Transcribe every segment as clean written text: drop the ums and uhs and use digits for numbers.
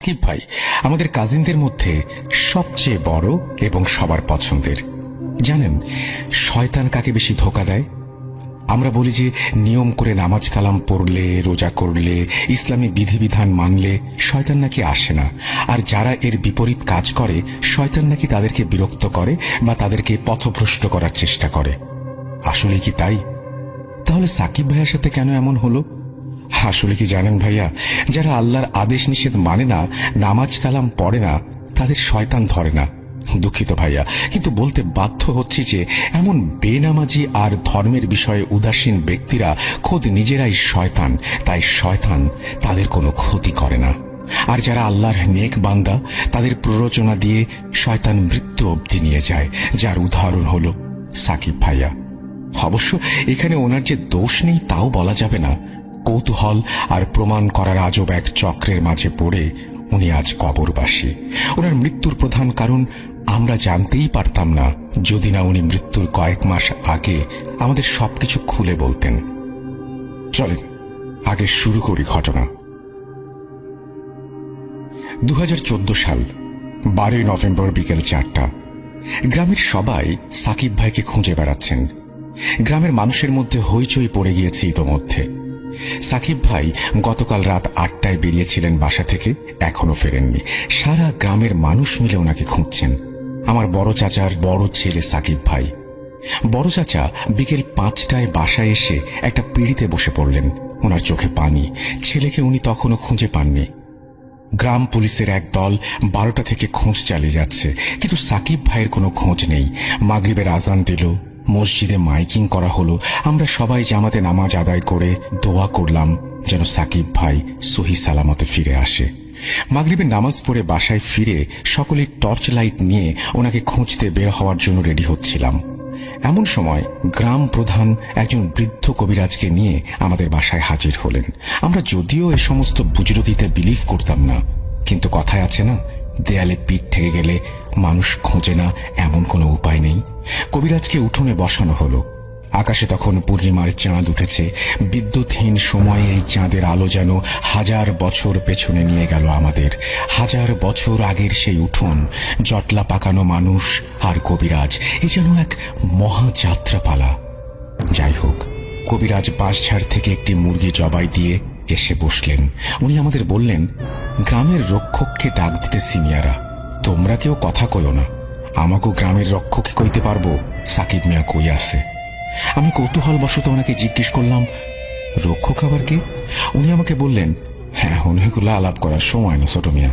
সাকিব ভাই আমাদের কাজিনদের মধ্যে সবচেয়ে বড় এবং সবার পছন্দের। জানেন শয়তান কাকে বেশি ধোঁকা দেয়? আমরা বলি যে নিয়ম করে নামাজ কালাম পড়লে, রোজা করলে, ইসলামী বিধিবিধান মানলে শয়তান নাকি আসে না, আর যারা এর বিপরীত কাজ করে শয়তান নাকি তাদেরকে বিরক্ত করে বা তাদেরকে পথভ্রষ্ট করার চেষ্টা করে। আসলে কি তাই? তাহলে সাকিব ভাইয়ের সাথে কেন এমন হলো? আসলে কি জানেন ভাইয়া, যারা আল্লাহর আদেশ নিষেধ মানে না, নামাজ কালাম পড়ে না, তাদের শয়তান ধরে না। দুঃখিত ভাইয়া, কিন্তু বলতে বাধ্য হচ্ছি যে এমন বেনামাজি আর ধর্মের বিষয়ে উদাসীন ব্যক্তিরা খোদ নিজেরাই শয়তান, তাই শয়তান তাদের কোনো ক্ষতি করে না। আর যারা আল্লাহর নেক বান্দা, তাদের প্ররোচনা দিয়ে শয়তান মৃত্যু অবধি নিয়ে যায়, যার উদাহরণ হলো সাকিব ভাইয়া। অবশ্য এখানে ওনার যে দোষ নেই তাও বলা যাবে না। কৌতূহল আর প্রমাণ করার আজব এক চক্রের মাঝে পড়ে উনি আজ কবরবাসী। ওনার মৃত্যুর প্রধান কারণ আমরা জানতেই পারতাম না যদি না উনি মৃত্যুর কয়েক মাস আগে আমাদের সবকিছু খুলে বলতেন। চলেন আগে শুরু করি ঘটনা। 2014 সাল 12 নভেম্বর বিকেল 4টা। গ্রামের সবাই সাকিব ভাইকে খুঁজে বেড়াচ্ছেন। গ্রামের মানুষের মধ্যে হইচই পড়ে গিয়েছে ইতোমধ্যে। সাকিব ভাই গতকাল রাত 8টায় বেরিয়েছিলেন বাসা থেকে, এখনো ফেরেননি। সারা গ্রামের মানুষ মিলে ওনাকে খুঁজছেন। আমার বড় চাচার বড় ছেলে সাকিব ভাই। বড় চাচা বিকেল 5টায় বাসায় এসে একটা পিঁড়িতে বসে পড়লেন। ওনার চোখে পানি। ছেলেকে উনি তখনও খুঁজে পাননি। গ্রাম পুলিশের এক দল 12টা থেকে খোঁজ চালিয়ে যাচ্ছে, কিন্তু সাকিব ভাইয়ের কোনো খোঁজ নেই। মাগরিবের আজান দিল, মসজিদে মাইকিং করা হলো। আমরা সবাই জামাতে নামাজ আদায় করে দোয়া করলাম যেন সাকিব ভাই সহি সালামতে ফিরে আসে। মাগরিবের নামাজ পড়ে বাসায় ফিরে সকলে টর্চ লাইট নিয়ে ওনাকে খুঁজতে বের হওয়ার জন্য রেডি হচ্ছিলাম। এমন সময় গ্রাম প্রধান একজন বৃদ্ধ কবিরাজকে নিয়ে আমাদের বাসায় হাজির হলেন। আমরা যদিও এ সমস্ত বুজরুকিতে বিলিভ করতাম না, কিন্তু কথায় আছে না, দেয়ালে পিঠ ঠেকে গেলে মানুষ খোঁজে না, এমন কোনো উপায় নেই। কবিরাজকে উঠোনে বসানো হলো। আকাশে তখন পূর্ণিমার চাঁদ উঠেছে। বিদ্যুৎহীন সময়ে এই চাঁদের আলো যেন 1000 বছর পেছনে নিয়ে গেল আমাদের। 1000 বছর আগের সেই উঠোন, জটলা পাকানো মানুষ আর কবিরাজ, এ যেন এক মহাযাত্রাপালা। যাই হোক, কবিরাজ বাঁশঝাড় থেকে একটি মুরগি জবাই দিয়ে এসে বসলেন। উনি আমাদের বললেন, গ্রামের রক্ষককে ডাক দিতে সিনিয়রা, তোমরা কেউ কথা কইও না। আমাকেও গ্রামের রক্ষককে কইতে পারবো সাকিব মিয়া কই আছে। আমি কৌতূহলবশত ওনাকে জিজ্ঞেস করলাম, রক্ষক আবার কে? উনি আমাকে বললেন, হ্যাঁ, অনেকগুলো আলাপ করার সময় না ছোট মিয়া,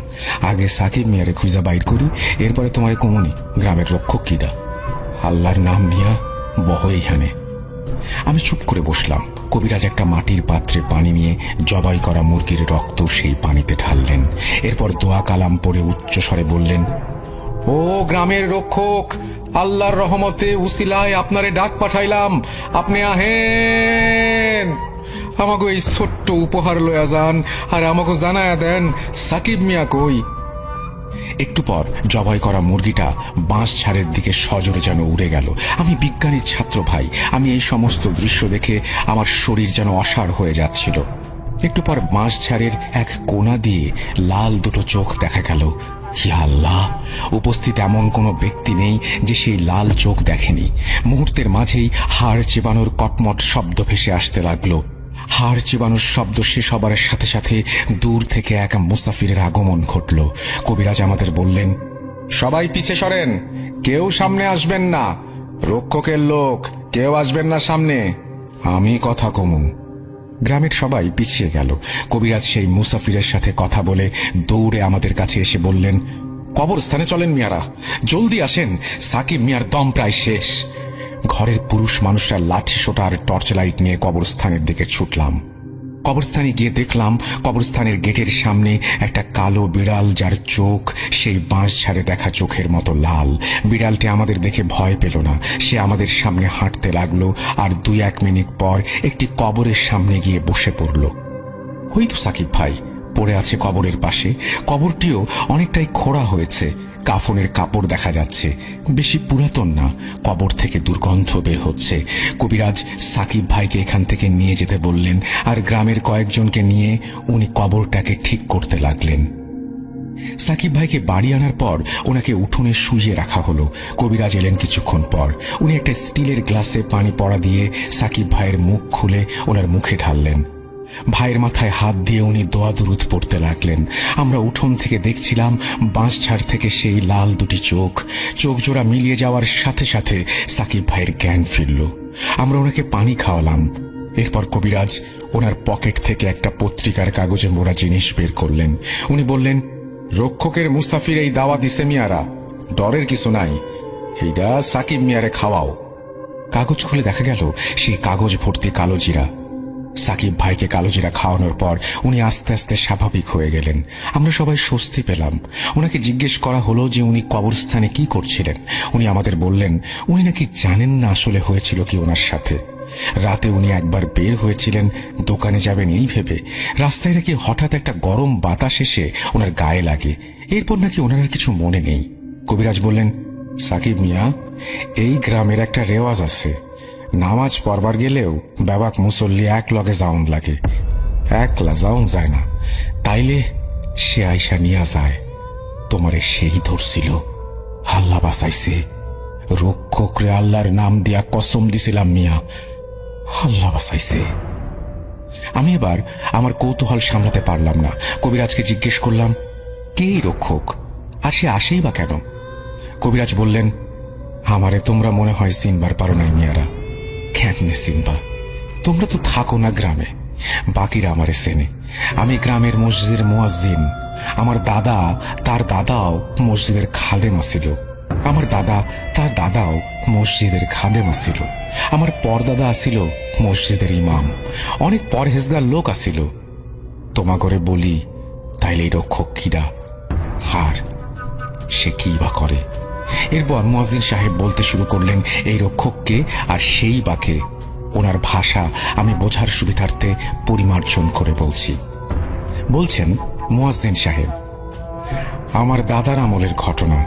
আগে সাকিব মিয়ারে খুঁজা বাইর করি, এরপরে তোমারে কমনি গ্রামের রক্ষক কিডা। আল্লাহর নাম নিয়া বহ এইখানে। আমি চুপ করে বসলাম। কবিরাজ একটা মাটির পাত্রে পানি নিয়ে জবাই করা মুরগির রক্ত সেই পানিতে ঢাললেন। এরপর দোয়া কালাম পড়ে উচ্চস্বরে বললেন, ও গ্রামের রক্ষক, আল্লাহর রহমতে উসিলায় আপনারে ডাক পাঠাইলাম, আপনি আহেন। আমাকে এই ছোট্ট উপহার লয়া যান, আর আমাকে জানায়া দেন সাকিব মিয়া কই। একটু পর জবাই করা মুরগিটা বাঁশঝাড়ের দিকে সজোরে যেন উড়ে গেল। আমি বিজ্ঞানীর ছাত্র ভাই, আমি এই সমস্ত দৃশ্য দেখে আমার শরীর যেন অসাড় হয়ে যাচ্ছিল। একটু পর বাঁশঝাড়ের এক কোণা দিয়ে লাল দুটো চোখ দেখা গেল। ইয়া আল্লাহ, উপস্থিত এমন কোনো ব্যক্তি নেই যে সেই লাল চোখ দেখেনি। মুহূর্তের মাঝেই হাড় চেবানোর কটমট শব্দ ভেসে আসতে লাগলো। হাড় চেবানোর শব্দ শেষ হবার সাথে সাথে দূর থেকে এক মুসাফিরের আগমন ঘটল। কবিরাজ আমাদের বললেন, সবাই পিছে সরেন, কেউ সামনে আসবেন না। রক্ষকের লোক, কেউ আসবেন না সামনে, আমি কথা কমু। গ্রামের সবাই পিছিয়ে গেল। কবিরাজ সেই মুসাফিরের সাথে কথা বলে দৌড়ে আমাদের কাছে এসে বললেন, কবরস্থানে চলেন মিয়ারা, জলদি আসেন, সাকিব মিয়ার দম প্রায় শেষ। ঘরের পুরুষ মানুষরা লাঠি সোটা আর টর্চ লাইট নিয়ে কবরস্থানের দিকে ছুটলাম। কবরস্থানে গিয়ে দেখলাম কবরস্থানের গেটের সামনে একটা কালো বিড়াল, যার চোখ সেই বাঁশঝাড়ে দেখা চোখের মতো লাল। বিড়ালটি আমাদের দেখে ভয় পেল না, সে আমাদের সামনে হাঁটতে লাগলো, আর 2-1 মিনিট পর একটি কবরের সামনে গিয়ে বসে পড়ল। ওই তো সাকিব ভাই পড়ে আছে কবরের পাশে। কবরটিও অনেকটাই খোঁড়া হয়েছে, কাফনের কাপড় দেখা যাচ্ছে, বেশি পুরাতন না। কবর থেকে দুর্গন্ধ বের হচ্ছে। কবিরাজ সাকিব ভাইকে এখান থেকে নিয়ে যেতে বললেন, আর গ্রামের কয়েকজনকে নিয়ে উনি কবরটাকে ঠিক করতে লাগলেন। সাকিব ভাইকে বাড়ি আনার পর ওনাকে উঠোনে শুইয়ে রাখা হলো। কবিরাজ এলেন কিছুক্ষণ পর। উনি একটা স্টিলের গ্লাসে পানি পড়া দিয়ে সাকিব ভাইয়ের মুখ খুলে ওনার মুখে ঢাললেন। ভাইয়ের মাথায় হাত দিয়ে উনি দোয়া দুরুদ পড়তে লাগলেন। আমরা উঠোন থেকে দেখছিলাম বাঁশঝাড় থেকে সেই লাল দুটি চোখ জোড়া মিলিয়ে যাওয়ার সাথে সাথে সাকিব ভাইয়ের জ্ঞান ফিরল। আমরা ওনাকে পানি খাওয়ালাম। এরপর কবিরাজ ওনার পকেট থেকে একটা পত্রিকার কাগজে মোড়া জিনিস বের করলেন। উনি বললেন, রক্ষকের মুসাফির এই দাওয়া দিছে মিয়ারা, ডরের কিছু নাই, এইটা সাকিব মিয়ারে খাওয়াও। কাগজ খুলে দেখা গেল সেই কাগজ ভর্তি কালো জিরা। সাকিব ভাইকে কালো জিরা খাওয়ানোর পর উনি আস্তে আস্তে স্বাভাবিক হয়ে গেলেন। আমরা সবাই স্বস্তি পেলাম। ওনাকে জিজ্ঞেস করা হলো যে উনি কবরস্থানে কি করছিলেন। উনি আমাদের বললেন উনি নাকি জানেন না আসলে হয়েছিল কি ওনার সাথে। রাতে উনি একবার বের হয়েছিলেন দোকানে যাবেন এই ভেবে। রাস্তায় নাকি হঠাৎ একটা গরম বাতাস এসে ওনার গায়ে লাগে। এরপর নাকি ওনার আর কিছু মনে নেই। কবিরাজ বললেন, সাকিব মিয়া, এই গ্রামের একটা রেওয়াজ আছে, নামাজ পড়বার গেলেও বাবাক মুসল্লি এক লগে যাওন লাগে, একলা যাওন যায় না, তাইলে সে আইসা নিয়া যায়। তোমারে সেই ধরছিল, আল্লাহ বাঁচাইছে। রক্ষকরে আল্লাহর নাম দিয়া কসম দিছিলাম মিয়া, আল্লাহ বাঁচাইছে। আমি এবার আমার কৌতূহল সামলাতে পারলাম না। কবিরাজকে জিজ্ঞেস করলাম, কে এই রক্ষক, আর সে আসেই বা কেন? কবিরাজ বললেন, আমারে তোমরা মনে হয় চিনবার পারো নাই মিয়ারা। কেমনে চিনবা? তোমরা তো থাকো না গ্রামে, বাকিরা আমারে চেনে। আমি গ্রামের মসজিদের মুয়াজ্জিন। আমার দাদা তার দাদাও মসজিদের খাদেমা ছিল। আমার দাদা তার দাদাও মসজিদের খাদেমা ছিল। আমার পরদাদা আসিল মসজিদের ইমাম। অনেক পরহেজগার লোক আসিল। তোমা করে বলি, তাইলে এই রক্ষক কিরা, আর সে কি বা করে? এরপর মুয়াজ্জিন সাহেব বলতে শুরু করলেন এই রক্ষককে আর সেই বাকে। ওনার ভাষা আমি বোঝার সুবিধার্থে পরিমার্জন করে বলছেন, মুয়াজ্জিন সাহেব, আমার দাদার আমলের ঘটনা।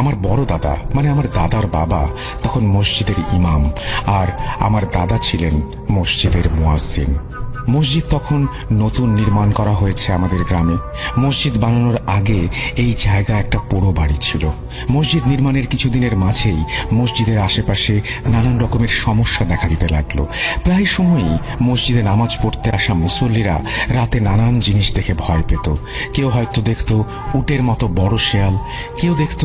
আমার বড় দাদা মানে আমার দাদার বাবা তখন মসজিদের ইমাম, আর আমার দাদা ছিলেন মসজিদের মুয়াজ্জিন। মসজিদ তখন নতুন নির্মাণ করা হয়েছে আমাদের গ্রামে। মসজিদ বানানোর আগে এই জায়গা একটা পোড়ো বাড়ি ছিল। মসজিদ নির্মাণের কিছুদিনের মাঝেই মসজিদের আশেপাশে নানান রকমের সমস্যা দেখা দিতে লাগলো। প্রায় সময়ই মসজিদে নামাজ পড়তে আসা মুসল্লিরা রাতে নানান জিনিস দেখে ভয় পেত। কেউ হয়তো দেখত উটের মতো বড় শেয়াল, কেউ দেখত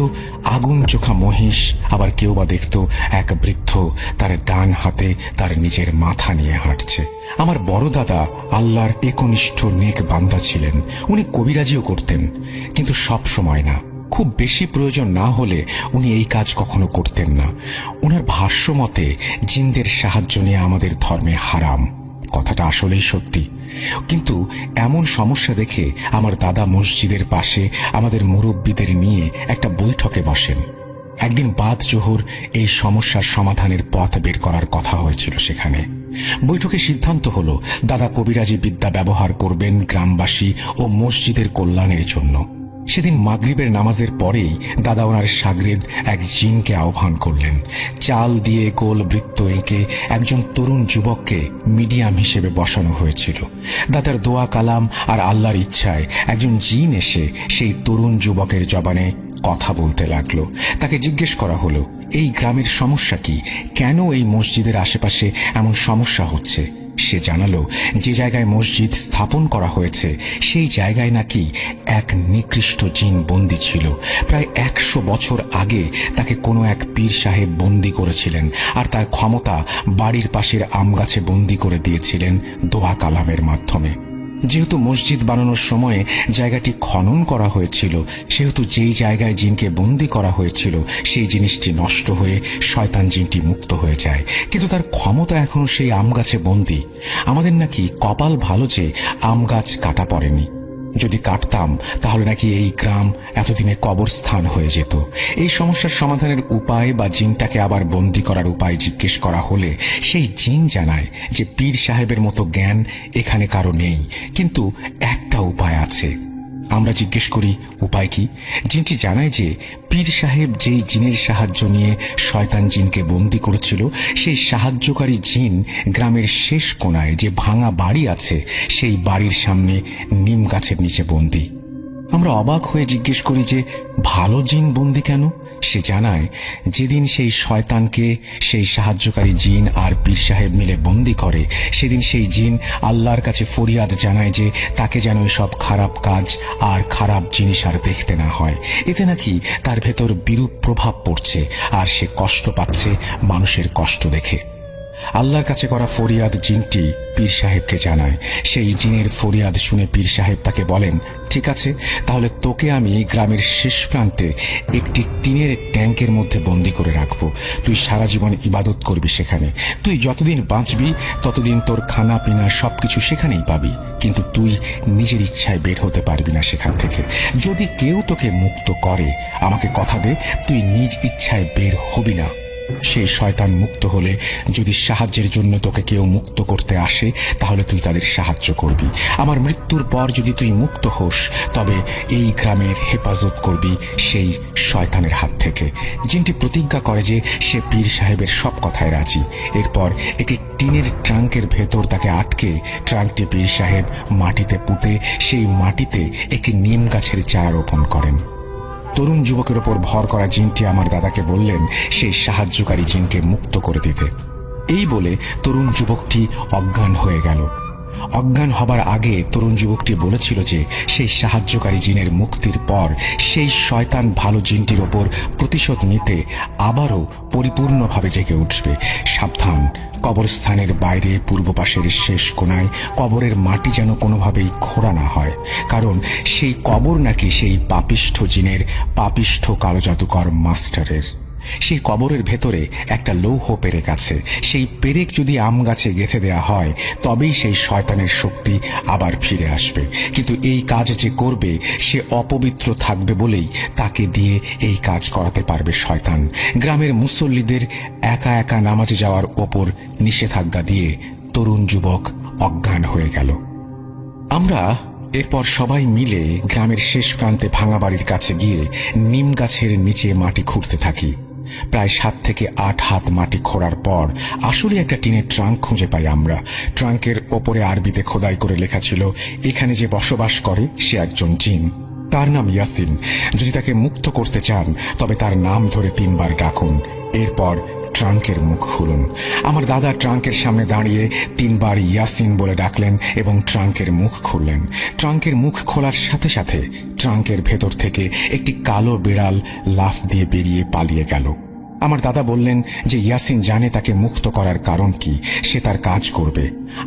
আগুন চোখা মহিষ, আবার কেউ বা দেখত এক বৃদ্ধ তার ডান হাতে তার নিজের মাথা নিয়ে হাঁটছে। আমার বড় দাদা আল্লাহর একনিষ্ঠ নেক বান্দা ছিলেন। উনি কবিরাজিও করতেন, কিন্তু সব সময় না। খুব বেশি প্রয়োজন না হলে উনি এই কাজ কখনো করতেন না। ওনার ভাষ্য মতে জিনদের সাহায্য নিয়ে আমাদের ধর্মে হারাম। কথাটা আসলেই সত্যি। কিন্তু এমন সমস্যা দেখে আমার দাদা মসজিদের পাশে আমাদের মুরব্বীদের নিয়ে একটা বৈঠকে বসেন। একদিন বাদ জোহর এই সমস্যার সমাধানের পথ বের করার কথা হয়েছিল সেখানে। বৈঠকে সিদ্ধান্ত হলো দাদা কবিরাজি বিদ্যা ব্যবহার করবেন গ্রামবাসী ও মসজিদের কল্যাণের জন্য। সেদিন মাগরিবের নামাজের পরেই দাদা ওনার শাগরেদ এক জিনকে আহ্বান করলেন। চাল দিয়ে গোল বৃত্ত এঁকে একজন তরুণ যুবককে মিডিয়াম হিসেবে বসানো হয়েছিল। দাদার দোয়া কালাম আর আল্লাহর ইচ্ছায় একজন জিন এসে সেই তরুণ যুবকের জবানে কথা বলতে লাগলো। তাকে জিজ্ঞেস করা হলো এই গ্রামের সমস্যা কি, কেন এই মসজিদের আশেপাশে এমন সমস্যা হচ্ছে। সে জানালো যে জায়গায় মসজিদ স্থাপন করা হয়েছে সেই জায়গায় নাকি এক নিকৃষ্ট জিন বন্দী ছিল। প্রায় 100 বছর আগে তাকে কোনো এক পীর সাহেব বন্দী করেছিলেন, আর তার ক্ষমতা বাড়ির পাশের আম গাছে বন্দী করে দিয়েছিলেন দোয়া কালামের মাধ্যমে। যেহেতু মসজিদ বানানোর সময়ে জায়গাটি খনন করা হয়েছিল, সেহেতু যেই জায়গায় জিনকে বন্দী করা হয়েছিল সেই জিনিসটি নষ্ট হয়ে শয়তান জিনটি মুক্ত হয়ে যায়, কিন্তু তার ক্ষমতা এখনো সেই আম গাছে বন্দী। আমাদের নাকি কপাল ভালো যে আম গাছ কাটা পড়েনি। যদি কাটতাম তাহলে নাকি এই গ্রাম এতদিনে কবরস্থান হয়ে যেত। এই সমস্যার সমাধানের উপায় বা জিনটাকে আবার বন্দী করার উপায় জিজ্ঞেস করা হলে সেই জিন জানায় যে পীর সাহেবের মতো জ্ঞান এখানে কারো নেই, কিন্তু একটা উপায় আছে। আমরা জিজ্ঞেস করি উপায় কি? জিনটি জানায় যে পীর সাহেব যেই জিনের সাহায্য নিয়ে শয়তান জিনকে বন্দী করেছিল সেই সাহায্যকারী জিন গ্রামের শেষ কোণায় যে ভাঙা বাড়ি আছে সেই বাড়ির সামনে নিম গাছের নিচে বন্দী। আমরা অবাক হয়ে জিজ্ঞেস করি যে ভালো জিন বন্দি কেন? সে জানায়, যেদিন সেই শয়তানকে সেই সাহায্যকারী জিন আর পীর সাহেব মিলে বন্দি করে, সেদিন সেই জিন আল্লাহর কাছে ফরিয়াদ জানায় যে তাকে যেন এসব খারাপ কাজ আর খারাপ জিনিস আর দেখতে না হয়। এতে নাকি তার ভেতর বিরূপ প্রভাব পড়ছে আর সে কষ্ট পাচ্ছে মানুষের কষ্ট দেখে। আল্লাহর কাছে করা ফরিয়াদ জিনটি পীর সাহেবকে জানায়। সেই জিনের ফরিয়াদ শুনে পীর সাহেব তাকে বলেন, ঠিক আছে, তাহলে তোকে আমি গ্রামের শেষ প্রান্তে একটি টিনের ট্যাঙ্কের মধ্যে বন্দি করে রাখবো। তুই সারা জীবন ইবাদত করবি সেখানে। তুই যতদিন বাঁচবি ততদিন তোর খানা পিনা সবকিছু সেখানেই পাবি, কিন্তু তুই নিজের ইচ্ছায় বের হতে পারবি না সেখান থেকে। যদি কেউ তোকে মুক্ত করে, আমাকে কথা দে তুই নিজ ইচ্ছায় বের হবি না। সেই শয়তান মুক্ত হলে যদি সাহায্যের জন্য তোকে কেউ মুক্ত করতে আসে, তাহলে তুই তাদের সাহায্য করবি। আমার মৃত্যুর পর যদি তুই মুক্ত হোস, তবে এই গ্রামের হেফাজত করবি সেই শয়তানের হাত থেকে। জিনটি প্রতিজ্ঞা করে যে সে পীর সাহেবের সব কথায় রাজি। এরপর একটি টিনের ট্রাঙ্কের ভেতর তাকে আটকে ট্রাঙ্কটি পীর সাহেব মাটিতে পুঁতে সেই মাটিতে একটি নিম গাছের চারা রোপণ করেন। তরুণ যুবকের ওপর ভর করা জিনটি আমার দাদাকে বললেন সেই সাহায্যকারী জিনকে মুক্ত করে দিতে। এই বলে তরুণ যুবকটি অজ্ঞান হয়ে গেল। অজ্ঞান হবার আগে তরুণ যুবকটি বলেছিল যে সেই সাহায্যকারী জিনের মুক্তির পর সেই শয়তান ভালো জিনটির ওপর প্রতিশোধ নিতে আবারও পরিপূর্ণভাবে জেগে উঠবে। সাবধান, কবরস্থানের বাইরে পূর্ব পাশের শেষ কোণায় কবরের মাটি যেন কোনোভাবেই খোঁড়া না হয়, কারণ সেই কবর নাকি সেই পাপিষ্ঠ জিনের পাপিষ্ঠ কালো জাদুকর মাস্টারের। সেই কবরের ভেতরে একটা লৌহ পেরেক আছে। সেই পেরেক যদি আম গাছে গেঁথে দেয়া হয়, তবেই সেই শয়তানের শক্তি আবার ফিরে আসবে। কিন্তু এই কাজ যে করবে সে অপবিত্র থাকবে বলেই তাকে দিয়ে এই কাজ করাতে পারবে শয়তান। গ্রামের মুসল্লিদের একা একা নামাজে যাওয়ার ওপর নিষেধাজ্ঞা দিয়ে তরুণ যুবক অজ্ঞান হয়ে গেল। আমরা এরপর সবাই মিলে গ্রামের শেষ প্রান্তে ভাঙা বাড়ির কাছে গিয়ে নিম গাছের নিচে মাটি খুঁড়তে থাকি। প্রায় 7 থেকে 8 হাত মাটি খোঁড়ার পর আসলে একটা টিনের ট্রাঙ্ক খুঁজে পাই আমরা। ট্রাঙ্কের ওপরে আরবিতে খোদাই করে লেখা ছিল, এখানে যে বসবাস করে সে একজন জিন, তার নাম ইয়াসিন। যদি তাকে মুক্ত করতে চান তবে তার নাম ধরে 3 বার ডাকুন। এরপর ট্রাঙ্কের মুখ খুলুন। আমার দাদা ট্রাঙ্কের সামনে দাঁড়িয়ে 3 বার ইয়াসিন বলে ডাকলেন এবং ট্রাঙ্কের মুখ খুললেন। ট্রাঙ্কের মুখ খোলার সাথে সাথে ট্রাঙ্কের ভেতর থেকে একটি কালো বিড়াল লাফ দিয়ে বেরিয়ে পালিয়ে গেল। আমার দাদা বললেন যে ইয়াসিন জানে তাকে মুক্ত করার কারণ কি, সে তার কাজ করবে।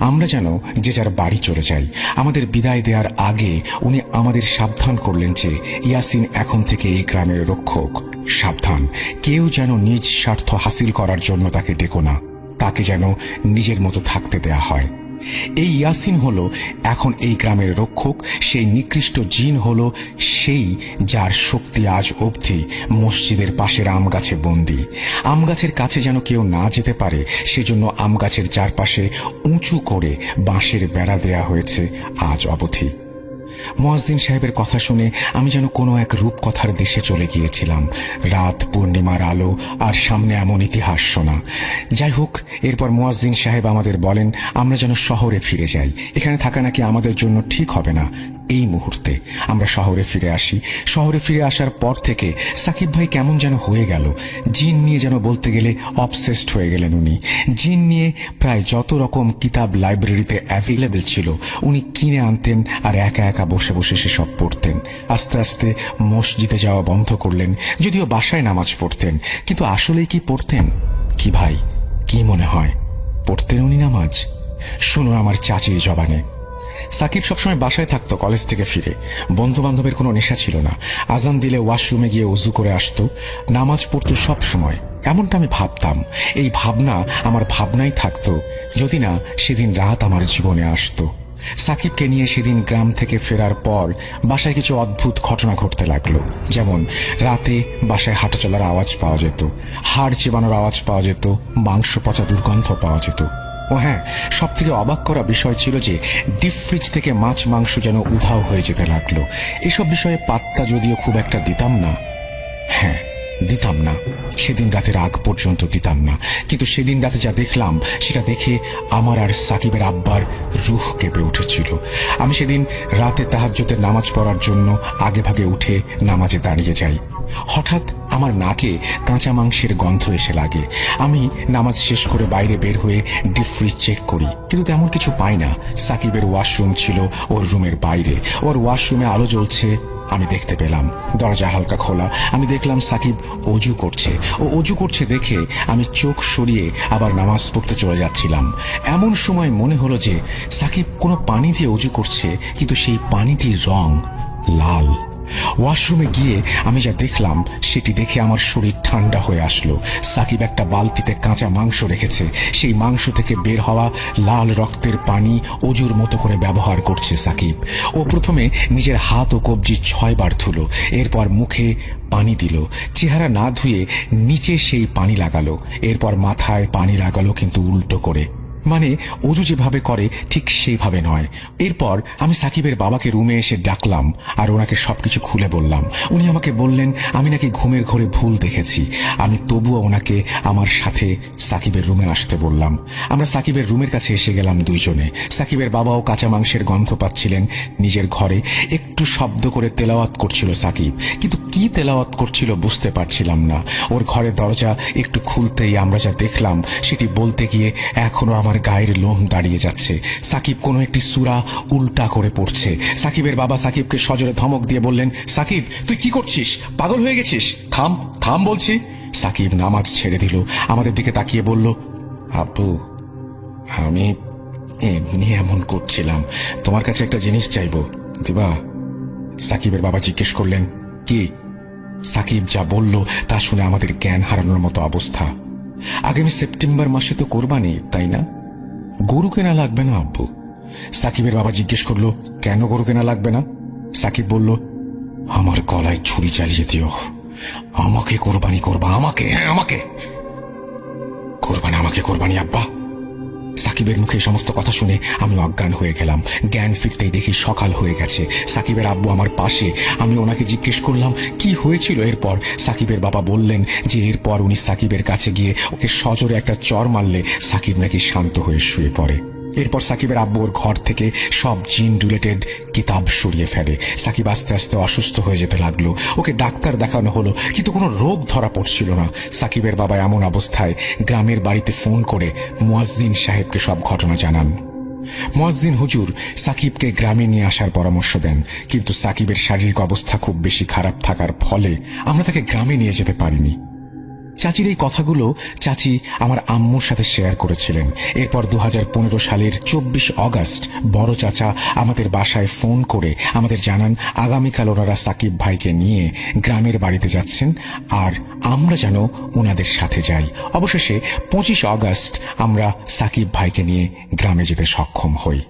আমরা যেন যে যার বাড়ি চলে যাই। আমাদের বিদায় দেওয়ার আগে উনি আমাদের সাবধান করলেন যে ইয়াসিন এখন থেকে এই গ্রামের রক্ষক। সাবধান, কেউ যেন নিজ স্বার্থ হাসিল করার জন্য তাকে ডেকো না, তাকে যেন নিজের মতো থাকতে দেয়া হয়। এই ইয়াসিন হলো এখন এই গ্রামের রক্ষক। সেই নিকৃষ্ট জিন হলো সেই যার শক্তি আজ অবধি মসজিদের পাশের আম গাছে বন্দী। আম গাছের কাছে যেন কেউ না যেতে পারে সেজন্য আম গাছের চারপাশে উঁচু করে বাঁশের বেড়া দেয়া হয়েছে আজ অবধি। মুয়াজ্জিন সাহেবের কথা শুনে আমি যেন কোনো এক রূপকথার দেশে চলে গিয়েছিলাম। রাত, পূর্ণিমার আলো আর সামনে এমন ইতিহাস শোনা। যাই হোক, এরপর মুয়াজ্জিন সাহেব আমাদের বলেন আমরা যেন শহরে ফিরে যাই। এখানে থাকা নাকি আমাদের জন্য ঠিক হবে না। এই মুহূর্তে আমরা শহরে ফিরে আসি। শহরে ফিরে আসার পর থেকে সাকিব ভাই কেমন যেন হয়ে গেল। জিন নিয়ে যেন বলতে গেলে অবসেসড হয়ে গেলেন উনি। জিন নিয়ে প্রায় যত রকম কিতাব লাইব্রেরিতে অ্যাভেলেবেল ছিল উনি কিনে আনতেন আর একা একা বসে বসে সেসব পড়তেন। আস্তে আস্তে মসজিদে যাওয়া বন্ধ করলেন, যদিও বাসায় নামাজ পড়তেন। কিন্তু আসলেই কি পড়তেন? কি ভাই, কি মনে হয় পড়তেন উনি নামাজ? শুনুন আমার চাচির জবানে। সাকিব সবসময় বাসায় থাকতো কলেজ থেকে ফিরে। বন্ধু বান্ধবের কোনো নেশা ছিল না। আজান দিলে ওয়াশরুমে গিয়ে ওযু করে আসতো, নামাজ পড়তো সব সময়। এমনটা আমি ভাবতাম। এই ভাবনা আমার ভাবনাই থাকতো যদি না সেদিন রাত আমার জীবনে আসতো। সাকিবকে নিয়ে সেদিন গ্রাম থেকে ফেরার পর বাসায় কিছু অদ্ভুত ঘটনা ঘটতে লাগলো। যেমন রাতে বাসায় হাঁটা চলার আওয়াজ পাওয়া যেত, হাড় চেবানোর আওয়াজ পাওয়া যেত, মাংস পচা দুর্গন্ধ পাওয়া যেত। ও হ্যাঁ, সব থেকে অবাক করা বিষয় ছিল যে ডিপ ফ্রিজ থেকে মাছ মাংস যেন উধাও হয়ে যেতে লাগলো। এসব বিষয়ে পাত্তা যদিও খুব একটা দিতাম না। হ্যাঁ, দিতাম না, সেদিন রাতের আগ পর্যন্ত দিতাম না। কিন্তু সেদিন রাতে যা দেখলাম সেটা দেখে আমার আর সাকিবের আব্বার রুহ কেঁপে উঠেছিল। আমি সেদিন রাতে তাহাজ্জুদের নামাজ পড়ার জন্য আগে ভাগে উঠে নামাজে দাঁড়িয়ে যাই। হঠাৎ আমার নাকে কাঁচা মাংসের গন্ধ এসে লাগে। আমি নামাজ শেষ করে বাইরে বের হয়ে ডিপ ফ্রিজ চেক করি, কিন্তু তেমন কিছু পাই না। সাকিবের ওয়াশরুম ছিল ওর রুমের বাইরে। ওর ওয়াশরুমে আলো জ্বলছে, আমি দেখতে পেলাম। দরজা হালকা খোলা, আমি দেখলাম সাকিব অজু করছে। ও অজু করছে দেখে আমি চোখ সরিয়ে আবার নামাজ পড়তে চলে যাচ্ছিলাম। এমন সময় মনে হলো যে সাকিব কোনো পানি দিয়ে অজু করছে, কিন্তু সেই পানিটির রং লাল। ওয়াশরুমে গিয়ে আমি যা দেখলাম সেটি দেখে আমার শরীর ঠান্ডা হয়ে আসলো। সাকিব একটা বালতিতে কাঁচা মাংস রেখেছে, সেই মাংস থেকে বের হওয়া লাল রক্তের পানি অজুর মতো করে ব্যবহার করছে সাকিব। ও প্রথমে নিজের হাত ও কবজি 6 বার ধুলো, এরপর মুখে পানি দিল। চেহারা না ধুয়ে নিচে সেই পানি লাগালো, এরপর মাথায় পানি লাগালো, কিন্তু উল্টো করে, মানে অজু যেভাবে করে ঠিক সেইভাবে নয়। এরপর আমি সাকিবের বাবাকে রুমে এসে ডাকলাম আর ওনাকে সবকিছু খুলে বললাম। উনি আমাকে বললেন আমি নাকি ঘুমের ঘোরে ভুল দেখেছি। আমি তবুও ওনাকে আমার সাথে সাকিবের রুমে আসতে বললাম। আমরা সাকিবের রুমের কাছে এসে গেলাম দুইজনে। সাকিবের বাবাও কাঁচা মাংসের গন্ধ পাচ্ছিলেন নিজের ঘরে। একটু শব্দ করে তেলাওয়াত করছিল সাকিব, কিন্তু কি তেলাওয়াত করছিল বুঝতে পারছিলাম না। ওর ঘরের দরজা একটু খুলতেই আমরা যা দেখলাম সেটি বলতে গিয়ে এখনো আমার গায়ের লোম দাঁড়িয়ে যাচ্ছে। সাকিব কোনো একটি সূরা উল্টা করে পড়ছে। সাকিবের বাবা সাকিবকে সজোরে ধমক দিয়ে বললেন, সাকিব তুই কি করছিস? পাগল হয়ে গেছিস? থাম থাম বলছি। সাকিব নামাজ ছেড়ে দিল, আমাদের দিকে তাকিয়ে বলল, আব্বু আমি এমনি এমন করছিলাম, তোমার কাছে একটা জিনিস চাইবো, দিবা? সাকিবের বাবা জিজ্ঞেস করলেন, কি? সাকিব যা বলল তা শুনে আমাদের জ্ঞান হারানোর মতো অবস্থা। আগামী সেপ্টেম্বর মাসে তো কোরবানি, তাই না? গরু কেনা লাগবে না আব্বু? সাকিবের বাবা জিজ্ঞেস করলো, কেন গরু কেনা লাগবে না? সাকিব বলল, আমার গলায় ছুরি চালিয়ে দিও, আমাকে কোরবানি করবা, আমাকে আমাকে কোরবানি, আমাকে কোরবানি আব্বা। সাকিবের মুখে সমস্ত কথা শুনে আমি অজ্ঞান হয়ে গেলাম। জ্ঞান ফিরতেই দেখি সকাল হয়ে গেছে। সাকিবের আব্বু আমার পাশে। আমি ওনাকে জিজ্ঞেস করলাম কি হয়েছিল। এরপর সাকিবের বাবা বললেন যে এরপর উনি সাকিবের কাছে গিয়ে ওকে সজোরে একটা চর মারলে সাকিব নাকি শান্ত হয়ে শুয়ে পড়ে। এরপর সাকিবের আব্বু ওর ঘর থেকে সব জিন রিলেটেড কিতাব সরিয়ে ফেলে। সাকিব আস্তে আস্তে অসুস্থ হয়ে যেতে লাগলো। ওকে ডাক্তার দেখানো হলো, কিন্তু কোনো রোগ ধরা পড়ছিল না। সাকিবের বাবা এমন অবস্থায় গ্রামের বাড়িতে ফোন করে মুয়াজ্জিন সাহেবকে সব ঘটনা জানান। মুয়াজ্জিন হুজুর সাকিবকে গ্রামে নিয়ে আসার পরামর্শ দেন, কিন্তু সাকিবের শারীরিক অবস্থা খুব বেশি খারাপ থাকার ফলে আমরা তাকে গ্রামে নিয়ে যেতে পারিনি। চাচির এই কথাগুলো চাচি আমার আম্মুর সাথে শেয়ার করেছিলেন। এরপর 2015 সালের 24 অগস্ট বড় চাচা আমাদের বাসায় ফোন করে আমাদের জানান আগামীকাল ওনারা সাকিব ভাইকে নিয়ে গ্রামের বাড়িতে যাচ্ছেন আর আমরা যেন ওনাদের সাথে যাই। অবশেষে 25 অগস্ট আমরা সাকিব ভাইকে নিয়ে গ্রামে যেতে সক্ষম হই।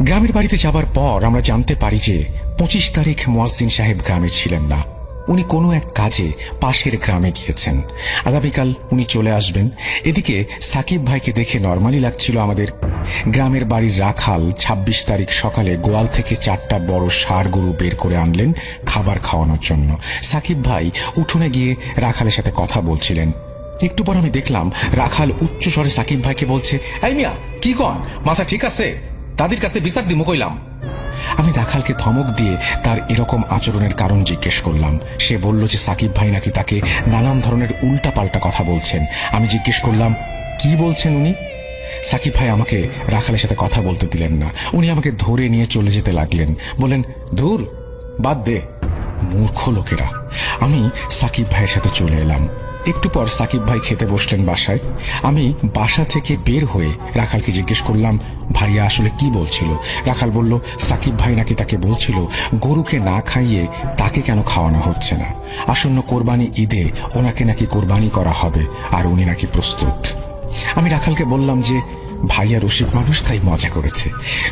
গ্রামের বাড়িতে যাবার পর আমরা জানতে পারি যে 25 তারিখ মুয়াজ্জিন সাহেব গ্রামে ছিলেন না। উনি কোনো এক কাজে পাশের গ্রামে গিয়েছেন। আগামীকাল উনি চলে আসবেন। এদিকে সাকিব ভাইকে দেখে নরমালি লাগছিল আমাদের। গ্রামের বাড়ির রাখাল 26 তারিখ সকালে গোয়াল থেকে 4টা বড় ষাঁড় গরু বের করে আনলেন খাবার খাওয়ানোর জন্য। সাকিব ভাই উঠোনে গিয়ে রাখালের সাথে কথা বলছিলেন। একটু পর আমি দেখলাম রাখাল উচ্চ স্বরে সাকিব ভাইকে বলছে, এই মিয়া কি কন, মাথা ঠিক আছে? তাদের কাছে বিচার দিমু কইলাম। আমি রাখালকে ধমক দিয়ে তার এরকম আচরণের কারণ জিজ্ঞেস করলাম। সে বলল যে সাকিব ভাই নাকি তাকে নানান ধরনের উল্টাপাল্টা কথা বলছেন। আমি জিজ্ঞেস করলাম, কি বলছেন উনি? সাকিব ভাই আমাকে রাখালের সাথে কথা বলতে দিলেন না। উনি আমাকে ধরে নিয়ে চলে যেতে লাগলেন, বলেন, ধুর বাদ দে, মূর্খ লোকেরা। আমি সাকিব ভাইয়ের সাথে চলে এলাম। একটু পর সাকিব ভাই খেতে বসলেন বাসায়। আমি বাসা থেকে বের হয়ে রাখালকে জিজ্ঞেস করলাম, ভাইয়া আসলে কি বলছিল? রাখাল বলল, সাকিব ভাই নাকি তাকে বলছিল গরুকে না খাইয়ে তাকে কেন খাওয়ানো হচ্ছে না। আসন্ন কোরবানি ঈদে ওনাকে নাকি কোরবানি করা হবে আর উনি নাকি প্রস্তুত। আমি রাখালকে বললাম যে ভাইয়া রসিক মানুষ, তাই মজা করেছে।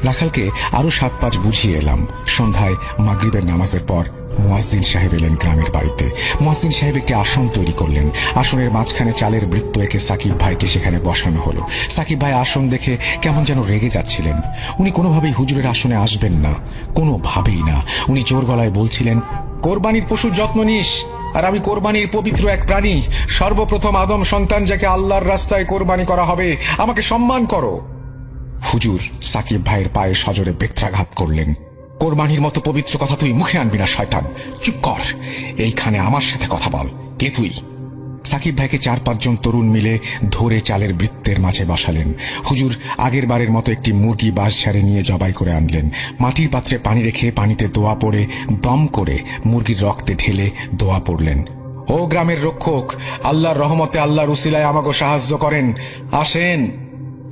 রাখালকে আরো 7-5 বুঝিয়ে এলাম। সন্ধ্যায় মাগরিবের নামাজের পর মুয়াজ্জিন সাহেব এলেন গ্রামের বাড়িতে। মুয়াজ্জিন সাহেব একটি আসন তৈরি করলেন। আসনের মাঝখানে চালের বৃত্ত এঁকে সাকিব ভাইকে সেখানে বসানো হলো। সাকিব ভাই আসন দেখে কেমন যেন রেগে যাচ্ছিলেন। উনি কোনোভাবেই হুজুরের আসনে আসবেন না, কোনোভাবেই না। উনি জোর গলায় বলছিলেন, কোরবানির পশুর যত্ন নিস আর আমি কোরবানির পবিত্র এক প্রাণী, সর্বপ্রথম আদম সন্তান যাকে আল্লাহর রাস্তায় কোরবানি করা হবে। আমাকে সম্মান করো। হুজুর সাকিব ভাইয়ের পায়ে সজোরে বেত্রাঘাত করলেন। কোরবানির মতো পবিত্র কথা তুই মুখে আনবি না শয়তান, চুপ কর। এইখানে আমার সাথে কথা বল, কে তুই? সাকিব ভাইকে 4-5 জন তরুণ মিলে ধরে চালের বৃত্তের মাঝে বসালেন। হুজুর আগের বারের মতো একটি মুরগি বাঁশ ঝাড়ে নিয়ে জবাই করে আনলেন। মাটির পাত্রে পানি রেখে পানিতে দোয়া পড়ে দম করে মুরগির রক্তে ঢেলে দোয়া পড়লেন। ও গ্রামের রক্ষক, আল্লাহর রহমতে আল্লাহর উসিলায় আমাকে সাহায্য করেন, আসেন।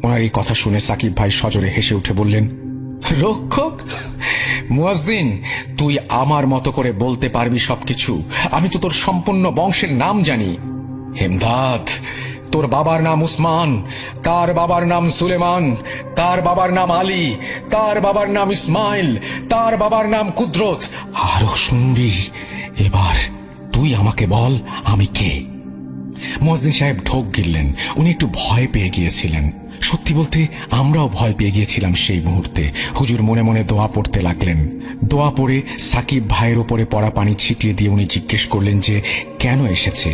ওনার এই কথা শুনে সাকিব ভাই সজোরে হেসে উঠে বললেন, রক্ষক? মুয়াজ্জিন, তুই আমার মতো করে বলতে পারবি সবকিছু? আমি তো তোর সম্পূর্ণ বংশের নাম জানি। হেমদাদ, তোর বাবার নাম উসমান, তার বাবার নাম সুলেমান, তার বাবার নাম আলী, তার বাবার নাম ইসমাইল, তার বাবার নাম কুদরত। আরো শুনবি? এবার তুই আমাকে বল আমি কে? মুয়াজ্জিন সাহেব ঢোক গিললেন। উনি একটু ভয় পেয়ে গিয়েছিলেন। সত্যি বলতে আমরাও ভয় পেয়ে গিয়েছিলাম সেই মুহূর্তে। হুজুর মনে মনে দোয়া পড়তে লাগলেন। দোয়া পড়ে সাকিব ভাইয়ের উপরে পড়া পানি ছিটিয়ে দিয়ে উনি জিজ্ঞেস করলেন যে কেন এসেছে।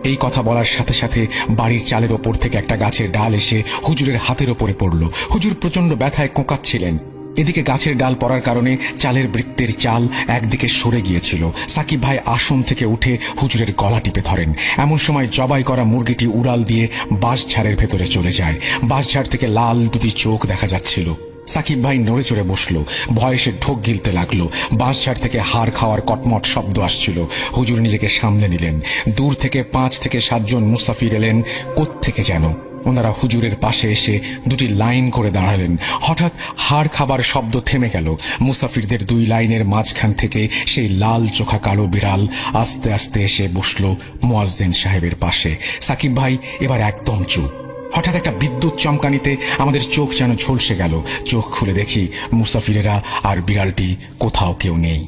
এই কথা বলার সাথে সাথে বাড়ির চালের ওপর থেকে একটা গাছের ডাল এসে হুজুরের হাতের ওপরে পড়ল। হুজুর প্রচন্ড ব্যথায় কোঁকাচ্ছিলেন। এদিকে গাছের ডাল পড়ার কারণে চালের বৃত্তের চাল একদিকে সরে গিয়েছিল। সাকিব ভাই আসন থেকে উঠে হুজুরের গলা টিপে ধরেন। এমন সময় জবাই করা মুরগিটি উড়াল দিয়ে বাঁশঝাড়ের ভেতরে চলে যায়। বাঁশঝাড় থেকে লাল দুটি চোখ দেখা যাচ্ছিল। সাকিব ভাই নড়ে চড়ে বসলো, ভয়ে সে ঢোক গিলতে লাগলো। বাঁশঝাড় থেকে হাড় খাওয়ার কটমট শব্দ আসছিল। হুজুর নিজেকে সামলে নিলেন। দূর থেকে 5 থেকে 7 জন মুসাফির এলেন কোত্থেকে যেন। ওনারা হুজুরের পাশে এসে দুটি লাইন করে দাঁড়ালেন। হঠাৎ হাড় খাবার শব্দ থেমে গেল। মুসাফিরদের 2 লাইনের মাঝখান থেকে সেই লাল চোখা কালো বিড়াল আস্তে আস্তে এসে বসলো মুয়াজ্জিন সাহেবের পাশে। সাকিব ভাই এবার একদম চুপ। হঠাৎ একটা বিদ্যুৎ চমকানিতে আমাদের চোখ যেন ঝলসে গেল। চোখ খুলে দেখি মুসাফিরেরা আর বিড়ালটি কোথাও কেউ নেই।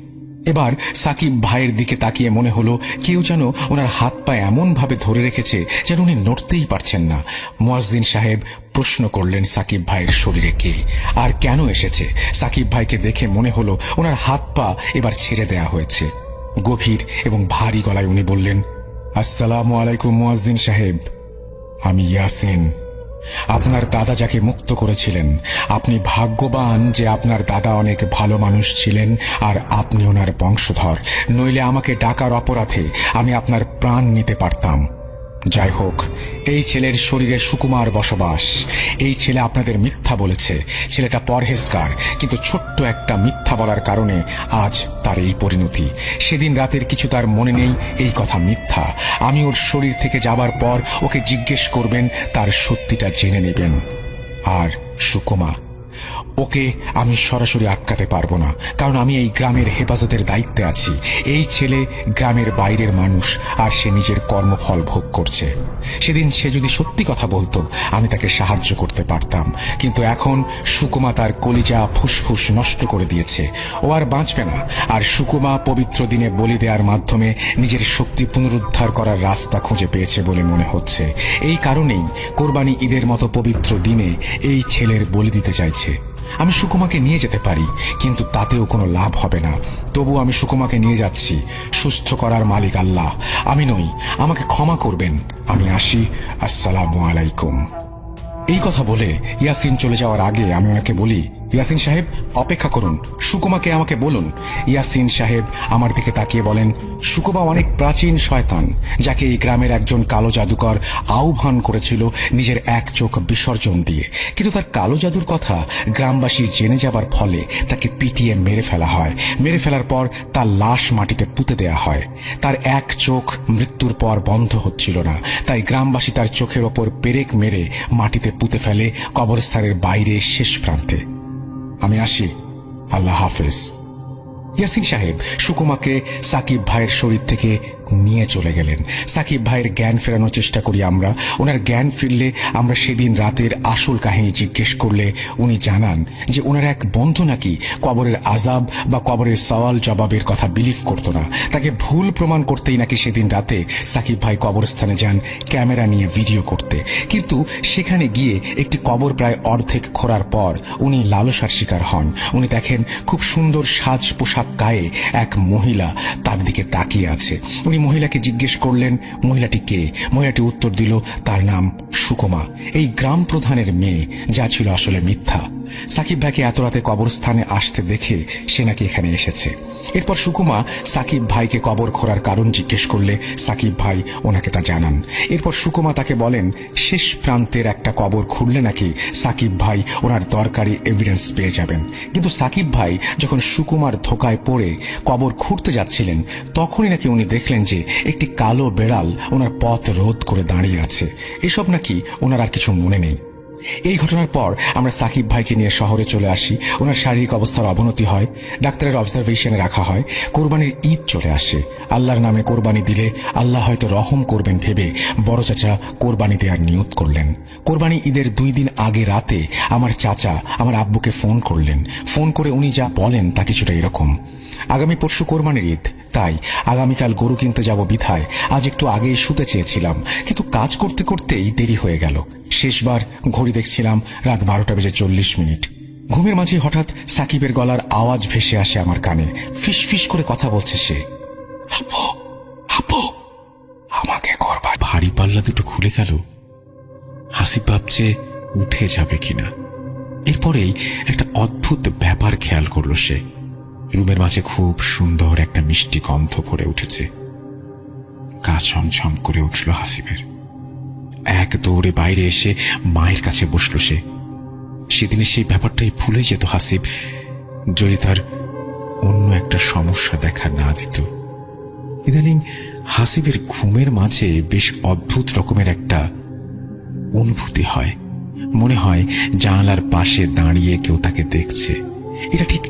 এবার সাকিব ভাইয়ের দিকে তাকিয়ে মনে হলো কেউ যেন ওনার হাত পা এমন ভাবে ধরে রেখেছে যেন উনি নড়তেই পারছেন না। মুয়াজ্জিন সাহেব প্রশ্ন করলেন সাকিব ভাইয়ের শরীরে কে আর কেন এসেছে। সাকিব ভাইকে দেখে মনে হলো ওনার হাত পা এবার ছেড়ে দেয়া হয়েছে। গভীর এবং ভারী গলায় উনি বললেন, আসসালামু আলাইকুম মুয়াজ্জিন সাহেব, আমি ইয়াসিন। আপনার দাদা যাকে মুক্ত করেছিলেন, আপনি ভাগ্যবান যে আপনার দাদা অনেক ভালো মানুষ ছিলেন আর আপনি ওনার বংশধর। নইলে আমাকে ডাকার অপরাধে আমি আপনার প্রাণ নিতে পারতাম। যাই হোক, এই ছেলের শরীরে সুকুমার বসবাস। এই ছেলে আপনাদের মিথ্যা বলেছে। ছেলেটা পরহেজগার, কিন্তু ছোট্ট একটা মিথ্যা বলার কারণে আজ তার এই পরিণতি। সেদিন রাতের কিছু তার মনে নেই, এই কথা মিথ্যা। আমি ওর শরীর থেকে যাবার পর ওকে জিজ্ঞেস করবেন, তার সত্যিটা জেনে নেবেন। আর সুকুমা, ওকে আমি সরাসরি আটকাতে পারবো না, কারণ আমি এই গ্রামের হেফাজতের দায়িত্বে আছি। এই ছেলে গ্রামের বাইরের মানুষ আর সে নিজের কর্মফল ভোগ করছে। সেদিন সে যদি সত্যি কথা বলতো আমি তাকে সাহায্য করতে পারতাম, কিন্তু এখন সুকুমা তার কলিজা ফুসফুস নষ্ট করে দিয়েছে। ও আর বাঁচবে না। আর সুকুমা পবিত্র দিনে বলি দেওয়ার মাধ্যমে নিজের শক্তি পুনরুদ্ধার করার রাস্তা খুঁজে পেয়েছে বলে মনে হচ্ছে। এই কারণেই কোরবানি ঈদের মতো পবিত্র দিনে এই ছেলের বলি দিতে চাইছে। আমি সুকুমাকে নিয়ে যেতে পারি, কিন্তু তাতেও কোনো লাভ হবে না। তবু আমি সুকুমাকে নিয়ে যাচ্ছি। সুস্থ করার মালিক আল্লাহ, আমি নই। আমাকে ক্ষমা করবেন। আমি আসি। আসসালামু আলাইকুম। এই কথা বলে ইয়াসিন চলে যাওয়ার আগে আমি ওনাকে বলি, ইয়াসিন সাহেব অপেক্ষা করুন, সুকুমাকে আমাকে বলুন। ইয়াসিন সাহেব আমার দিকে তাকিয়ে বলেন, সুকুমা অনেক প্রাচীন শয়তান, যাকে এই গ্রামের একজন কালো জাদুকর আহ্বান করেছিল নিজের এক চোখ বিসর্জন দিয়ে। কিন্তু তার কালো জাদুর কথা গ্রামবাসী জেনে যাবার ফলে তাকে পিটিয়ে মেরে ফেলা হয়। মেরে ফেলার পর তার লাশ মাটিতে পুঁতে দেয়া হয়। তার এক চোখ মৃত্যুর পর বন্ধ হচ্ছিল না, তাই গ্রামবাসী তার চোখের ওপর পেরেক মেরে মাটিতে পুঁতে ফেলে কবরস্থানের বাইরে শেষ প্রান্তে। আমি আসি। আল্লাহ হাফেজ। ইয়াসিন সাহেব সুকুমাকে সাকিব ভাইয়ের শরীর থেকে নিয়ে চলে গেলেন। সাকিব ভাইয়ের জ্ঞান ফেরানোর চেষ্টা করি আমরা। ওনার জ্ঞান ফিরলে আমরা সেদিন রাতের আসল কাহিনী জিজ্ঞেস করলে উনি জানান যে ওনার এক বন্ধু নাকি কবরের আজাব বা কবরের সওয়াল জবাবের কথা বিলিভ করতো না। তাকে ভুল প্রমাণ করতেই নাকি সেদিন রাতে সাকিব ভাই কবরস্থানে যান ক্যামেরা নিয়ে ভিডিও করতে। কিন্তু সেখানে গিয়ে একটি কবর প্রায় অর্ধেক খোঁড়ার পর উনি লালসার শিকার হন। উনি দেখেন খুব সুন্দর সাজ পোশাক পোশাক গায়ে এক মহিলা তার দিকে তাকিয়ে আছে। উনি মহিলাকে জিজ্ঞেস করলেন মহিলাটি কে। মহিলাটি উত্তর দিল তার নাম সুকুমা, এই গ্রাম প্রধানের মেয়ে, যা ছিল আসলে মিথ্যা। সাকিব ভাইকে এত রাতে কবরস্থানে আসতে দেখে সে নাকি এখানে এসেছে। এরপর সুকুমা সাকিব ভাইকে কবর খোঁড়ার কারণ জিজ্ঞেস করলে সাকিব ভাই ওনাকে তা জানান। এরপর সুকুমা তাকে বলেন শেষ প্রান্তের একটা কবর খুঁড়লে নাকি সাকিব ভাই ওনার দরকারি এভিডেন্স পেয়ে যাবেন। কিন্তু সাকিব ভাই যখন সুকুমার ধোকায় পড়ে কবর খুঁড়তে যাচ্ছিলেন তখনই নাকি উনি দেখলেন যে একটি কালো বেড়াল ওনার পথ রোধ করে দাঁড়িয়ে আছে। এসব নাকি ওনার আর কিছু মনে নেই। এই ঘটনার পর আমরা সাকিব ভাইকে নিয়ে শহরে চলে আসি। ওনার শারীরিক অবস্থার অবনতি হয়, ডাক্তারের অবজারভেশনে রাখা হয়। কোরবানির ঈদ চলে আসে। আল্লাহর নামে কোরবানি দিলে আল্লাহ হয়তো রহম করবেন ভেবে বড় চাচা কোরবানি দেওয়ার নিয়ত করলেন। কোরবানি ঈদের 2 দিন আগে রাতে আমার চাচা আমার আব্বুকে ফোন করলেন। ফোন করে উনি যা বলেন তা কিছুটা এরকম: আগামী পরশু কোরবানির ঈদ, তাই আগামীকাল গরু কিনতে যাব বিধায় আজ একটু আগেই শুতে চেয়েছিলাম, কিন্তু কাজ করতে করতেই দেরি হয়ে গেল। শেষবার ঘড়ি দেখছিলাম রাত 12:40। ঘুমের মাঝে হঠাৎ সাকিবের গলার আওয়াজ ভেসে আসে আমার কানে। ফিস ফিস করে কথা বলছে সে। আপু, আপু, আমাকে করবার। ভারী পাল্লা দুটো খুলে গেল। হাসিব ভাবছে উঠে যাবে কিনা। এরপরেই একটা অদ্ভুত ব্যাপার খেয়াল করলো সে। রুমের মাঝে খুব সুন্দর একটা মিষ্টি গন্ধ ভরে উঠেছে। গা ছমছম করে উঠল হাসিবের। এক দৌড়ে বাইরে এসে মায়ের কাছে বসল সে। সেদিনে সেই ব্যাপারটাই ভুলে যেত হাসিব যদি তার অন্য একটা সমস্যা দেখা না দিত। ইদানিং হাসিবের ঘুমের মাঝে বেশ অদ্ভুত রকমের একটা অনুভূতি হয়। মনে হয় জানালার পাশে দাঁড়িয়ে কেউ তাকে দেখছে। এটা ঠিক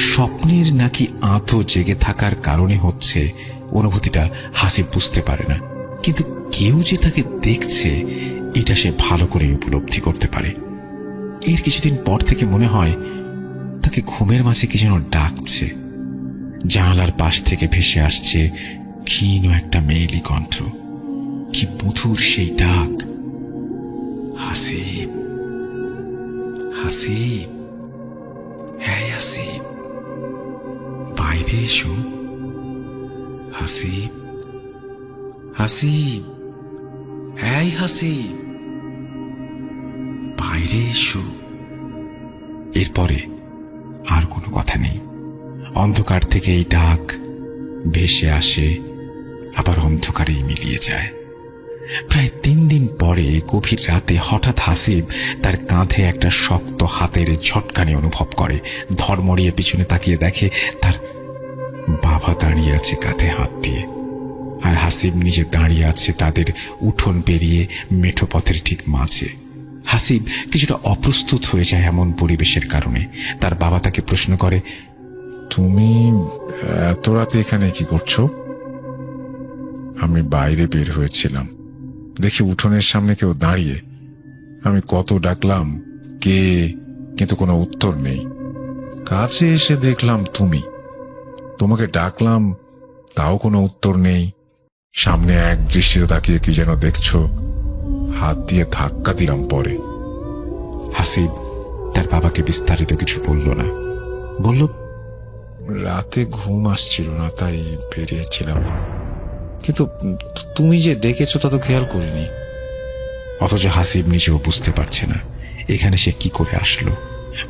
স্বপ্নের নাকি আঁতো জেগে থাকার কারণে হচ্ছে অনুভূতিটা হাসিব বুঝতে পারে না, কিন্তু কেউ যে তাকে দেখছে এটা সে ভালো করে উপলব্ধি করতে পারে। এর কিছুদিন পর থেকে মনে হয় তাকে ঘুমের মাঝে কি যেন ডাকছে। জানালার পাশ থেকে ভেসে আসছে ক্ষীণ একটা মেয়েলি কণ্ঠ। কি মধুর সেই ডাক! হাসিব, হাসিব, হ্যাঁ হাসিব, বাইরে এসো। হাসিব, হাসিব, এই হাসিব, বাইরে এসো। এরপরে আর কোনো কথা নেই। অন্ধকার থেকে এই ডাক ভেসে আসে, আবার অন্ধকারেই মিলিয়ে যায়। প্রায় 3 দিন পরে গভীর রাতে হঠাৎ হাসিব তার কাঁধে একটা শক্ত হাতের ঝটকানি অনুভব করে। ধর্মড়িয়ে পিছনে তাকিয়ে দেখে তার বাবা দাঁড়িয়ে আছে কাঁধে হাত দিয়ে, আর হাসিব নিজে দাঁড়িয়ে আছে তাদের উঠোন পেরিয়ে মেঠো পথের ঠিক মাঝে। হাসিব কিছুটা অপ্রস্তুত হয়ে যায় এমন পরিবেশের কারণে। তার বাবা তাকে প্রশ্ন করে, তুমি এত রাতে এখানে কি করছো? আমি বাইরে বের হয়েছিলাম, দেখি উঠোনের সামনে কেউ দাঁড়িয়ে। আমি কত ডাকলাম কে, কিন্তু কোনো উত্তর নেই। কাছে এসে দেখলাম তুমি। তোমাকে ডাকলাম, তাও কোনো উত্তর নেই। সামনে এক দৃষ্টিতে তাকিয়ে কি যেন দেখছো, হাত দিয়ে ধাক্কা দিলাম পরে। হাসিব তার বাবাকে বিস্তারিত কিছু বলল না। বলল, রাতে ঘুম আসছিল না তাই বেরিয়েছিলাম, কিন্তু তুমি যে ডেকেছো তা তো খেয়াল করিনি। অথচ হাসিব নিজেও বুঝতে পারছে না এখানে সে কি করে আসলো।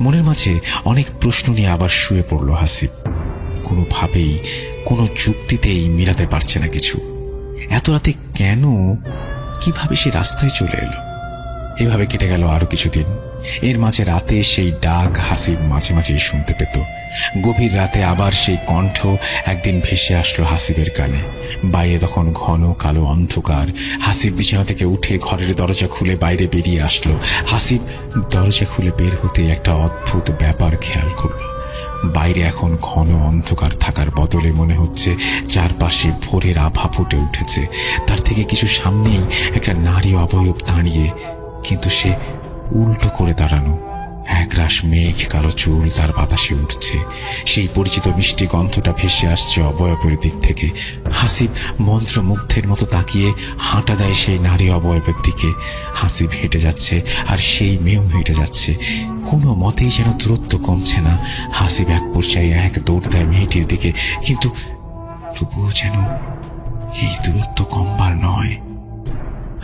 মনের মাঝে অনেক প্রশ্ন নিয়ে আবার শুয়ে পড়ল হাসিব। কোনোভাবেই কোনো যুক্তিতেই মিলাতে পারছে না কিছু। এত রাতে কেন, কিভাবে সে রাস্তায় চলে এলো? এভাবে কেটে গেল আরো কিছুদিন। এর মাঝে রাতে সেই ডাক হাসিব মাঝে মাঝেই শুনতে পেত। গভীর রাতে আবার সেই কণ্ঠ একদিন ভেসে আসলো হাসিবের কানে। বাইরে তখন ঘন কালো অন্ধকার। হাসিব বিছানা থেকে উঠে ঘরের দরজা খুলে বাইরে বেরিয়ে আসলো। হাসিব দরজা খুলে বের হতে একটা অদ্ভুত ব্যাপার খেয়াল করলো। বাইরে এখন ঘন অন্ধকার থাকার বদলে মনে হচ্ছে চারপাশে ভোরের আভা ফুটে উঠেছে। তার থেকে কিছু সামনেই একটা নারী অবয়ব দাঁড়িয়ে, কিন্তু সে উল্টো করে দাঁড়ানো। একরাশ মেঘ কালো চুল তার বাতাসে উঠছে, সেই পরিচিত মিষ্টি গন্ধটা ভেসে আসছে অবয়বের দিক থেকে। হাসিব মন্ত্রমুগ্ধের মতো তাকিয়ে হাঁটা দেয় সেই নারী অবয়বের দিকে। হাসিব হেঁটে যাচ্ছে, আর সেই মেয়েও হেঁটে যাচ্ছে। কোনো মতেই যেন দূরত্ব কমছে না। হাসিব এক পর্যায়ে এক দৌড় দেয় মেয়েটির দিকে, কিন্তু তবুও যেন এই দূরত্ব কমবার নয়।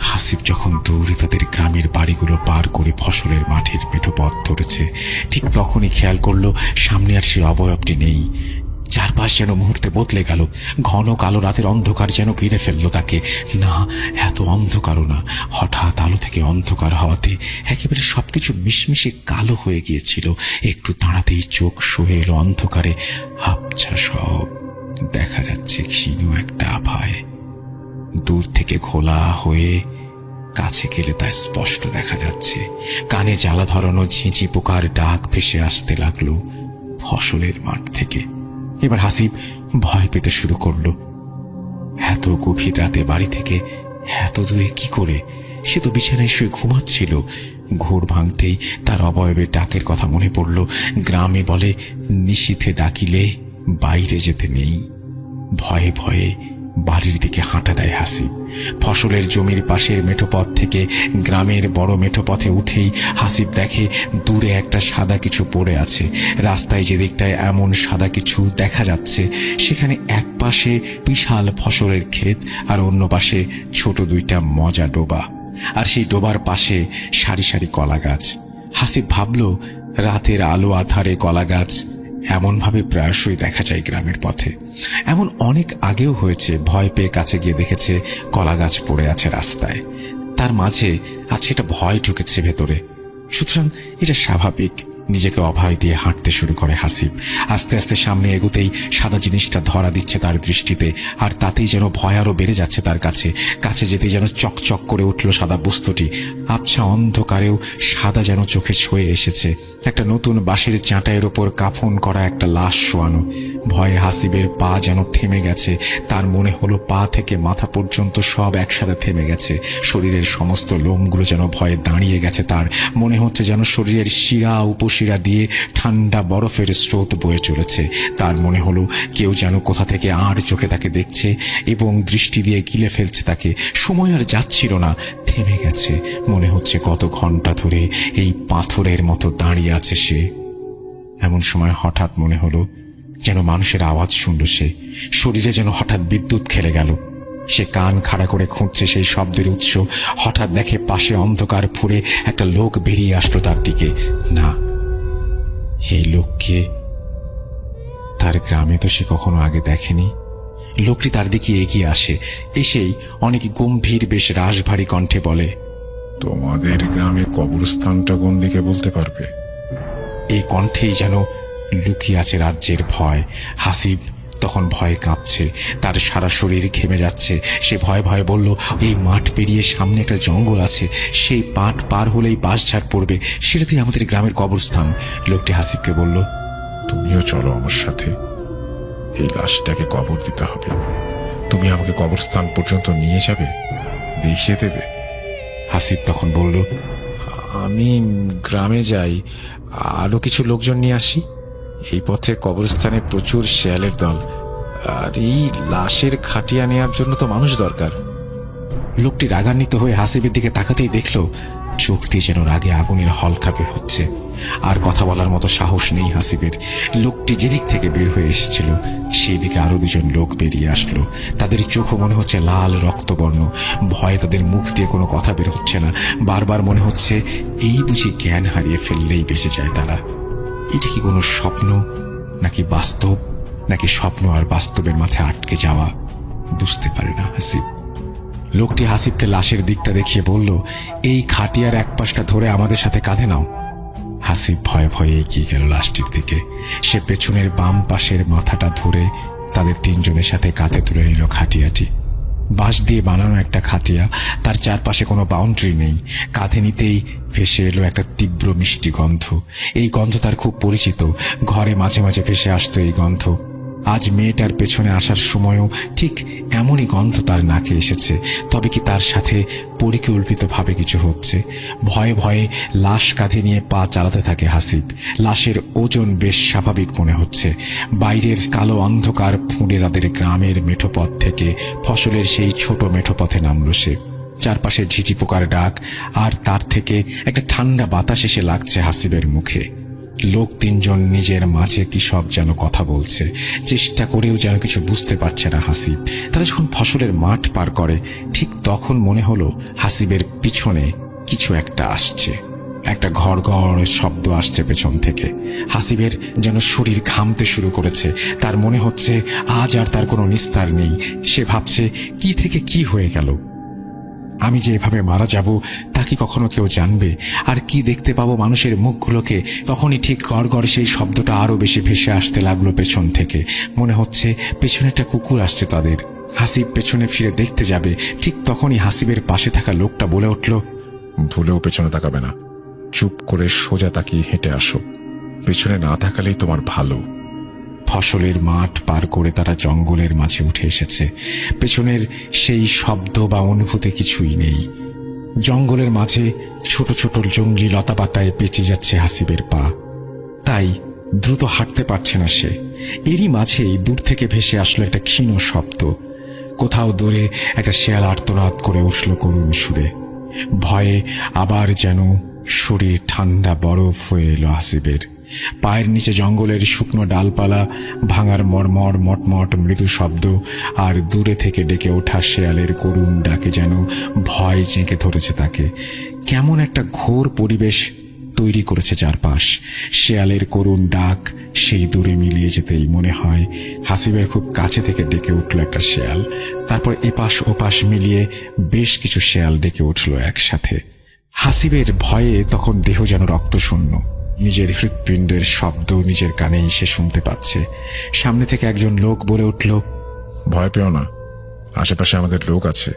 হাসিব যখন দৌড়ে তাদের গ্রামের বাড়িগুলো পার করে ফসলের মাঠের মেঠো পথ ধরেছে, ঠিক তখনই খেয়াল করলো সামনে আর সেই অবয়বটি নেই। চারপাশ যেন মুহূর্তে বদলে গেল। ঘন কালো রাতের অন্ধকার যেন ঘিরে ফেললো তাকে। না, এত অন্ধকারও না। হঠাৎ আলো থেকে অন্ধকার হওয়াতে একেবারে সবকিছু মিশমিশে কালো হয়ে গিয়েছিল। একটু দাঁড়াতেই চোখ সয়ে এলো অন্ধকারে। আবছা সব দেখা যাচ্ছে ক্ষীণ একটা আভায়। দূর থেকে খোলা হয়ে কাছে গেলে তা স্পষ্ট দেখা যাচ্ছে। কানে জ্বালা ধরানো ঝিঁঝি পোকার ডাক ভেসে আসতে লাগলো ফসলের মাঠ থেকে। এবার হাসিব ভয় পেতে শুরু করলো। এত গভীর রাতে বাড়ি থেকে এত দূরে কি করে? সে তো বিছানায় শুয়ে ঘুমাচ্ছিল। ঘোর ভাঙতেই তার অবয়বের ডাকের কথা মনে পড়ল। গ্রামে বলে, নিশীথে ডাকিলে বাইরে যেতে নেই। ভয়ে ভয়ে বাড়ির দিকে হাঁটা দেয় হাসিব। ফসলের জমির পাশের মেঠোপথ থেকে গ্রামের বড় মেঠোপথে উঠেই হাসিব দেখে দূরে একটা সাদা কিছু পড়ে আছে। রাস্তায় যে দিকটায় এমন সাদা কিছু দেখা যাচ্ছে, সেখানে এক পাশে বিশাল ফসলের ক্ষেত, আর অন্য পাশে ছোট দুইটা মজা ডোবা, আর সেই ডোবার পাশে সারি সারি কলা গাছ। হাসিব ভাবল, রাতের আলো আধারে কলা গাছ এমনভাবে প্রায়শই দেখা যায় গ্রামের পথে। এমন অনেক আগেও হয়েছে। ভয় পেয়ে কাছে গিয়ে দেখেছে কলা গাছ পড়ে আছে রাস্তায়। তার মাঝে আজ এটা ভয় ঢুকেছে ভেতরে। সুতরাং এটা স্বাভাবিক। নিজেকে অভয় দিয়ে হাঁটতে শুরু করে হাসিব। আস্তে আস্তে সামনে এগোতেই সাদা জিনিসটা ধরা দিচ্ছে তার দৃষ্টিতে, আর তাতেই যেন ভয় আরো বেড়ে যাচ্ছে তার কাছে। কাছে যেতেই যেন চকচক করে উঠল সাদা বস্তুটি। আবছা অন্ধকারেও সাদা যেন চোখে ছুঁয়ে এসেছে। একটা নতুন বাঁশের চাঁটাইয়ের ওপর কাফন করা একটা লাশ শোয়ানো। ভয়ে হাসিবের পা যেন থেমে গেছে। তার মনে হলো পা থেকে মাথা পর্যন্ত সব একসাথে থেমে গেছে। শরীরের সমস্ত লোমগুলো যেন ভয়ে দাঁড়িয়ে গেছে। তার মনে হচ্ছে যেন শরীরের শিরা উপশিরা দিয়ে ঠান্ডা বরফের স্রোত বয়ে চলেছে। তার মনে হলো কেউ যেন কোথা থেকে আর চোখে তাকে দেখছে এবং দৃষ্টি দিয়ে গিলে ফেলছে তাকে। সময় আর যাচ্ছিল না, থেমে গেছে। মনে হচ্ছে কত ঘন্টা ধরে এই পাথরের মতো দাঁড়িয়ে আছে সে। এমন সময় হঠাৎ মনে হলো যেন মানুষের আওয়াজ শুনল সে। শরীরে যেন হঠাৎ বিদ্যুৎ খেলে গেল। সে কান খাড়া করে খুঁজছে সেই শব্দের উৎস। হঠাৎ দেখে পাশে অন্ধকার ফুঁড়ে একটা লোক বেরিয়ে আসলো তার দিকে। না, এই লোককে তার গ্রামে তো সে কখনো আগে দেখেনি। লোকটি তার দিকে এগিয়ে আসে। এসেই অনেক গম্ভীর, বেশ রাশভারী কণ্ঠে বলে, তোমাদের গ্রামে কবরস্থানটা কোন দিকে বলতে পারবে? এই কণ্ঠেই যেন লুকিয়ে আছে রাজ্যের ভয়। হাসিব তখন ভয়ে কাঁপছে। তার সারা শরীর ঘেমে যাচ্ছে। সে ভয়ে ভয়ে বলল, এই মাঠ পেরিয়ে সামনে একটা জঙ্গল আছে। সেই পাট পার হলেই বাঁশঝাড় পড়বে, সেটাতেই আমাদের গ্রামের কবরস্থান। লোকটি হাসিবকে বলল, তুমিও চলো আমার সাথে। এই লাশটাকে কবর দিতে হবে। তুমি আমাকে কবরস্থান পর্যন্ত নিয়ে যাবে, দেখিয়ে দেবে। হাসিব তখন বলল, আমি গ্রামে যাই, আরো কিছু লোকজন নিয়ে আসি। এই পথে কবরস্থানে প্রচুর শেয়ালের দল, আর এই লাশের খাটিয়া নেয়ার জন্য তো মানুষ দরকার। লোকটি রাগান্বিত হয়ে হাসিবের দিকে তাকাতেই দেখল চোখ দিয়ে যেন রাগে আগুনের হলকা বের হচ্ছে। আর কথা বলার মতো সাহস নেই হাসিবের। লোকটি যেদিক থেকে বের হয়ে এসেছিল সেই দিকে আরো দুজন লোক বেরিয়ে আসলো। তাদের চোখও মনে হচ্ছে লাল রক্তবর্ণ। ভয়ে তাদের মুখ দিয়ে কোনো কথা বের হচ্ছে না। বারবার মনে হচ্ছে এই বুঝি জ্ঞান হারিয়ে ফেললেই বেঁচে যায় তারা। এটা কি কোনো স্বপ্ন নাকি বাস্তব, নাকি স্বপ্ন আর বাস্তবের মাথায় আটকে যাওয়া? বুঝতে পারে না হাসিব। লোকটি হাসিবকে লাশের দিকটা দেখিয়ে বলল, এই খাটিয়ার এক পাশটা ধরে আমাদের সাথে কাঁধে নাও। হাসিব ভয়ে ভয়ে এগিয়ে গেল লাশটির দিকে। সে পেছনের বাম পাশের মাথাটা ধরে তাদের তিনজনের সাথে কাঁধে তুলে নিল খাটিয়াটি। বাঁশ দিয়ে বানানো একটা খাটিয়া, তার চারপাশে কোনো বাউন্ডারি নেই। কাঁধে নিতেই ভেসে এলো একটা তীব্র মিষ্টি গন্ধ। এই গন্ধ তার খুব পরিচিত। ঘরে মাঝে মাঝে ভেসে আসতো এই গন্ধ। আজ মেয়েটার পেছনে আসার সময়ও ঠিক এমনই গন্ধ তার নাকে এসেছে। তবে কি তার সাথে পরিকল্পিতভাবে কিছু হচ্ছে? ভয়ে ভয়ে লাশ কাঁধে নিয়ে পা চালাতে থাকে হাসিব। লাশের ওজন বেশ স্বাভাবিক মনে হচ্ছে। বাইরের কালো অন্ধকার ফুঁড়ে তাদের গ্রামের মেঠোপথ থেকে ফসলের সেই ছোট মেঠোপথে নামল সে। চারপাশে ঝিঝি পোকার ডাক, আর তার থেকে একটা ঠান্ডা বাতাস এসে লাগছে হাসিবের মুখে। লোক তিনজন নিজের মাঝে কি সব যেন কথা বলছে, চেষ্টা করেও যেন কিছু বুঝতে পারছে না হাসিব। তারা যখন ফসলের মাঠ পার করে, ঠিক তখন মনে হলো হাসিবের পিছনে কিছু একটা আসছে। একটা ঘর ঘর শব্দ আসছে পেছন থেকে। হাসিবের যেন শরীর ঘামতে শুরু করেছে। তার মনে হচ্ছে আজ আর তার কোনো নিস্তার নেই। সে ভাবছে, কি থেকে কি হয়ে গেল? আমি যে এভাবে মারা যাব তা কি কখনো কেউ জানবে? আর কি দেখতে পাবো মানুষের মুখগুলোকে? তখনই ঠিক গড় সেই শব্দটা আরো বেশি ভেসে আসতে লাগলো পেছন থেকে। মনে হচ্ছে পেছনে একটা কুকুর আসছে তাদের। হাসিব পেছনে ফিরে দেখতে যাবে, ঠিক তখনই হাসিবের পাশে থাকা লোকটা বলে উঠল, ভুলেও পেছনে তাকাবে না, চুপ করে সোজা তাকিয়ে হেঁটে আসো। পেছনে না তাকালেই তোমার ভালো। ফসলের মাঠ পার করে তারা জঙ্গলের মাঝে উঠে এসেছে। পেছনের সেই শব্দ বা অনুভূতি কিছুই নেই। জঙ্গলের মাঝে ছোট ছোট জঙ্গলি লতাপাতায় পেঁচে যাচ্ছে হাসিবের পা, তাই দ্রুত হাঁটতে পারছে না সে। এরই মাঝেই দূর থেকে ভেসে আসলো একটা ক্ষীণ শব্দ। কোথাও দূরে একটা শেয়াল আর্তনাদ করে উঠল করুণ সুরে। ভয়ে আবার যেন শরীর ঠান্ডা বরফ হয়ে এলো হাসিবের। পায়ের নিচে জঙ্গলের শুকনো ডালপালা ভাঙার মর্মর মটমট মৃদু শব্দ, আর দূরে থেকে ডেকে ওঠা শেয়ালের করুণ ডাকে যেন ভয় জেঁকে ধরেছে তাকে। কেমন একটা ঘোর পরিবেশ তৈরি করেছে চারপাশ। শেয়ালের করুণ ডাক সেই দূরে মিলিয়ে যেতেই মনে হয় হাসিবের খুব কাছে থেকে ডেকে উঠল একটা শেয়াল। তারপর এপাশ ওপাশ মিলিয়ে বেশ কিছু শেয়াল ডেকে উঠল একসাথে। হাসিবের ভয়ে তখন দেহ যেন রক্তশূন্য। নিজের হৃৎপিণ্ডের শব্দ নিজের কানেই সে শুনতে পাচ্ছে। সামনে থেকে একজন লোক বলে উঠল, ভয় পেও না, আশেপাশে আমাদের লোক আছে,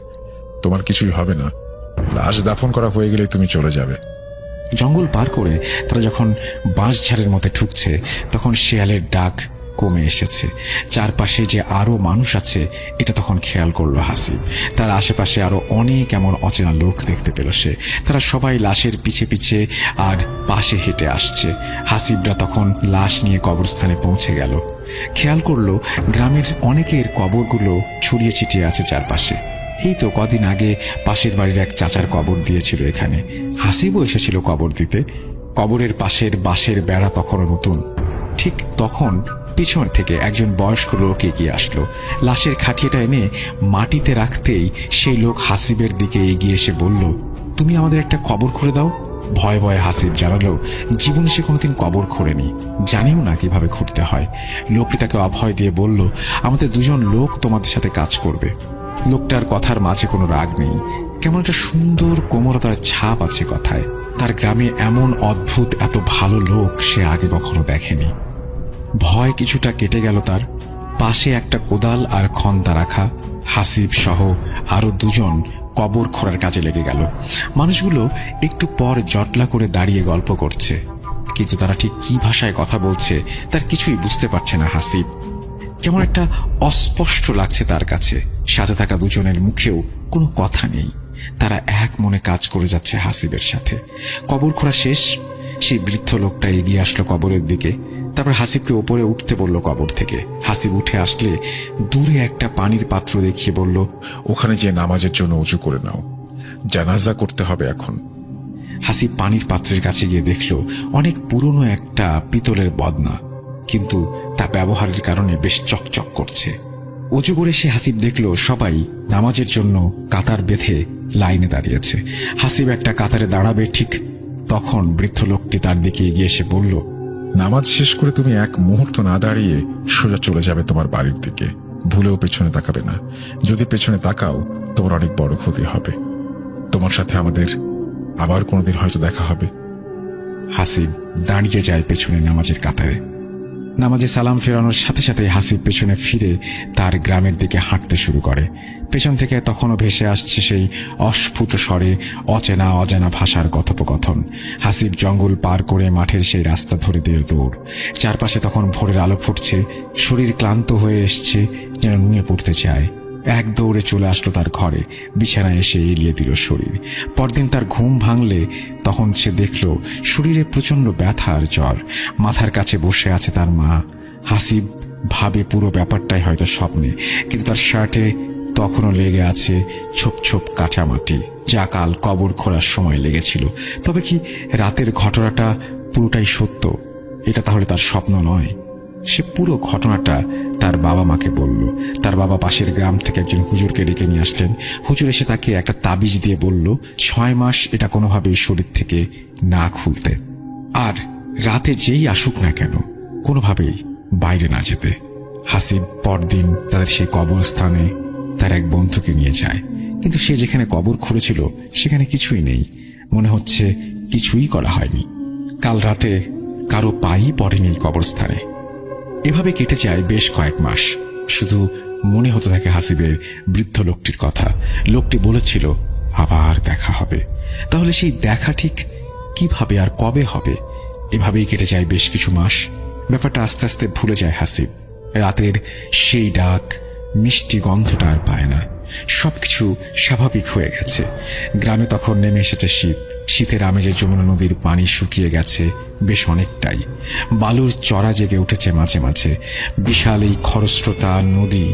তোমার কিছুই হবে না। লাশ দাফন করা হয়ে গেলে তুমি চলে যাবে। জঙ্গল পার করে তারা যখন বাঁশঝাড়ের মধ্যে ঢুকছে, তখন শেয়ালের ডাক কমে এসেছে। চারপাশে যে আরো মানুষ আছে এটা তখন খেয়াল করলো হাসিব। তার আশেপাশে আরো অনেক এমন অচেনা লোক দেখতে পেল সে। তারা সবাই লাশের পিছে পিছে আর পাশে হেঁটে আসছে। হাসিবরা তখন লাশ নিয়ে কবরস্থানে পৌঁছে গেল। খেয়াল করলো গ্রামের অনেকের কবরগুলো ছড়িয়ে ছিটিয়ে আছে চারপাশে। এই তো কদিন আগে পাশের বাড়ির এক চাচার কবর দিয়েছিল এখানে। হাসিবও এসেছিল কবর দিতে। কবরের পাশের বাঁশের বেড়া তখনও নতুন। ঠিক তখন পিছন থেকে একজন বয়স্ক লোক এগিয়ে আসলো। লাশের খাটিয়াটা এনে মাটিতে রাখতেই সেই লোক হাসিবের দিকে এগিয়ে এসে বলল, তুমি আমাদের একটা কবর খুঁড়ে দাও। ভয়ে ভয়ে হাসিব জানালো জীবনে সে কোনোদিন কবর খোঁড়েনি, জানেও না কিভাবে খুঁড়তে হয়। লোকটি তাকে অভয় দিয়ে বলল, আমাদের দুজন লোক তোমাদের সাথে কাজ করবে। লোকটার কথার মাঝে কোনো রাগ নেই, কেমন একটা সুন্দর কোমলতার ছাপ আছে কথায়। তার গ্রামে এমন অদ্ভুত এত ভালো লোক সে আগে কখনো দেখেনি। ভয় কিছুটা কেটে গেল তার। পাশে একটা কোদাল আর খন্তা রাখা। হাসিব সহ আরো দুজন কবর খোঁড়ার কাজে লেগে গেল। মানুষগুলো একটু পর জটলা করে দাঁড়িয়ে গল্প করছে, কিন্তু তারা ঠিক কি ভাষায় কথা বলছে তার কিছুই বুঝতে পারছে না হাসিব। কেমন একটা অস্পষ্ট লাগছে তার কাছে। সাথে থাকা দুজনের মুখেও কোনো কথা নেই। তারা এক মনে কাজ করে যাচ্ছে হাসিবের সাথে। কবর খোঁড়া শেষ। সেই বৃদ্ধ লোকটা এগিয়ে আসলো কবরের দিকে। তারপর হাসিবকে ওপরে উঠতে বলল কবর থেকে। হাসিব উঠে আসলে দূরে একটা পানির পাত্র দেখিয়ে বলল, ওখানে যে নামাজের জন্য উঁচু করে নাও, জানাজা করতে হবে এখন। হাসিব পানির পাত্রের কাছে গিয়ে দেখল অনেক পুরনো একটা পিতলের বদনা, কিন্তু তা ব্যবহারের কারণে বেশ চকচক করছে। উঁচু করে সে হাসিব দেখল সবাই নামাজের জন্য কাতার বেঁধে লাইনে দাঁড়িয়েছে। হাসিব একটা কাতারে দাঁড়াবে, ঠিক তখন বৃদ্ধ লোকটি তার দিকে এগিয়ে এসে বলল, নামাজ শেষ করে তুমি এক মুহূর্ত না দাঁড়িয়ে সোজা চলে যাবে তোমার বাড়ির দিকে। ভুলেও পেছনে তাকাবে না। যদি পেছনে তাকাও তোমার অনেক বড় ক্ষতি হবে। তোমার সাথে আমাদের আবার কোনোদিন হয়তো দেখা হবে। হাসিব দাঁড়িয়ে যায় পেছনে নামাজের কাতারে। নামাজে সালাম ফেরানোর সাথে সাথে হাসিব পেছনে ফিরে তার গ্রামের দিকে হাঁটতে শুরু করে। পেছন থেকে তখনও ভেসে আসছে সেই অস্ফুট স্বরে অচেনা অজানা ভাষার কথোপকথন। হাসিব জঙ্গল পার করে মাঠের সেই রাস্তা ধরে দিয়ে দৌড়। চারপাশে তখন ভোরের আলো ফুটছে, শরীর ক্লান্ত হয়ে এসছে, যেন নুয়ে পড়তে চায়। এক দৌড়ে চলে আসলো তার ঘরে, বিছানায় এসে এলিয়ে দিল শরীর। পরদিন তার ঘুম ভাঙলে তখন সে দেখল শরীরে প্রচন্ড ব্যথা আর জ্বর। মাথার কাছে বসে আছে তার মা। হাসিব ভাবে পুরো ব্যাপারটাই হয়তো স্বপ্নে, কিন্তু তার শার্টে তখনও লেগে আছে ছোপ ছোপ কাঁচা মাটি, যা কাল কবর খোঁড়ার সময় লেগেছিল। তবে কি রাতের ঘটনাটা পুরোটাই সত্য? এটা তাহলে তার স্বপ্ন নয়? সে পুরো ঘটনাটা তার বাবা মাকে বলল। তার বাবা পাশের গ্রাম থেকে একজন হুজুরকে ডেকে নিয়ে আসলেন। হুজুর এসে তাকে একটা তাবিজ দিয়ে বলল 6 মাস এটা কোনোভাবেই শরীর থেকে না খুলতে, আর রাতে যেই আসুক না কেন কোনোভাবেই বাইরে না যেতে। হাসিব পরদিন তাদের সেই কবরস্থানে তার এক বন্ধুকে নিয়ে যায়, কিন্তু সে যেখানে কবর খুঁড়েছিল সেখানে কিছুই নেই। মনে হচ্ছে কিছুই করা হয়নি। কাল রাতে কারো পাই পড়েনি এই কবরস্থানে। এভাবে কেটে যায় বেশ কয়েক মাস। শুধু মনে হতে থাকে হাসিবের বৃদ্ধ লোকটির কথা। লোকটি বলেছিল আবার দেখা হবে। তাহলে সেই দেখা ঠিক কিভাবে আর কবে হবে? এভাবেই কেটে যায় বেশ কিছু মাস। ব্যাপারটা আস্তে আস্তে ভুলে যায় হাসিব। রাতের সেই ডাক, মিষ্টি গন্ধটা আর পায় না। সবকিছু স্বাভাবিক হয়ে গেছে। গ্রামে তখন নেমে এসেছে শীত। শীতের আমেজে যমুনা নদীর পানি শুকিয়ে গেছে বেশ অনেকটাই। বালুর চড়া জেগে উঠেছে মাঝে মাঝে। বিশাল এই খরস্রোতা নদী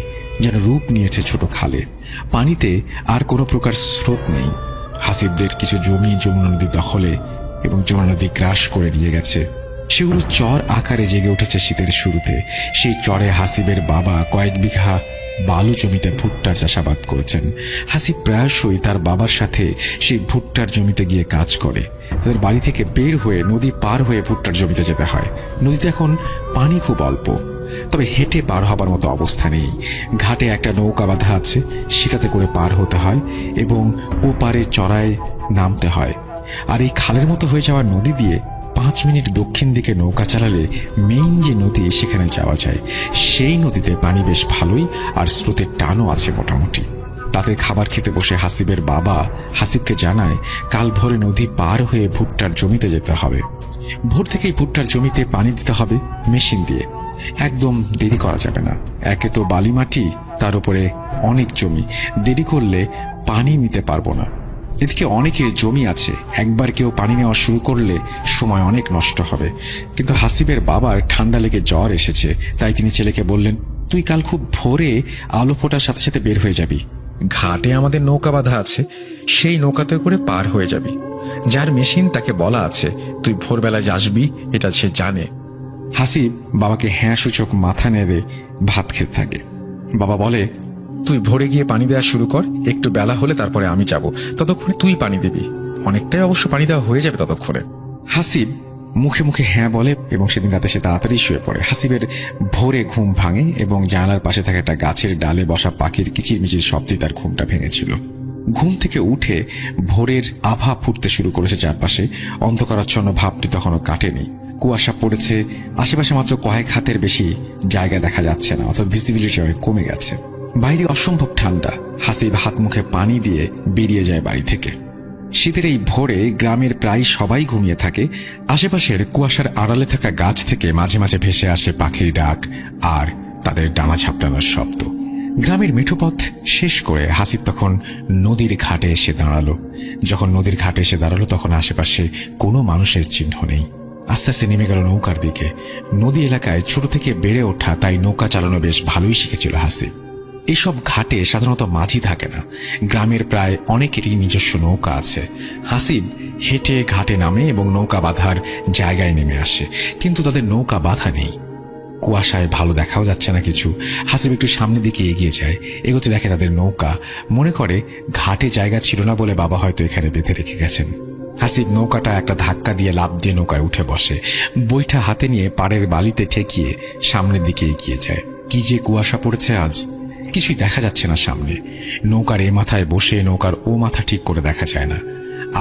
যেন রূপ নিয়েছে ছোট খালে। পানিতে আর কোনো প্রকার স্রোত নেই। হাসিবদের কিছু জমি যমুনা নদীর দখলে এবং যমুনা নদী গ্রাস করে নিয়ে গেছে। সেগুলো চর আকারে জেগে উঠেছে শীতের শুরুতে। সেই চরে হাসিবের বাবা কয়েক বিঘা বালু জমিতে ভুট্টার চাষাবাদ করেছেন। হাসিব প্রায়শই তার বাবার সাথে সেই ভুট্টার জমিতে গিয়ে কাজ করে। তাদের বাড়ি থেকে বের হয়ে নদী পার হয়ে ভুট্টার জমিতে যেতে হয়। নদীতে এখন পানি খুব অল্প, তবে হেঁটে পার হবার মতো অবস্থা নেই। ঘাটে একটা নৌকা বাঁধা আছে, সেটাতে করে পার হতে হয় এবং ওপারে চড়ায় নামতে হয়। আর এই খালের মতো হয়ে যাওয়া নদী দিয়ে 5 মিনিট দক্ষিণ দিকে নৌকা চালালে মেইন যে নদী সেখানে যাওয়া যায়। সেই নদীতে পানি বেশ ভালোই, আর স্রোতের টানও আছে মোটামুটি। রাতে খাবার খেতে বসে হাসিবের বাবা হাসিবকে জানায় কাল ভোরে নদী পার হয়ে ভুট্টার জমিতে যেতে হবে। ভোর থেকেই ভুট্টার জমিতে পানি দিতে হবে মেশিন দিয়ে। একদম দেরি করা যাবে না। একে তো বালি মাটি, তার উপরে অনেক জমি। দেরি করলে পানি নিতে পারবো না। এদিকে অনেকের জমি আছে, একবার কেউ পানি নেওয়া শুরু করলে সময় অনেক নষ্ট হবে। কিন্তু হাসিবের বাবার ঠান্ডা লেগে জ্বর এসেছে, তাই তিনি ছেলেকে বললেন তুই কাল খুব ভোরে আলো ফোটার সাথে সাথে বের হয়ে যাবি। ঘাটে আমাদের নৌকা বাঁধা আছে, সেই নৌকাতে করে পার হয়ে যাবি। যার মেশিন তাকে বলা আছে তুই ভোরবেলায় আসবি, এটা সে জানে। হাসিব বাবাকে হ্যাঁ সূচক মাথা নেড়ে ভাত খেতে থাকে। বাবা বলে তুই ভোরে গিয়ে পানি দেওয়া শুরু কর, একটু বেলা হলে তারপরে আমি যাব, ততক্ষণে তুই পানি দিবি। অনেকটাই অবশ্য পানি দেওয়া হয়ে যাবে ততক্ষণে। হাসিব মুখে মুখে হ্যাঁ বলে এবং সেদিন রাতে সে তাড়াতাড়ি শুয়ে পড়ে। হাসিবের ভোরে ঘুম ভাঙে এবং জানালার পাশে থাকা একটা গাছের ডালে বসা পাখির কিচিরমিচির শব্দে তার ঘুমটা ভেঙেছিল। ঘুম থেকে উঠে ভোরের আভা ফুটতে শুরু করেছে চারপাশে। অন্ধকারাচ্ছন্ন ভাবটি তখনও কাটেনি। কুয়াশা পড়েছে, আশেপাশে মাত্র কয়েক হাতের বেশি জায়গা দেখা যাচ্ছে না, অর্থাৎ ভিজিবিলিটি অনেক কমে গেছে। বাইরে অসম্ভব ঠান্ডা। হাসিব হাত মুখে পানি দিয়ে বেরিয়ে যায় বাড়ি থেকে। শীতের এই ভোরে গ্রামের প্রায় সবাই ঘুমিয়ে থাকে। আশেপাশের কুয়াশার আড়ালে থাকা গাছ থেকে মাঝে মাঝে ভেসে আসে পাখির ডাক আর তাদের ডানা ঝাপটানোর শব্দ। গ্রামের মেঠোপথ শেষ করে হাসিব তখন নদীর ঘাটে এসে দাঁড়ালো। যখন নদীর ঘাটে এসে দাঁড়ালো তখন আশেপাশে কোনো মানুষের চিহ্ন নেই। আস্তে আস্তে নেমে গেল নৌকার দিকে। নদী এলাকায় ছোট থেকে বেড়ে ওঠা, তাই নৌকা চালানো বেশ ভালোই শিখেছিল হাসিব। এইসব ঘাটে সাধারণত মাঝি থাকে না। গ্রামের প্রায় অনেকেরই নিজস্ব নৌকা আছে। হাসিব হেঁটে ঘাটে নামে এবং নৌকা বাঁধার জায়গায় নেমে আসে, কিন্তু তাদের নৌকা বাঁধা নেই। কুয়াশায় ভালো দেখাও যাচ্ছে না কিছু। হাসিব একটু সামনের দিকে এগিয়ে যায়। এগোতে দেখে তাদের নৌকা। মনে করে ঘাটে জায়গা ছিল না বলে বাবা হয়তো এখানে বেঁধে রেখে গেছেন। হাসিব নৌকাটা একটা ধাক্কা দিয়ে লাফ দিয়ে নৌকায় উঠে বসে। বৈঠা হাতে নিয়ে পাড়ের বালিতে ঠেকিয়ে সামনের দিকে এগিয়ে যায়। কি যে কুয়াশা পড়েছে আজ, কিছুই দেখা যাচ্ছে না সামনে। নৌকার এ মাথায় বসে নৌকার ও মাথা ঠিক করে দেখা যায় না।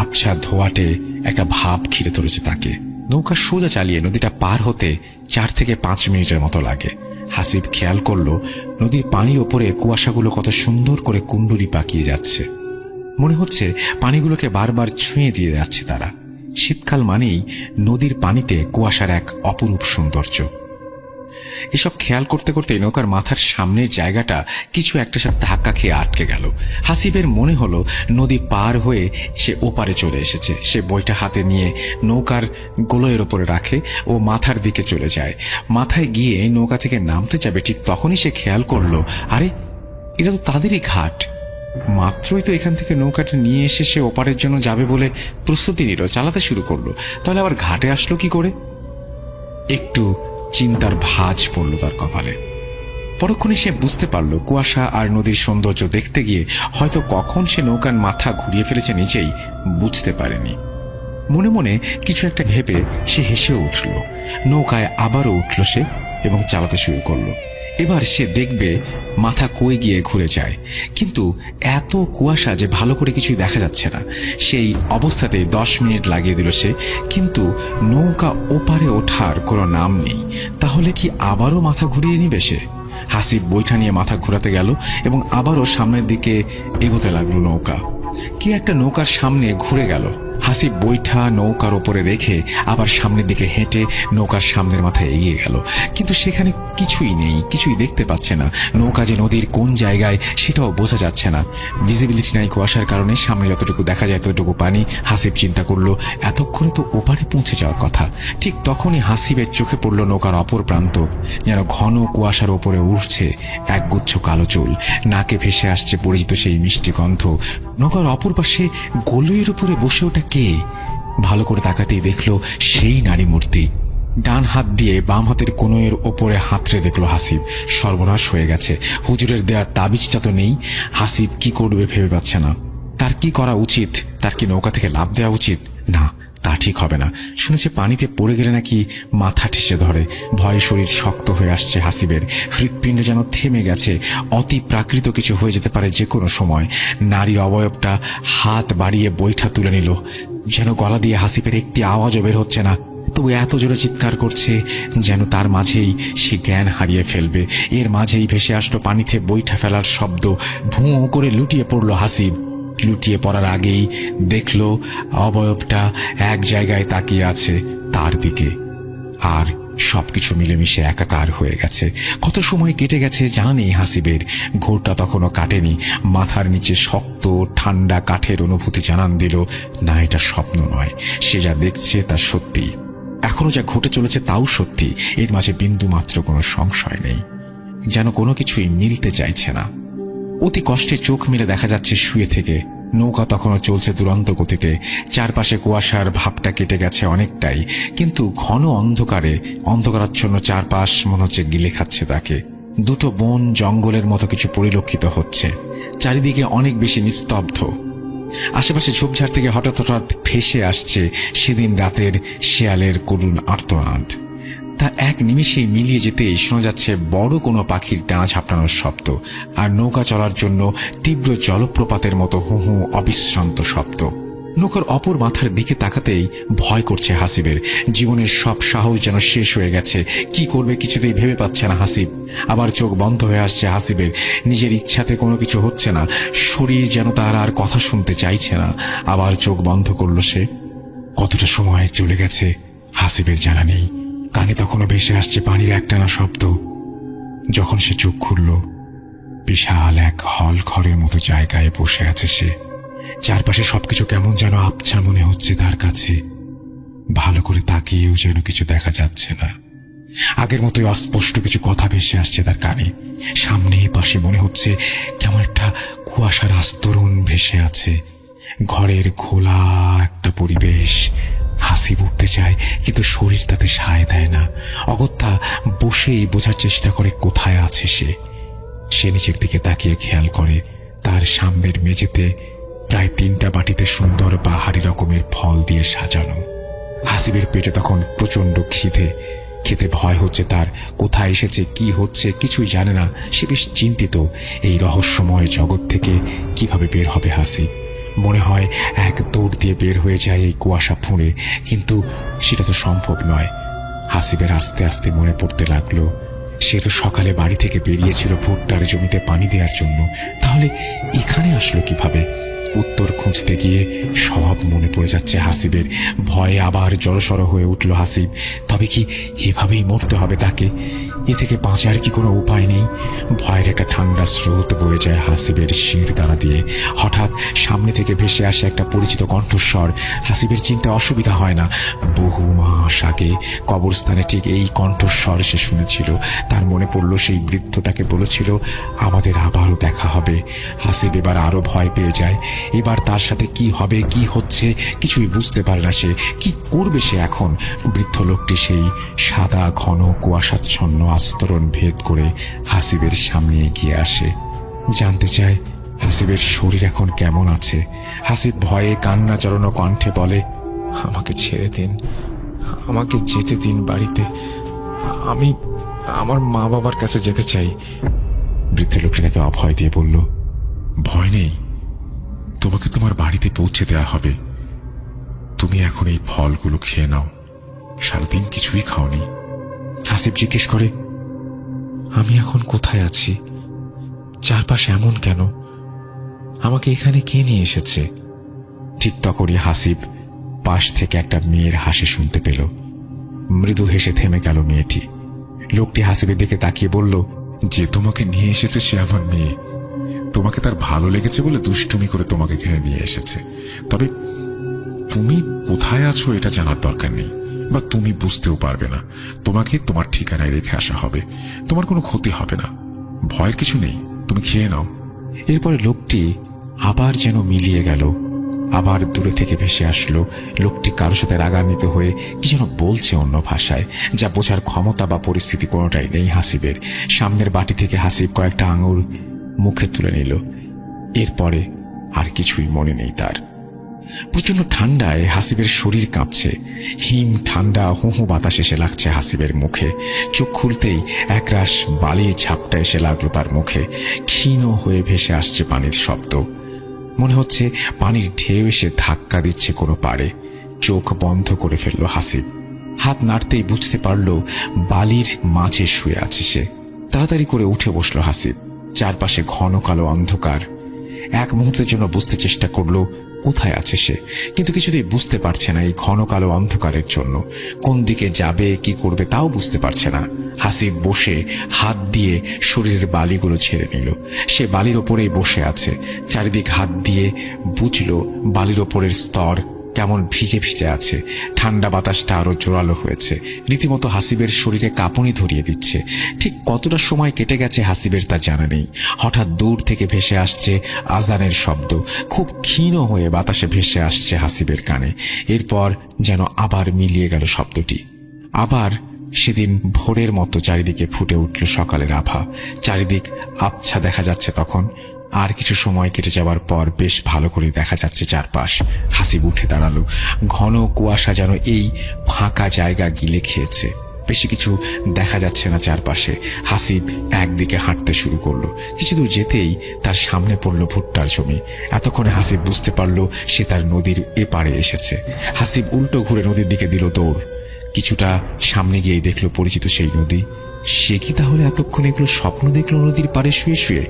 আবছা ধোয়াটে একটা ভাব ঘিরে ধরেছে তাকে। নৌকা সোজা চালিয়ে নদীটা পার হতে 4 থেকে 5 মিনিটের মতো লাগে। হাসিব খেয়াল করলো নদীর পানির ওপরে কুয়াশাগুলো কত সুন্দর করে কুণ্ডুরি পাকিয়ে যাচ্ছে। মনে হচ্ছে পানিগুলোকে বারবার ছুঁয়ে দিয়ে যাচ্ছে তারা। শীতকাল মানেই নদীর পানিতে কুয়াশার এক অপরূপ সৌন্দর্য। এসব খেয়াল করতে করতে নৌকার মাথার সামনের জায়গাটা কিছু একটার সাথে ধাক্কা খেয়ে আটকে গেল। হাসিবের মনে হলো নদী পার হয়ে সে ওপারে চলে এসেছে। সে বইটা হাতে নিয়ে নৌকার গোলয়ের ওপরে রাখে ও মাথার দিকে চলে যায়। মাথায় গিয়ে নৌকা থেকে নামতে যাবে, ঠিক তখনই সে খেয়াল করলো, আরে এটা তো তাদেরই ঘাট। মাত্রই তো এখান থেকে নৌকাটা নিয়ে এসে সে ওপারের জন্য যাবে বলে প্রস্তুতি নিল, চালাতে শুরু করলো, তাহলে আবার ঘাটে আসলো কি করে? একটু চিন্তার ভাঁজ পড়ল তার কপালে। পরক্ষণে সে বুঝতে পারল কুয়াশা আর নদীর সৌন্দর্য দেখতে গিয়ে হয়তো কখন সে নৌকার মাথা ঘুরিয়ে ফেলেছে নিজেই বুঝতে পারেনি। মনে মনে কিছু একটা ভেবে সে হেসেও উঠল। নৌকায় আবারও উঠল সে এবং চালাতে শুরু করলো। এবার সে দেখবে মাথা কই গিয়ে ঘুরে যায়, কিন্তু এত কুয়াশা যে ভালো করে কিছুই দেখা যাচ্ছে না। সেই অবস্থাতে 10 মিনিট লাগিয়ে দিল সে, কিন্তু নৌকা ওপারে ওঠার কোনো নাম নেই। তাহলে কি আবারও মাথা ঘুরিয়ে নিবে সে? হাসিব বৈঠা নিয়ে মাথা ঘোরাতে গেল এবং আবারও সামনের দিকে এগোতে লাগলো নৌকা। কি একটা নৌকার সামনে ঘুরে গেল। হাসিব বৈঠা নৌকার ওপরে রেখে আবার সামনের দিকে হেঁটে নৌকার সামনের মাথায় এগিয়ে গেল, কিন্তু সেখানে কিছুই নেই, কিছুই দেখতে পাচ্ছে না। নৌকা যে নদীর কোন জায়গায় সেটাও বোঝা যাচ্ছে না। ভিজিবিলিটি নাই কুয়াশার কারণে, সামনে যতটুকু দেখা যায় ততটুকু পানি। হাসিব চিন্তা করলো এতক্ষণে তো ওপারে পৌঁছে যাওয়ার কথা। ঠিক তখনই হাসিবের চোখে পড়ল নৌকার অপর প্রান্ত, যেন ঘন কুয়াশার ওপরে উঠছে একগুচ্ছ কালো চুল। নাকে ভেসে আসছে পরিচিত সেই মিষ্টি গন্ধ। নৌকার অপর পাশে গোলইয়ের উপরে বসে ওঠা কে? ভালো করে তাকাতেই দেখলো সেই নারী মূর্তি। ডান হাত দিয়ে বাম হাতের কোণের ওপরে হাতড়ে দেখলো হাসিব। সর্বনাশ হয়ে গেছে। হুজুরের দেয়া তাবিজটা তো নেই। হাসিব কি করবে ভেবে পাচ্ছে না। তার কি করা উচিত? তার কি নৌকা থেকে লাফ দেওয়া উচিত? না, তা ঠিক হবে না। শুনেছে পানিতে পড়ে গেলে নাকি মাথা ঠেসে ধরে। ভয়ে শরীর শক্ত হয়ে আসছে হাসিবের। হৃৎপিণ্ড যেন থেমে গেছে। অতি প্রাকৃত কিছু হয়ে যেতে পারে যে কোনো সময়। নারী অবয়বটা হাত বাড়িয়ে বৈঠা তুলে নিল, যেন গলা দিয়ে হাসিবের একটি আওয়াজও বের হচ্ছে না। তবু এত জোরে চিৎকার করছে যেন তার মাঝেই সে জ্ঞান হারিয়ে ফেলবে। এর মাঝেই ভেসে আসলো পানিতে বৈঠা ফেলার শব্দ। ভুঁ করে লুটিয়ে পড়ল হাসিব। লুটিয়ে পড়ার আগেই দেখল অবয়বটা এক জায়গায় তাকিয়ে আছে তার দিকে, আর সবকিছু মিলেমিশে একাকার হয়ে গেছে। কত সময় কেটে গেছে জানা নেই হাসিবের। ঘোরটা তখনও কাটেনি। মাথার নিচে শক্ত ঠান্ডা কাঠের অনুভূতি জানান দিল, না, এটা স্বপ্ন নয়। সে যা দেখছে তা সত্যি। এখনো যা ঘটে চলেছে তাও সত্যি। এর মাঝে বিন্দু মাত্র কোনো সংশয় নেই। যেন কোনো কিছুই মিলতে চাইছে না। অতি কষ্টে চোখ মেলে দেখা যাচ্ছে শুয়ে থেকে। নৌকা তখনও চলছে দুরন্ত গতিতে। চারপাশে কুয়াশার ভাবটা কেটে গেছে অনেকটাই, কিন্তু ঘন অন্ধকারাচ্ছন্ন চারপাশ মনে হচ্ছে গিলে খাচ্ছে তাকে। দুটো বন জঙ্গলের মতো কিছু পরিলক্ষিত হচ্ছে। চারিদিকে অনেক বেশি নিস্তব্ধ। আশেপাশে ঝোপঝাড় থেকে হঠাৎ হঠাৎ ভেসে আসছে সেদিন রাতের শেয়ালের করুণ আর্তনাদ। তা এক নিমিষেই মিলিয়ে যেতেই শোনা যাচ্ছে বড় কোনো পাখির ডানা ঝাপটানোর শব্দ, আর নৌকা চলার জন্য তীব্র জলপ্রপাতের মতো হু হু অবিশ্রান্ত শব্দ। নৌকার অপর মাথার দিকে তাকাতেই ভয় করছে হাসিবের। জীবনের সব সাহস যেন শেষ হয়ে গেছে। কি করবে কিছুতেই ভেবে পাচ্ছে না হাসিব। আবার চোখ বন্ধ হয়ে আসছে হাসিবের। নিজের ইচ্ছাতে কোনো কিছু হচ্ছে না। শরীর যেন তার আর কথা শুনতে চাইছে না। আবার চোখ বন্ধ করল সে। কতটা সময় চলে গেছে হাসিবের জানা নেই। কানে তখনও ভেসে আসছে পানির একটানা শব্দ। যখন সে চোখ খুলল, বিশাল এক হল ঘরের মতো জায়গায় বসে আছে সে। চারপাশে সবকিছু কেমন যেন আবছা মনে হচ্ছে তার কাছে। ভালো করে তাকিয়েও যেন কিছু দেখা যাচ্ছে না। আগের মতোই অস্পষ্ট কিছু কথা ভেসে আসছে তার কানে। সামনে পাশে মনে হচ্ছে কেমন একটা কুয়াশার আস্তরণ ভেসে আছে। ঘরের খোলা একটা পরিবেশ। হাসিব উঠতে চায়, কিন্তু শরীর তাতে সায় দেয় না। অগত্যা বসেই বোঝার চেষ্টা করে কোথায় আছে সে। সে নিচের দিকে তাকিয়ে খেয়াল করে তার সামনের মেঝেতে প্রায় 3টা বাটিতে সুন্দর বাহারি রকমের ফল দিয়ে সাজানো। হাসিবের পেটে তখন প্রচন্ড খিদে। খেতে ভয় হচ্ছে তার। কোথায় এসেছে, কি হচ্ছে কিছুই জানে না। সে বেশ চিন্তিত। এই রহস্যময় জগৎ থেকে কিভাবে বের হবে হাসিব? মনে হয় এক দৌড় দিয়ে বের হয়ে যায় এই কুয়াশা ফুঁড়ে, কিন্তু সেটা তো সম্ভব নয়। হাসিবের আস্তে আস্তে মনে পড়তে লাগলো, সে তো সকালে বাড়ি থেকে বেরিয়েছিল ভুট্টার জমিতে পানি দেওয়ার জন্য, তাহলে এখানে আসলো কিভাবে? উত্তর খুঁজতে গিয়ে সব মনে পড়ে যাচ্ছে হাসিবের। ভয়ে আবার জড়সড় হয়ে উঠল হাসিব। তবে কি এভাবেই মরতে হবে তাকে? এ থেকে বাঁচার কি কোনো উপায় নেই? ভয়ের একটা ঠান্ডা স্রোত বয়ে যায় হাসিবের শির দ্বারা দিয়ে। হঠাৎ সামনে থেকে ভেসে আসে একটা পরিচিত কণ্ঠস্বর। হাসিবের চিন্তা অসুবিধা হয় না, বহু মাস আগে কবরস্থানে ঠিক এই কণ্ঠস্বর সে শুনেছিল। তার মনে পড়ল সেই বৃদ্ধ তাকে বলেছিল, আমাদের আবারও দেখা হবে। হাসিব এবার আরো ভয় পেয়ে যায়। এবার তার সাথে কি হবে, কি হচ্ছে কিছুই বুঝতে পারে না সে। কি করবে সে এখন? বৃদ্ধ লোকটি সেই সাদা ঘন কুয়াশাচ্ছন্ন আস্তরণ ভেদ করে হাসিবের সামনে এগিয়ে আসে, জানতে চায় হাসিবের শরীর এখন কেমন আছে। হাসিব ভয়ে কান্না জড়ানো কণ্ঠে বলে, আমাকে ছেড়ে দিন, আমাকে যেতে দিন বাড়িতে, আমি আমার মা বাবার কাছে যেতে চাই। বৃদ্ধ লোকটি তাকে অভয় দিয়ে বলল, ভয় নেই, তোমাকে তোমার বাড়িতে পৌঁছে দেওয়া হবে। তুমি এখন এই ফলগুলো খেয়ে নাও, সারাদিন কিছুই খাওনি। হাসিব জিজ্ঞেস করে, আমি এখন কোথায় আছি? চারপাশে এমন কেন? আমাকে এখানে কে নিয়ে এসেছে? ঠিক তখনই হাসিব পাশ থেকে একটা মেয়ের হাসি শুনতে পেল। মৃদু হেসে থেমে গেল মেয়েটি। লোকটি হাসিবের দিকে তাকিয়ে বলল, যে তোমাকে নিয়ে এসেছে সে আমার মেয়ে। তোমাকে তার ভালো লেগেছে বলে দুষ্টুমি করে তোমাকে এখানে নিয়ে এসেছে। তবে তুমি কোথায় আছো এটা জানার দরকার নেই, বা তুমি বুঝতেও পারবে না। তোমাকে তোমার ঠিকানায় রেখে আসা হবে, তোমার কোনো ক্ষতি হবে না, ভয়ের কিছু নেই, তুমি খেয়ে নাও। এরপরে লোকটি আবার যেন মিলিয়ে গেল, আবার দূরে থেকে ভেসে আসলো। লোকটি কারোর সাথে রাগান্বিত হয়ে কি যেন বলছে অন্য ভাষায়, যা বোঝার ক্ষমতা বা পরিস্থিতি কোনোটাই নেই হাসিবের। সামনের বাটি থেকে হাসিব কয়েকটা আঙুর মুখে তুলে নিল। এরপরে আর কিছুই মনে নেই তার। প্রচন্ড ঠান্ডায় হাসিবের শরীর কাঁপছে। হিম ঠান্ডা হু হু বাতাস এসে লাগছে হাসিবের মুখে। চোখ খুলতেই একরাশ বালি ঝাপটা এসে লাগলো তার মুখে। ক্ষীণ হয়ে ভেসে আসছে পানির শব্দ। মনে হচ্ছে পানির ঢেউ এসে ধাক্কা দিচ্ছে কোনো পাড়ে। চোখ বন্ধ করে ফেলল হাসিব। হাত নাড়তেই বুঝতে পারল বালির মাঝে শুয়ে আছে সে। তাড়াতাড়ি করে উঠে বসল হাসিব। চারপাশে ঘন কালো অন্ধকার। এক মুহূর্তের জন্য বুঝতে চেষ্টা করলো কোথায় আছে সে, কিন্তু কিছুতেই বুঝতে পারছে না এই ঘন কালো অন্ধকারের জন্য। কোন দিকে যাবে, কি করবে তাও বুঝতে পারছে না। হাসিব বসে হাত দিয়ে শরীরের বালিগুলো ছেড়ে নিল। সে বালির ওপরেই বসে আছে। চারিদিক হাত দিয়ে বুঝলো বালির ওপরের স্তর কেমন ভিজে ভিজে আছে। ঠান্ডা বাতাসটা আরো জোরালো হয়েছে, রীতিমতো হাসিবের শরীরে কাঁপুনি ধরিয়ে দিচ্ছে। ঠিক কতটা সময় কেটে গেছে হাসিবের তা জানা নেই। হঠাৎ দূর থেকে ভেসে আসছে আজানের শব্দ, খুব ক্ষীণ হয়ে বাতাসে ভেসে আসছে হাসিবের কানে। এরপর যেন আবার মিলিয়ে গেল শব্দটি। আবার সেদিন ভোরের মতো চারিদিকে ফুটে উঠল সকালের আভা। চারিদিক আবছা দেখা যাচ্ছে তখন। আর কিছু সময় কেটে যাওয়ার পর বেশ ভালো করে দেখা যাচ্ছে চারপাশ। হাসিব উঠে দাঁড়ালো। ঘন কুয়াশা যেন এই ফাঁকা জায়গা গিলে খেয়েছে। বেশি কিছু দেখা যাচ্ছে না চারপাশে। হাসিব একদিকে হাঁটতে শুরু করলো। কিছু দূর যেতেই তার সামনে পড়লো ভুট্টার জমি। এতক্ষণে হাসিব বুঝতে পারলো সে তার নদীর এপারে এসেছে। হাসিব উল্টো ঘুরে নদীর দিকে দিল দৌড়। কিছুটা সামনে গিয়েই দেখলো পরিচিত সেই নদী। সে কি তাহলে এতক্ষণ এগুলো স্বপ্ন দেখলো নদীর পাড়ে শুয়ে শুয়ে?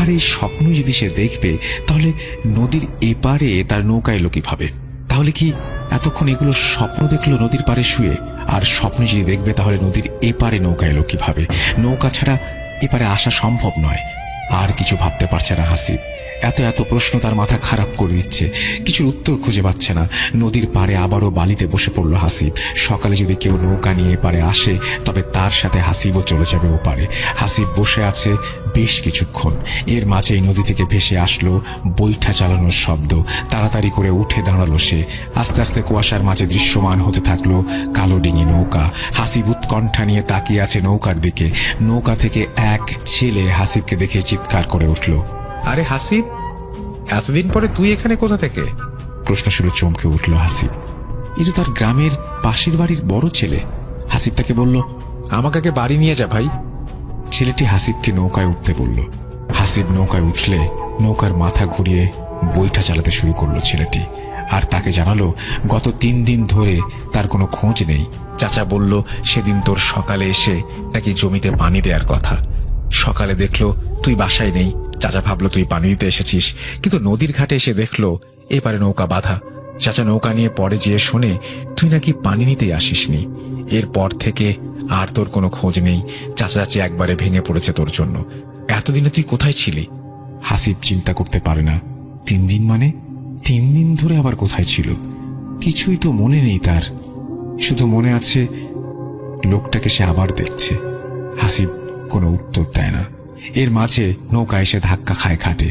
আর এই স্বপ্ন যদি সে দেখবে তাহলে নদীর এপারে তার নৌকা এলো কিভাবে? তাহলে কি এতক্ষণ এগুলো স্বপ্ন দেখলো নদীর পাড়ে শুয়ে? আর স্বপ্ন যদি দেখবে তাহলে নদীর এপারে নৌকা এলো কিভাবে? নৌকা ছাড়া এপারে আসা সম্ভব নয়। আর কিছু ভাবতে পারছে না হাসিব। এত এত প্রশ্ন তার মাথা খারাপ করে দিচ্ছে। কিছুর উত্তর খুঁজে পাচ্ছে না। নদীর পাড়ে আবারও বালিতে বসে পড়ল হাসিব। সকালে যদি কেউ নৌকা নিয়ে পাড়ে আসে তবে তার সাথে হাসিবও চলে যাবে ও পারে। হাসিব বসে আছে বেশ কিছুক্ষণ। এর মাঝেই নদী থেকে ভেসে আসলো বৈঠা চালানোর শব্দ। তাড়াতাড়ি করে উঠে দাঁড়ালো সে। আস্তে আস্তে কুয়াশার মাঝে দৃশ্যমান হতে থাকলো কালো ডিঙি নৌকা। হাসিব উৎকণ্ঠা নিয়ে তাকিয়ে আছে নৌকার দিকে। নৌকা থেকে এক ছেলে হাসিবকে দেখে চিৎকার করে উঠল, আরে হাসিব, এতদিন পরে তুই এখানে কোথা থেকে? প্রশ্ন শুনে চমকে উঠল হাসিব। এই তো তার গ্রামের পাশের বাড়ির বড় ছেলে। হাসিব তাকে বলল, আমাকে আগে বাড়ি নিয়ে যা ভাই। ছেলেটি হাসিবকে নৌকায় উঠতে বলল। হাসিব নৌকায় উঠলে নৌকার মাথা ঘুরিয়ে বইটা চালাতে শুরু করলো ছেলেটি, আর তাকে জানালো গত 3 দিন ধরে তার কোনো খোঁজ নেই। চাচা বলল সেদিন তোর সকালে এসে নাকি জমিতে পানি দেওয়ার কথা। সকালে দেখলো তুই বাসায় নেই। চাচা ভাবলো তুই পানি দিতে এসেছিস, কিন্তু নদীর ঘাটে এসে দেখলো এপারে নৌকা বাঁধা। চাচা নৌকা নিয়ে পরে যেয়ে শোনে তুই নাকি পানি নিতেই আসিসনি। এরপর থেকে আর তোর কোনো খোঁজ নেই। চাচা চাচি একবারে ভেঙে পড়েছে তোর জন্য। এতদিনে তুই কোথায় ছিলি? হাসিব চিন্তা করতে পারে না। 3 দিন মানে 3 দিন ধরে আবার কোথায় ছিল? কিছুই তো মনে নেই তার। শুধু মনে আছে লোকটাকে সে আবার দেখছে। হাসিব কোনো উত্তর দেয় না। এর মাঝে নৌকা এসে ধাক্কা খায় ঘাটে।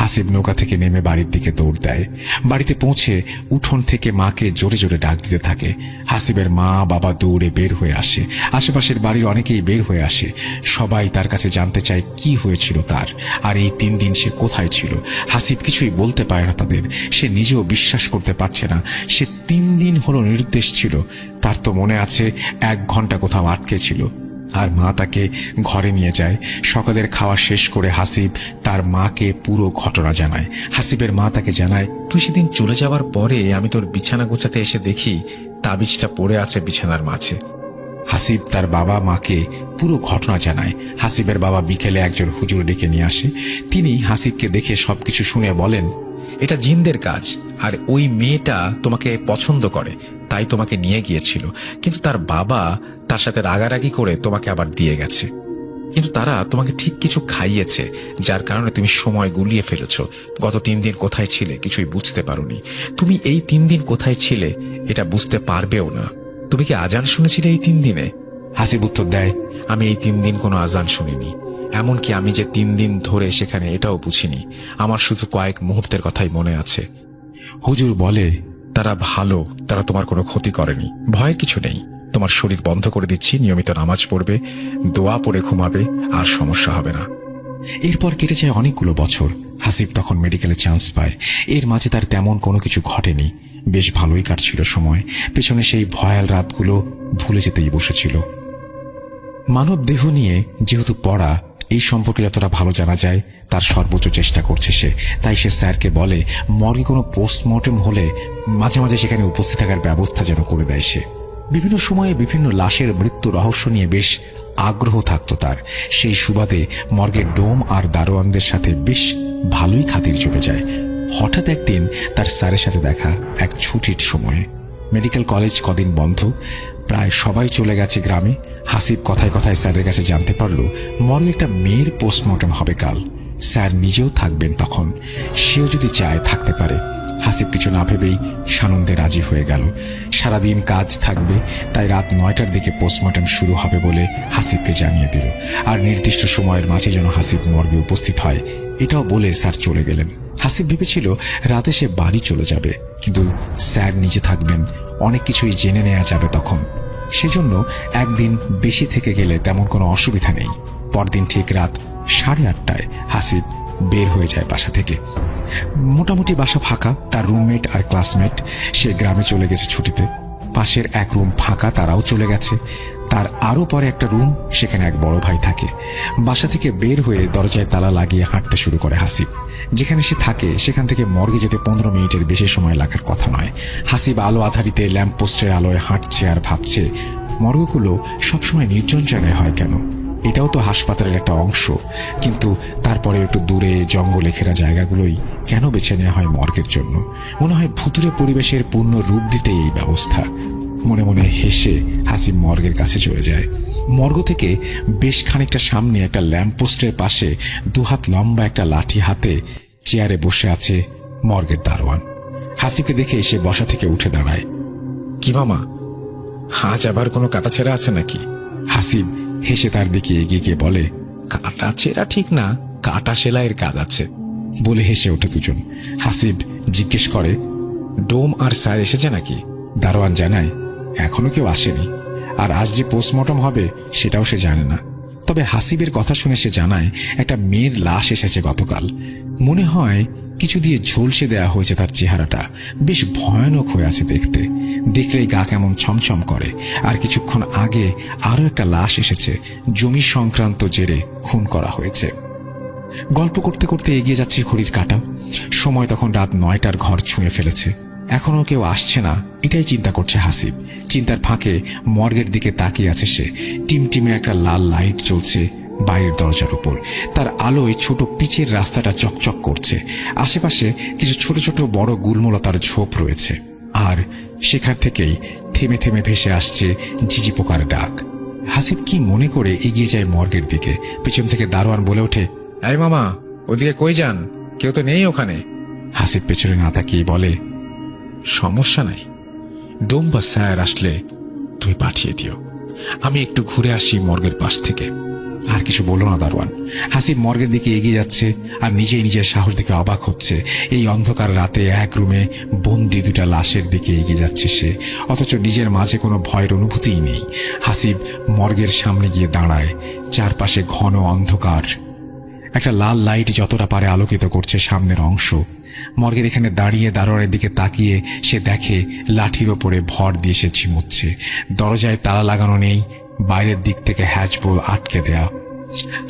হাসিব নৌকা থেকে নেমে বাড়ির দিকে দৌড় দেয়। বাড়িতে পৌঁছে উঠোন থেকে মাকে জোরে জোরে ডাক দিতে থাকে। হাসিবের মা বাবা দৌড়ে বের হয়ে আসে। আশেপাশের বাড়ির অনেকেই বের হয়ে আসে। সবাই তার কাছে জানতে চায় কি হয়েছিল তার, আর এই 3 দিন সে কোথায় ছিল। হাসিব কিছুই বলতে পারে না তাদের। সে নিজেও বিশ্বাস করতে পারছে না সে 3 দিন হলো নিরুদ্দেশ ছিল। তার তো মনে আছে 1 ঘন্টা কোথাও আটকে ছিল। আর মা তাকে ঘরে নিয়ে যায়। সকালের খাওয়া শেষ করে হাসিব তার মাকে পুরো ঘটনা জানায়। হাসিবের মা তাকে জানায়, তুই সেদিন চলে যাওয়ার পরে আমি তোর বিছানা গোছাতে এসে দেখি তাবিজটা পড়ে আছে বিছানার মাঝে। হাসিব তার বাবা মাকে পুরো ঘটনা জানায়। হাসিবের বাবা বিকেলে একজন হুজুর ডেকে নিয়ে আসে। তিনি হাসিবকে দেখে সবকিছু শুনে বলেন, এটা জিনদের কাজ, আর ওই মেয়েটা তোমাকে পছন্দ করে, তাই তোমাকে নিয়ে গিয়েছিল। কিন্তু তার বাবা তার সাথে রাগারাগি করে তোমাকে আবার দিয়ে গেছে। কিন্তু তারা তোমাকে ঠিক কিছু খাইয়েছে, যার কারণে তুমি সময় গুলিয়ে ফেলেছ। গত 3 দিন কোথায় ছিলে কিছুই বুঝতে পারোনি। তুমি এই 3 দিন কোথায় ছিলে এটা বুঝতে পারবেও না। তুমি কি আজান শুনেছিলে এই 3 দিনে? হাসিব উত্তর দেয়, আমি এই 3 দিন কোনো আজান শুনিনি। এমনকি আমি যে 3 দিন ধরে সেখানে এটাও বুঝিনি। আমার শুধু কয়েক মুহূর্তের কথাই মনে আছে। হুজুর বলে, তারা ভালো, তারা তোমার কোনো ক্ষতি করেনি, ভয়ের কিছু নেই। তোমার শরীর বন্ধ করে দিচ্ছি, নিয়মিত নামাজ পড়বে, দোয়া পড়ে ঘুমাবে, আর সমস্যা হবে না। এরপর কেটে যায় অনেকগুলো বছর। হাসিব তখন মেডিকেলে চান্স পায়। এর মাঝে তার তেমন কোনো কিছু ঘটেনি। বেশ ভালোই কাটছিল সময়। পেছনে সেই ভয়াল রাতগুলো ভুলে যেতেই বসেছিল। মানব দেহ নিয়ে যেহেতু পড়া, এই সম্পর্কে যতটা ভালো জানা যায় তার সর্বোচ্চ চেষ্টা করছে সে। তাই সে স্যারকে বলে মর্গে কোনো পোস্টমর্টেম হলে মাঝে মাঝে সেখানে উপস্থিত থাকার ব্যবস্থা যেন করে দেয় সে। বিভিন্ন সময়ে বিভিন্ন লাশের মৃত্যু রহস্য নিয়ে বেশ আগ্রহ থাকতো তার। সেই সুবাদে মর্গের ডোম আর দারোয়ানদের সাথে বেশ ভালোই খাতির চলে যায়। হঠাৎ একদিন তার স্যারের সাথে দেখা এক ছুটির সময়ে। মেডিকেল কলেজ কদিন বন্ধ, প্রায় সবাই চলে গেছে গ্রামে। হাসিব কথায় কথায় স্যারের কাছে জানতে পারল মর্গে একটা মেয়ের পোস্টমর্টেম হবে কাল। স্যার নিজেও থাকবেন তখন, সেও যদি চায় থাকতে পারে। হাসিব কিছু না ভেবেই সানন্দে রাজি হয়ে গেল। সারাদিন কাজ থাকবে, তাই রাত 9টার দিকে পোস্টমর্টেম শুরু হবে বলে হাসিবকে জানিয়ে দিল। আর নির্দিষ্ট সময়ের মাঝে যেন হাসিব মর্গে উপস্থিত হয় এটাও বলে স্যার চলে গেলেন। হাসিব ভেবেছিল রাতে সে বাড়ি চলে যাবে, কিন্তু স্যার নিজে থাকবেন, অনেক কিছুই জেনে নেওয়া যাবে তখন। সেজন্য একদিন বেশি থেকে গেলে তেমন কোনো অসুবিধা নেই। পরদিন ঠিক রাত 8:30টায় হাসিব বের হয়ে যায় বাসা থেকে। মোটামুটি বাসা ফাঁকা। তার রুমমেট আর ক্লাসমেট সে গ্রামে চলে গেছে ছুটিতে। পাশের এক রুম ফাঁকা, তারাও চলে গেছে। তার আরও পরে একটা রুম, সেখানে এক বড় ভাই থাকে। বাসা থেকে বের হয়ে দরজায় তালা লাগিয়ে হাঁটতে শুরু করে হাসিব। যেখানে সে থাকে সেখান থেকে মর্গে যেতে 15 মিনিটের বেশি সময় লাগার কথা নয়। হাসিব আলো আধারিতে ল্যাম্পপোস্টের আলোয় হাঁটছে আর ভাবছে মর্গগুলো সবসময় নির্জন জায়গায় হয় কেন? এটাও তো হাসপাতালের একটা অংশ, কিন্তু তারপরে একটু দূরে জঙ্গলে ঘেরা জায়গাগুলোই কেন বেছে নেওয়া হয় মর্গের জন্য? মনে হয় ভুতুরে পরিবেশের পূর্ণ রূপ দিতে এই ব্যবস্থা। মনে মনে হেসে হাসিব মর্গের কাছে চলে যায়। মর্গ থেকে বেশ খানিকটা সামনে একটা ল্যাম্পপোস্টের পাশে 2 হাত লম্বা একটা লাঠি হাতে চেয়ারে বসে আছে মর্গের দারোয়ান। হাসিবকে দেখে সে বসা থেকে উঠে দাঁড়ায়। কি মামা, আজ আবার কোনো কাটাছেঁড়া আছে নাকি? হাসিব হেসে তার দিকে এগিয়ে গিয়ে বলে, কাটাছেঁড়া ঠিক না, কাটা সেলাইয়ের কাজ আছে বলে হেসে ওঠে দুজন। হাসিব জিজ্ঞেস করে, ডোম আর স্যার এসেছে নাকি? দারোয়ান জানায়, এখনো কেউ আসেনি, আর আজ যে পোস্টমর্টম হবে সেটাও সে জানে না। তবে হাসিবের কথা শুনে সে জানায় একটা মেয়ের লাশ এসেছে গতকাল। মনে হয় কিছু দিয়ে ঝলসে দেয়া হয়েছে তার চেহারাটা। বেশ ভয়ানক হয়ে আছে দেখতে, দেখলেই গা কেমন ছমছম করে। আর কিছুক্ষণ আগে আরও একটা লাশ এসেছে, জমি সংক্রান্ত জেরে খুন করা হয়েছে। গল্প করতে করতে এগিয়ে যাচ্ছে ঘড়ির কাঁটা। সময় তখন রাত 9টার ঘর ছুঁয়ে ফেলেছে। এখনো কেউ আসছে না, এটাই চিন্তা করছে হাসিব। চিন্তার ফাঁকে মর্গের দিকে তাকিয়ে আছে সে। টিমটিমে একটা লাল লাইট জ্বলছে বাইরের দরজার উপর। তার আলোয় ছোট পিচের রাস্তাটা চকচক করছে। আশেপাশে কিছু ছোট ছোট বড় গুলমলতার ঝোপ রয়েছে, আর সেখান থেকেই থেমে থেমে ভেসে আসছে ঝিঝি পোকার ডাক। হাসিব কি মনে করে এগিয়ে যায় মর্গের দিকে। পেছন থেকে দারোয়ান বলে ওঠে, এই মামা, ওদিকে কই যান? কেউ তো নেই ওখানে। হাসিব পেছনে না তাকিয়ে বলে, সমস্যা নাই, ডোম বা স্যার আসলে তুমি পাঠিয়ে দিও, আমি একটু ঘুরে আসি মর্গের পাশ থেকে। আর কিছু বলল না দারোয়ান। হাসিব মর্গের দিকে এগিয়ে যাচ্ছে আর নিজেই নিজের সাহস দিকে অবাক হচ্ছে। এই অন্ধকার রাতে এক রুমে বন্দি দুটা লাশের দিকে এগিয়ে যাচ্ছে সে, অথচ নিজের মাঝে কোনো ভয়ের অনুভূতিই নেই। হাসিব মর্গের সামনে গিয়ে দাঁড়ায়। চারপাশে ঘন অন্ধকার। একটা লাল লাইট যতটা পারে আলোকিত করছে সামনের অংশ। মর্গের এখানে দাঁড়িয়ে দারোয়ানের দিকে তাকিয়ে সে দেখে লাঠির ওপরে ভর দিয়ে সে ঝিমুচ্ছে। দরজায় তালা লাগানো নেই, বাইরের দিক থেকে হ্যাজবোল আটকে দেয়া।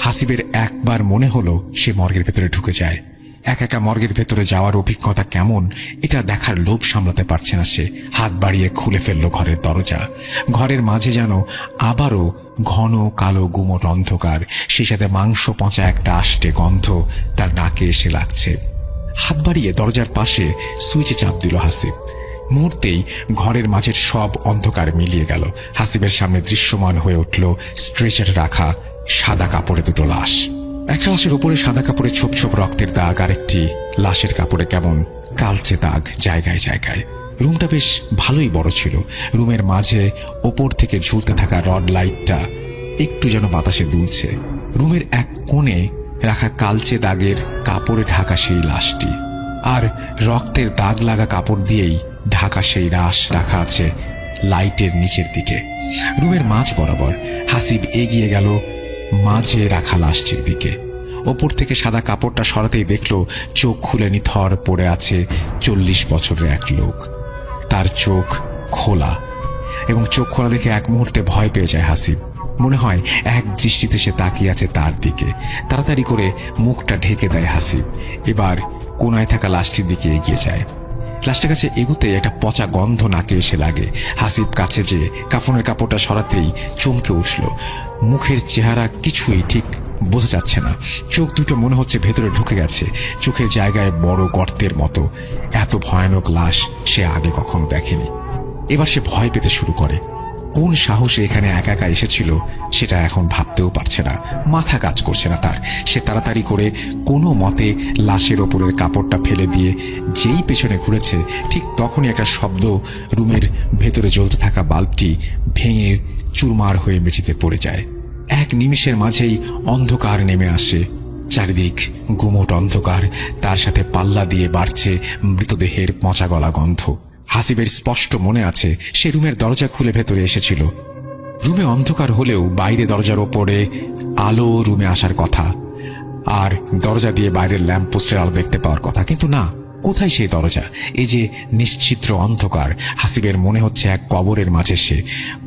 হাসিবের একবার মনে হলো সে মর্গের ভেতরে ঢুকে যায়। একা একা মর্গের ভেতরে যাওয়ার অভিজ্ঞতা কেমন এটা দেখার লোভ সামলাতে পারছে না সে। হাত বাড়িয়ে খুলে ফেলল ঘরের দরজা। ঘরের মাঝে যেন আবারও ঘন কালো গুমট অন্ধকার, সেই সাথে মাংস পচা একটা আষ্টে গন্ধ তার নাকে এসে লাগছে। হাত বাড়িয়ে দরজার পাশে সুইচে চাপ দিল হাসিব। মুহূর্তেই ঘরের মাঝের সব অন্ধকার মিলিয়ে গেল। হাসিবের সামনে দৃশ্যমান হয়ে উঠল স্ট্রেচারে রাখা সাদা কাপড়ে দুটো লাশ। একটা লাশের উপরে সাদা কাপড়ে ছোপ ছোপ রক্তের দাগ, আর একটি লাশের কাপড়ে কেমন কালচে দাগ জায়গায় জায়গায়। রুমটা বেশ ভালোই বড় ছিল। রুমের মাঝে ওপর থেকে ঝুলতে থাকা রড লাইটটা একটু যেন বাতাসে দুলছে। রুমের এক কোণে রাখা কালচে দাগের কাপড়ে ঢাকা সেই লাশটি, আর রক্তের দাগ লাগা কাপড় দিয়েই ঢাকা সেই লাশ রাখা আছে লাইটের নিচের দিকে। রুমের মাঝ বরাবর হাসিব এগিয়ে গেল মাঝে রাখা লাশটির দিকে। ওপর থেকে সাদা কাপড়টা সরাতেই দেখল চোখ খুলে নিথর পড়ে আছে 40 বছরের এক লোক। তার চোখ খোলা, এবং চোখ খোলা দেখে এক মুহূর্তে ভয় পেয়ে যায় হাসিব। মনে হয় এক দৃষ্টিতে সে তাকিয়ে আছে তার দিকে। তাড়াতাড়ি করে মুখটা ঢেকে দেয় হাসিব। এবার কোনায় থাকা লাশটির দিকে এগিয়ে যায়। লাশটার কাছে এগুতে একটা পচা গন্ধ নাকে এসে লাগে। হাসিব কাছে যেয়ে কাফনের কাপড়টা সরাতেই চমকে উঠল। মুখের চেহারা কিছুই ঠিক বোঝা যাচ্ছে না। চোখ দুটো মনে হচ্ছে ভেতরে ঢুকে গেছে, চোখের জায়গায় বড় গর্তের মতো। এত ভয়ানক লাশ সে আগে কখনো দেখেনি। এবার সে ভয় পেতে শুরু করে। কোন সাহসে এখানে একা একা এসেছিল সেটা এখন ভাবতেও পারছে না, মাথা কাজ করছে না তার। সে তাড়াতাড়ি করে কোনো মতে লাশের ওপরের কাপড়টা ফেলে দিয়ে যেই পেছনে ঘুরেছে, ঠিক তখনই একটা শব্দ। রুমের ভেতরে জ্বলতে থাকা বাল্বটি ভেঙে চুরমার হয়ে মেঝেতে পড়ে যায়। এক নিমিষের মাঝেই অন্ধকার নেমে আসে। চারিদিক গুমোট অন্ধকার, তার সাথে পাল্লা দিয়ে বাড়ছে মৃতদেহের পচা গলা গন্ধ। হাসিবের স্পষ্ট মনে আছে সে রুমের দরজা খুলে ভেতরে এসেছিল। রুমে অন্ধকার হলেও বাইরে দরজার ওপরে আলো রুমে আসার কথা, আর দরজা দিয়ে বাইরের ল্যাম্পপোস্টের আলো দেখতে পাওয়ার কথা। কিন্তু না, কোথায় সেই দরজা? এই যে নিশ্চিদ্র অন্ধকার। হাসিবের মনে হচ্ছে এক কবরের মাঝে সে,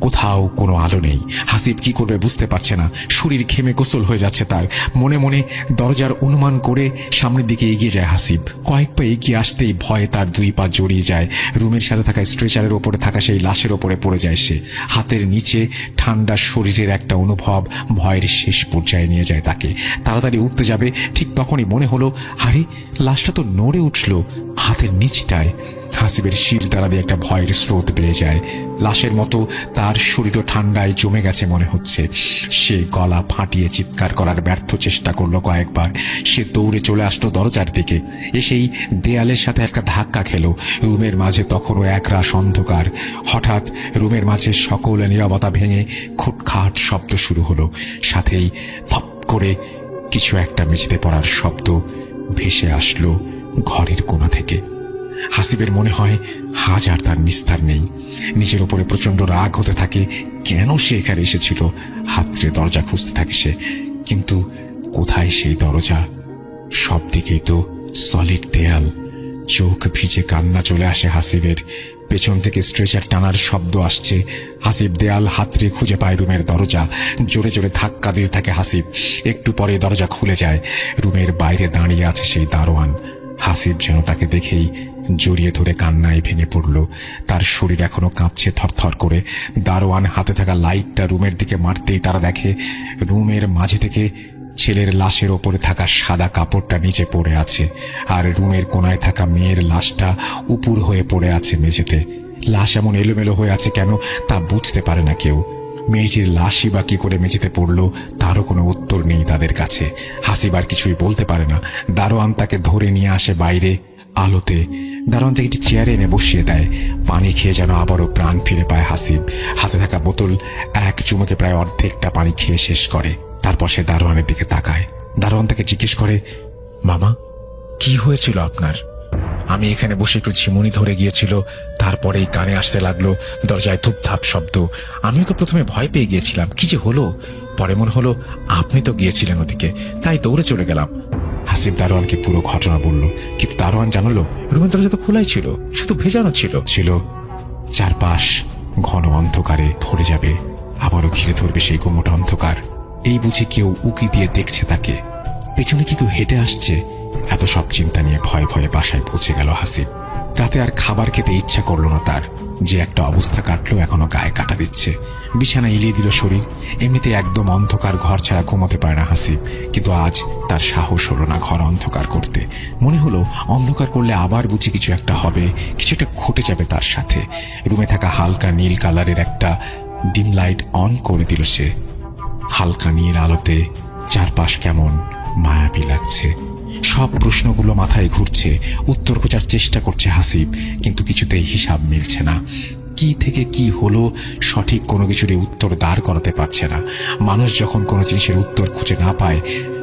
কোথাও কোনো আলো নেই। হাসিব কি করবে বুঝতে পারছে না। শরীর ঘেমে গোসল হয়ে যাচ্ছে তার। মনে মনে দরজার অনুমান করে সামনের দিকে এগিয়ে যায় হাসিব। কয়েক পা এগিয়ে আসতেই ভয়ে তার 2 পা জড়িয়ে যায়। রুমের সাথে থাকা স্ট্রেচারের ওপরে থাকা সেই লাশের ওপরে পড়ে যায় সে। হাতের নিচে ঠান্ডা শরীরের একটা অনুভব ভয়ের শেষ পর্যায়ে নিয়ে যায় তাকে। তাড়াতাড়ি উঠতে যাবে, ঠিক তখনই মনে হলো, আরে লাশটা তো নড়ে উঠল হাতের নিচটায়। হাসিবের শির দ্বারা দিয়ে একটা ভয়ের স্রোত বেয়ে যায়। লাশের মতো তার শরীরও ঠান্ডায় জমে গেছে মনে হচ্ছে। সে গলা ফাটিয়ে চিৎকার করার ব্যর্থ চেষ্টা করলো কয়েকবার। সে দৌড়ে চলে আসলো দরজার দিকে। এসেই দেয়ালের সাথে একটা ধাক্কা খেলো। রুমের মাঝে তখনও একরাশ অন্ধকার। হঠাৎ রুমের মাঝে সকল নীরবতা ভেঙে খুটখাট শব্দ শুরু হলো। সাথেই ধপ করে কিছু একটা মেঝেতে পড়ার শব্দ ভেসে আসলো ঘরের কোণা থেকে। হাসিবের মনে হয় আজ আর তার নিস্তার নেই। নিজের উপরে প্রচন্ড রাগ হতে থাকে। কেন সে এখানে এসেছিল? হাতড়ে দরজা খুঁজতে থাকে সে, কিন্তু কোথায় সেই দরজা? সব দিকেই তো সলিড দেয়াল। চোখ ভিজে কান্না চলে আসে হাসিবের। পেছন থেকে স্ট্রেচার টানার শব্দ আসছে। হাসিব দেয়াল হাতড়ে খুঁজে পায় রুমের দরজা। জোরে জোরে ধাক্কা দিতে থাকে হাসিব। একটু পরে দরজা খুলে যায়। রুমের বাইরে দাঁড়িয়ে আছে সেই দারোয়ান। হাসিব যেন তাকে দেখেই জড়িয়ে ধরে কান্নায় ভেঙে পড়ল। তার শরীর এখনো কাঁপছে থরথর করে। দারোয়ান হাতে থাকা লাইটটা রুমের দিকে মারতেই তারা দেখে রুমের মাঝে থেকে ছেলের লাশের ওপরে থাকা সাদা কাপড়টা নিচে পড়ে আছে, আর রুমের কোনায় থাকা মেয়ের লাশটা উপুর হয়ে পড়ে আছে মেঝেতে। লাশ এমন এলোমেলো হয়ে আছে কেন তা বুঝতে পারে না কেউ। মেয়েটির লাশই বা কি করে মেঝেতে পড়ল তারও কোনো উত্তর নেই তাদের কাছে। হাসিব আর কিছুই বলতে পারে না। দারোয়ান তাকে ধরে নিয়ে আসে বাইরে আলোতে। দারোয়ান তাকে একটি চেয়ারে এনে বসিয়ে দেয়। পানি খেয়ে যেন আবারও প্রাণ ফিরে পায় হাসিব। হাতে থাকা বোতল এক চুমুকে প্রায় অর্ধেকটা পানি খেয়ে শেষ করে। তারপর সে দারোয়ানের দিকে তাকায়। দারোয়ান তাকে জিজ্ঞেস করে, মামা, কি হয়েছিল আপনার? আমি এখানে বসে একটু ঝিমুনি ধরে গিয়েছিল, তারপরেই কানে আসতে লাগলো দরজায় ধুপধাপ শব্দ। আমিও তো প্রথমে ভয় পেয়ে গিয়েছিলাম, কি যে হলো। পরে মনে হলো আপনি তো গিয়েছিলেন ওদিকে, তাই দৌড়ে চলে গেলাম। হাসিব দারোয়ানকে পুরো ঘটনা বলল, কিন্তু দারোয়ান জানালো রুমের দরজা তো খোলাই ছিল, শুধু ভেজানো ছিল। চারপাশ ঘন অন্ধকারে ভরে যাবে, আবারও ঘিরে ধরবে সেই গুমোট অন্ধকার। এই বুঝে কেউ উকি দিয়ে দেখছে তাকে। পেছনে কি কেউ হেঁটে আসছে? এত সব চিন্তা নিয়ে ভয়ে ভয়ে বাসায় পৌঁছে গেল হাসিব। রাতে আর খাবার খেতে ইচ্ছা করলো না তার। যে একটা অবস্থা কাটলো এখনো গায়ে কাটা দিচ্ছে। বিছানা এলিয়ে দিল শরীর। এমনিতে একদম অন্ধকার ঘর ছাড়া ঘুমোতে পারে না হাসিব, কিন্তু আজ তার সাহস হলো না ঘর অন্ধকার করতে। মনে হলো অন্ধকার করলে আবার বুঝি কিছু একটা হবে, কিছু একটা ঘটে যাবে তার সাথে। রুমে থাকা হালকা নীল কালারের একটা ডিম লাইট অন করে দিল সে। হালকা নীল আলোতে চারপাশ কেমন মায়াবী লাগছে। সব প্রশ্নগুলো মাথায় ঘুরছে। উত্তর খোঁজার চেষ্টা করছে হাসিব, কিন্তু কিছুতেই হিসাব মিলছে না। কি থেকে কি হলো সঠিক কোনো কিছুরই উত্তর দাঁড় করাতে পারছে না। মানুষ যখন কোনো জিনিসের উত্তর খুঁজে না পায়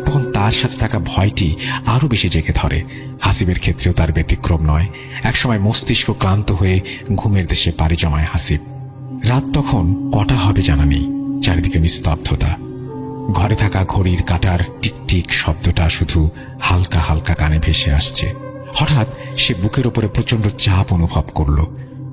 তখন তার সাথে থাকা ভয়টি আরো বেশি জেগে ধরে। হাসিবের ক্ষেত্রেও তার ব্যতিক্রম নয়। একসময় মস্তিষ্ক ক্লান্ত হয়ে ঘুমের দেশে পাড়ি জমায় হাসিব। রাত তখন কটা হবে জানা নেই। চারিদিকে নিস্তব্ধতা। ঘরে থাকা ঘড়ির কাঁটার টিকটিক শব্দটা শুধু হালকা হালকা কানে ভেসে আসছে। হঠাৎ সে বুকের ওপরে প্রচন্ড চাপ অনুভব করল।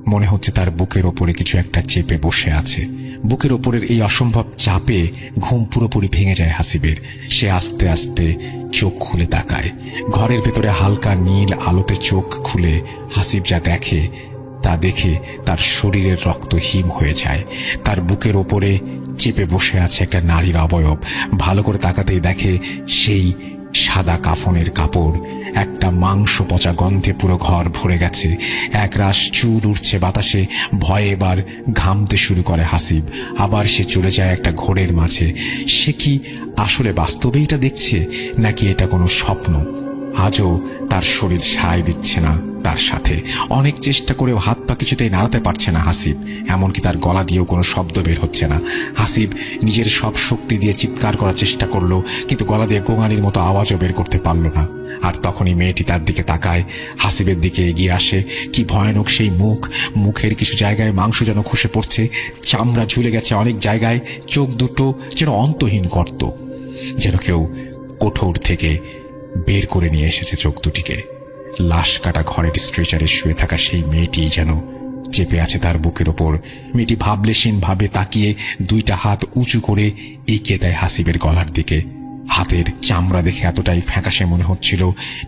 মনে হচ্ছে তার বুকের ওপরে কিছু একটা চেপে বসে আছে। বুকের ওপরের এই অসম্ভব চাপে ঘুম পুরোপুরি ভেঙে যায় হাসিবের। সে আস্তে আস্তে চোখ খুলে তাকায়। ঘরের ভেতরে হালকা নীল আলোতে চোখ খুলে হাসিব যা দেখে তা দেখে তার শরীরের রক্ত হিম হয়ে যায়। তার বুকের ওপরে চেপে বসে আছে একটা নারীর অবয়ব। ভালো করে তাকাতেই দেখে সেই সাদা কাফনের কাপড়। একটা মাংস পচা গন্ধে পুরো ঘর ভরে গেছে। একরাশ চুল উঠছে বাতাসে। ভয়ে এবার ঘামতে শুরু করে হাসিব। আবার সে চলে যায় একটা ঘোরের মাঝে। সে কি আসলে বাস্তবেই এটা দেখছে, নাকি এটা কোনো স্বপ্ন? আজও তার শরীর সায় দিচ্ছে না তার সাথে। অনেক চেষ্টা করেও হাত পা কিছুতেই নাড়াতে পারছে না হাসিব। এমনকি তার গলা দিয়েও কোনো শব্দ বের হচ্ছে না। হাসিব নিজের সব শক্তি দিয়ে চিৎকার করার চেষ্টা করলো, কিন্তু গলা দিয়ে গোঙানির মতো আওয়াজও বের করতে পারল না। আর তখনই মেয়েটি তার দিকে তাকায়, হাসিবের দিকে এগিয়ে আসে। কি ভয়ানক সেই মুখ! মুখের কিছু জায়গায় মাংস যেন খসে পড়ছে, চামড়া ঝুলে গেছে অনেক জায়গায়। চোখ দুটো যেন অন্তহীন গর্ত, যেন কেউ কোঠর থেকে বের করে নিয়ে এসেছে চোখ দুটিকে। লাশ কাটা ঘরের স্ট্রেচারে শুয়ে থাকা সেই মেয়েটি যেন চেপে আছে তার বুকের ওপর। মেয়েটি ভাবলেশীন ভাবে তাকিয়ে দুইটা হাত উঁচু করে এগিয়ে দেয় হাসিবের গলার দিকে। হাতের চামড়া দেখে এতটাই ফ্যাকাশে মনে হচ্ছিল,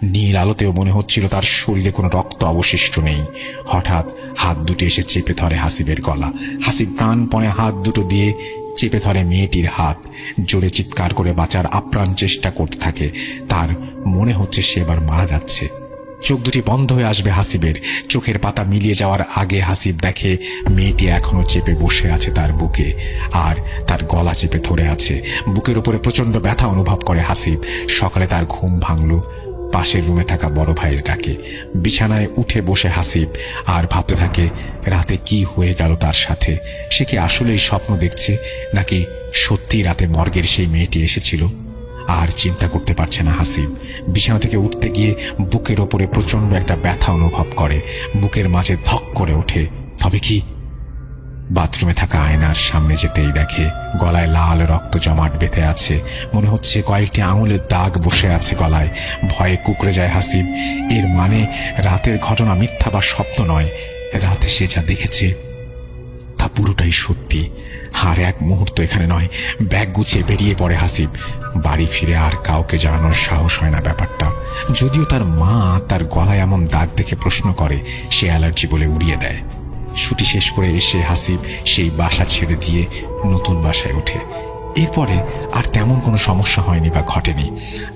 নীল আলোতেও মনে হচ্ছিল তার শরীরে কোনো রক্ত অবশিষ্ট নেই। হঠাৎ হাত দুটি এসে চেপে ধরে হাসিবের গলা। হাসিব প্রাণপণে হাত দুটো দিয়ে চেপে ধরে মেয়েটির হাত। জোরে চিৎকার করে বাঁচার আপ্রাণ চেষ্টা করতে থাকে। তার মনে হচ্ছে সে এবার মারা যাচ্ছে। চোখ দুটি বন্ধ হয়ে আসবে হাসিবের। চোখের পাতা মিলিয়ে যাওয়ার আগে হাসিব দেখে মেয়েটি এখনো চেপে বসে আছে তার বুকে, আর তার গলা চেপে ধরে আছে। বুকের উপরে প্রচন্ড ব্যথা অনুভব করে হাসিব। সকালে তার ঘুম ভাঙল পাশের রুমে থাকা বড় ভাইয়ের ডাকে। বিছানায় উঠে বসে হাসিব আর ভাবতে থাকে রাতে কি হয়ে গেল তার সাথে। সে কি আসলেই স্বপ্ন দেখছে, নাকি সত্যি রাতে মর্গের সেই মেয়েটি এসেছিল? আর চিন্তা করতে পারছে না হাসিব। বিছানা থেকে উঠতে গিয়ে বুকের ওপরে প্রচন্ড একটা ব্যথা অনুভব করে। বুকের মাঝে ধক করে ওঠে। তবে কি? বাথরুমে থাকা আয়নার সামনে যেতেই দেখে গলায় লাল রক্ত জমাট বেঁধে আছে। মনে হচ্ছে কয়েকটি আঙুলের দাগ বসে আছে গলায়। ভয়ে কুঁকড়ে যায় হাসিব। এর মানে রাতের ঘটনা মিথ্যা বা স্বপ্ন নয়। রাতে সে যা দেখেছে তা পুরোটাই সত্যি। আর এক মুহূর্ত এখানে নয়, ব্যাগ গুছিয়ে বেরিয়ে পড়ে হাসিব। বাড়ি ফিরে আর কাউকে জানানোর সাহস হয় না ব্যাপারটা। যদিও তার মা তার গলায় এমন দাগ দেখে প্রশ্ন করে, সে অ্যালার্জি বলে উড়িয়ে দেয়। ছুটি শেষ করে এসে হাসিব সেই বাসা ছেড়ে দিয়ে নতুন বাসায় ওঠে। এরপরে আর তেমন কোনো সমস্যা হয়নি বা ঘটেনি।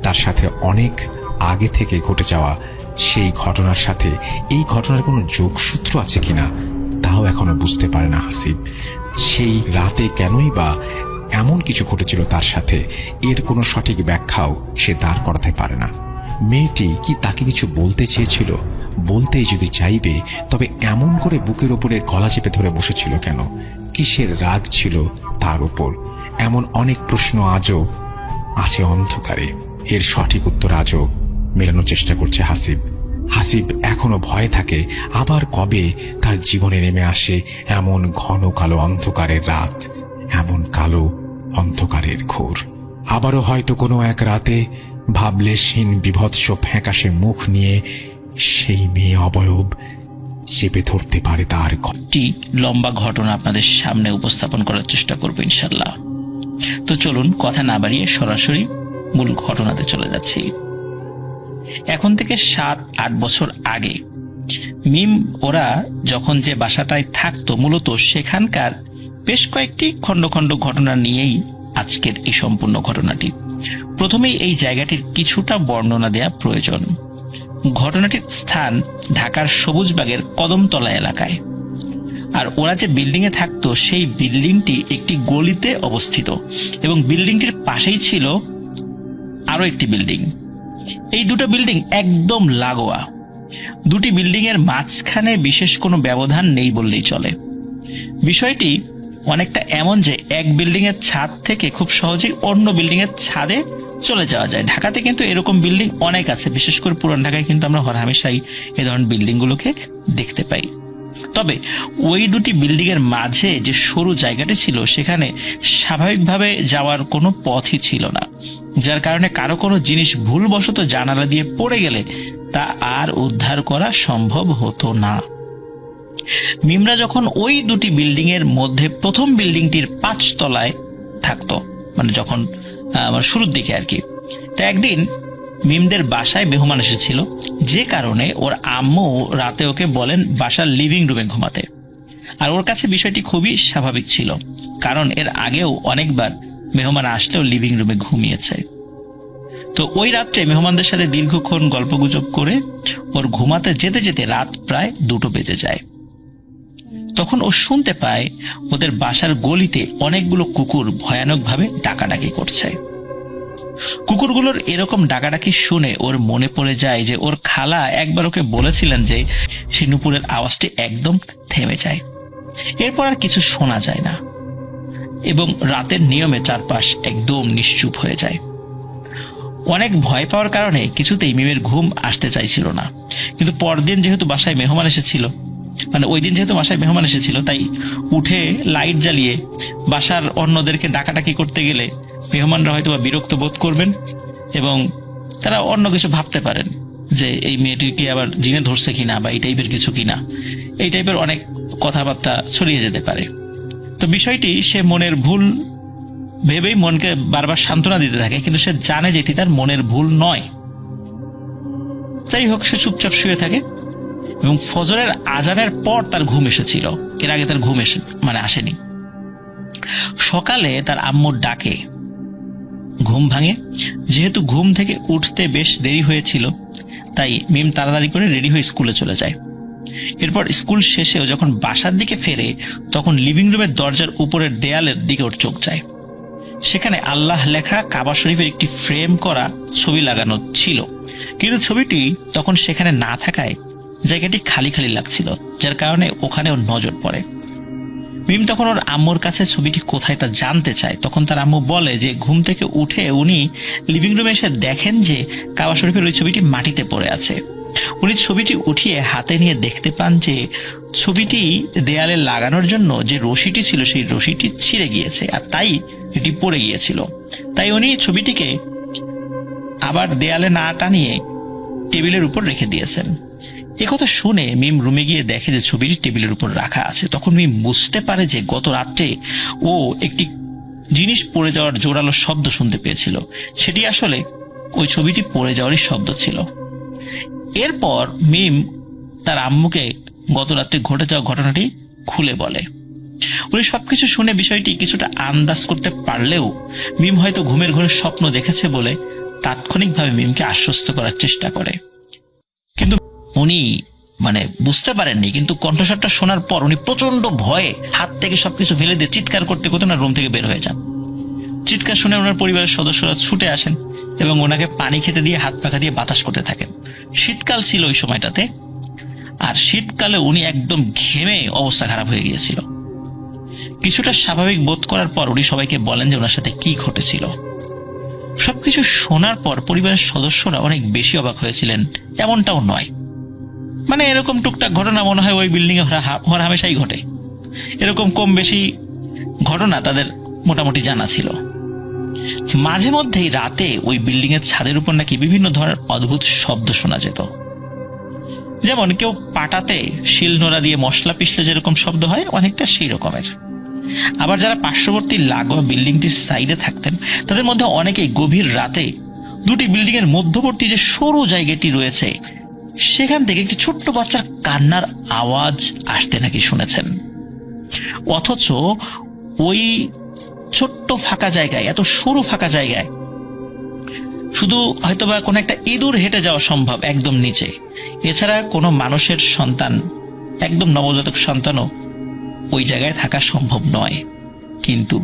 তার সাথে অনেক আগে থেকে ঘটে যাওয়া সেই ঘটনার সাথে এই ঘটনার কোনো যোগসূত্র আছে কিনা তাও এখনো বুঝতে পারে না হাসিব। সেই রাতে কেনই বা এমন কিছু ঘটেছিল তার সাথে, এর কোনো সঠিক ব্যাখ্যাও সে দাঁড় করাতে পারে না। মেয়েটি কি তাকে কিছু বলতে চেয়েছিল? বলতেই যদি চাইবে, তবে এমন করে বুকের ওপরে গলা চেপে ধরে বসেছিল কেন? কিসের রাগ ছিল তার উপর? এমন অনেক প্রশ্ন আজও আছে অন্ধকারে। এর সঠিক উত্তর আজও মেলানোর চেষ্টা করছে হাসিব। হাসিব এখনো ভয়ে থাকে আবার কবে তার জীবনে নেমে আসে এমন ঘন কালো অন্ধকারের রাত, এমন কালো অন্ধকারের ঘোর। আবারও হয়তো কোনো এক রাতে ভাবলেশহীন বিভৎস ফ্যাকাশে মুখ নিয়ে সেই মেয়ে অবয়ব চেপে ধরতে পারে তার। একটি লম্বা ঘটনা আপনাদের সামনে উপস্থাপন করার চেষ্টা করবো ইনশাল্লাহ। তো চলুন কথা না বাড়িয়ে সরাসরি মূল ঘটনাতে চলে যাচ্ছি। এখন থেকে 7-8 বছর আগে মিম ওরা যখন যে বাসাটায় থাকতো, মূলত সেখানকার বেশ কয়েকটি খণ্ড খণ্ড ঘটনা নিয়েই আজকের এই সম্পূর্ণ ঘটনাটি। প্রথমেই এই জায়গাটির কিছুটা বর্ণনা দেয়া প্রয়োজন। ঘটনাটির স্থান ঢাকার সবুজবাগের কদমতলা এলাকায়। আর ওরা যে বিল্ডিং এ থাকতো সেই বিল্ডিংটি একটি গলিতে অবস্থিত এবং বিল্ডিংটির পাশেই ছিল আরো একটি বিল্ডিং। এই দুটো বিল্ডিং একদম লাগোয়া। দুটি বিল্ডিং এর মাঝখানে বিশেষ কোনো ব্যবধান নেই বললেই চলে। বিষয়টি অনেকটা এমন যে এক বিল্ডিং এর ছাদ থেকে খুব সহজেই অন্য বিল্ডিং এর ছাদে চলে যাওয়া যায়। ঢাকাতে কিন্তু এরকম বিল্ডিং অনেক আছে, বিশেষ করে পুরান ঢাকায় কিন্তু আমরা হরহামেশাই এই ধরনের বিল্ডিং গুলোকে দেখতে পাই। তবে ওই দুটি বিল্ডিং এর মাঝে যে সরু জায়গাটি ছিল সেখানে স্বাভাবিকভাবে যাওয়ার কোনো পথই ছিল না, যার কারণে কারো কোনো জিনিস ভুলবশত জানালা দিয়ে পড়ে গেলে তা আর উদ্ধার করা সম্ভব হতো না। মিমরা যখন ওই দুটি বিল্ডিং এর মধ্যে প্রথম বিল্ডিংটির 5 তলায় থাকতো, মানে যখন শুরুর দিকে আর কি, তা একদিন মিমদের বাসায় মেহমান এসেছিল, যে কারণে ওর আম্মু রাতে ওকে বলেন বাসার লিভিং রুমে ঘুমাতে। আর ওর কাছে বিষয়টি খুবই স্বাভাবিক ছিল, কারণ এর আগেও অনেকবার মেহমান আসলেও লিভিং রুমে ঘুমিয়েছে। তো ওই রাত্রে মেহমানদের সাথে দীর্ঘক্ষণ গল্পগুজব করে ওর ঘুমাতে যেতে যেতে রাত প্রায় 2টো বেজে যায়। তখন ও শুনতে পায় ওদের বাসার গলিতে অনেকগুলো কুকুর ভয়ানকভাবে ডাকাডাকি করছে। কুকুরগুলোর এরকম ডাকাডাকি শুনে ওর মনে পড়ে যায় যে ওর খালা একবার ওকে বলেছিলেন যে সেই নুপুরের আওয়াজটি একদম থেমে যায়, এরপর আর কিছু শোনা যায় না এবং রাতের নিয়মে চারপাশ একদম নিশ্চুপ হয়ে যায়। অনেক ভয় পাওয়ার কারণে কিছুতেই মিমের ঘুম আসতে চাইছিল না, কিন্তু পরদিন যেহেতু বাসায় মেহমান এসেছিল, মানে ওই দিন যেহেতু বাসায় মেহমান এসেছিল, তাই উঠে লাইট জ্বালিয়ে বাসার অন্যদেরকে ডাকাডাকি করতে গেলে মেহমানরা হয়তো বা বিরক্ত বোধ করবেন এবং তারা অন্য কিছু ভাবতে পারেন যে এই মেয়েটিকে আবার জিনে ধরছে কিনা বা এই টাইপের কিছু কিনা, এই টাইপের অনেক কথাবার্তা ছড়িয়ে যেতে পারে। তো বিষয়টি সে মনের ভুল ভেবেই মনকে বারবার সান্ত্বনা দিতে থাকে, কিন্তু সে জানে যে এটি তার মনের ভুল নয়। যাই হোক, সে চুপচাপ শুয়ে থাকে এবং ফজরের আজানের পর তার ঘুম এসেছিল, এর আগে তার ঘুম আসেনি। সকালে তার আম্মুর ডাকে ঘুম ভাঙে। যেহেতু ঘুম থেকে উঠতে বেশ দেরি হয়েছিল, তাই মিম তাড়াতাড়ি করে রেডি হয়ে স্কুলে চলে যায়। এরপর স্কুল শেষেও যখন বাসার দিকে ফেরে, তখন লিভিং রুমের দরজার উপরের দেয়ালের দিকে ওর চোখ যায়। সেখানে আল্লাহ লেখা কাবা শরীফের একটি ফ্রেম করা ছবি লাগানো ছিল, কিন্তু ছবিটি তখন সেখানে না থাকায় জায়গাটি খালি খালি লাগছিল, যার কারণে ওখানে ওর নজর পড়ে। মিম তখন ওর আম্মুর কাছে ছবিটি কোথায় তা জানতে চায়। তখন তার আম্মু বলে যে ঘুম থেকে উঠে উনি লিভিং রুমে এসে দেখেন যে কাবা শরীফের ওই ছবিটি মাটিতে পড়ে আছে। উনি ছবিটি উঠিয়ে হাতে নিয়ে দেখতে পান যে ছবিটি দেয়ালে লাগানোর জন্য যে রশিটি ছিল সেই রশিটি ছিঁড়ে গিয়েছে, আর তাই এটি পড়ে গিয়েছিল। তাই উনি ছবিটিকে আবার দেয়ালে না টানিয়ে টেবিলের উপর রেখে দিয়েছেন। একথা শুনে মিম রুমে গিয়ে দেখে যে ছবিটি টেবিলের উপর রাখা আছে। তখন মিম বুঝতে পারে যে গত রাত্রে ও একটি জিনিস পড়ে যাওয়ার জোরালো শব্দ শুনতে পেয়েছিল। সেটি আসলে ওই ছবিটি পড়ে যাওয়ারই শব্দ ছিল। এরপর মিম তার আম্মুকে গত রাত্রে ঘটে যাওয়া ঘটনাটি খুলে বলে। উনি সবকিছু শুনে বিষয়টি কিছুটা আন্দাজ করতে পারলেও মিম হয়তো ঘুমের ঘরে স্বপ্ন দেখেছে বলে তাৎক্ষণিকভাবে মিমকে আশ্বস্ত করার চেষ্টা করে। কিন্তু উনি বুঝতে পারেননি। কিন্তু কণ্ঠস্বরটা শোনার পর উনি প্রচন্ড ভয়ে হাত থেকে সবকিছু ফেলে দিয়ে চিৎকার করতে করতে না রুম থেকে বের হয়ে যান। চিৎকার শুনে ওনার পরিবারের সদস্যরা ছুটে আসেন এবং ওনাকে পানি খেতে দিয়ে হাত পাখা দিয়ে বাতাস করতে থাকেন। শীতকাল ছিল ওই সময়টাতে, আর শীতকালে উনি একদম ঘেমে অবস্থা খারাপ হয়ে গিয়েছিল। কিছুটা স্বাভাবিক বোধ করার পর উনি সবাইকে বলেন যে ওনার সাথে কি ঘটেছিল। সবকিছু শোনার পর পরিবারের সদস্যরা অনেক বেশি অবাক হয়েছিলেন এমনটাও নয়। এরকম টুকটাক ঘটনা মনে হয় ওই বিল্ডিং এ হর হামেশাই ঘটে, এরকম কম বেশি ঘটনা তাদের মোটামুটি জানা ছিল। মাঝে মধ্যেই রাতে ওই বিল্ডিং এর ছাদের উপর নাকি বিভিন্ন ধরনের অদ্ভুত শব্দ শোনা যেত। যেমন কেউ পাটাতে শিলনোড়া দিয়ে মশলা পিষলে যেরকম শব্দ হয়, অনেকটা সেই রকমের। আবার যারা পার্শ্ববর্তী লাগোয়া বিল্ডিংটির সাইডে থাকতেন তাদের মধ্যে অনেকেই গভীর রাতে দুটি বিল্ডিং এর মধ্যবর্তী যে সরু জায়গাটি রয়েছে সেখান থেকে একটি ছোট্ট বাচ্চার কান্নার আওয়াজ আসতে নাকি শুনেছেন। অথচ ওই ছোট্ট ফাঁকা জায়গায়, এত সরু ফাঁকা জায়গায় শুধু হয়তোবা কোনো একটা ইঁদুর হেঁটে যাওয়া সম্ভব একদম নিচে, এছাড়া কোনো মানুষের সন্তান, একদম নবজাতক সন্তানও ওই জায়গায় থাকা সম্ভব নয়। কিন্তু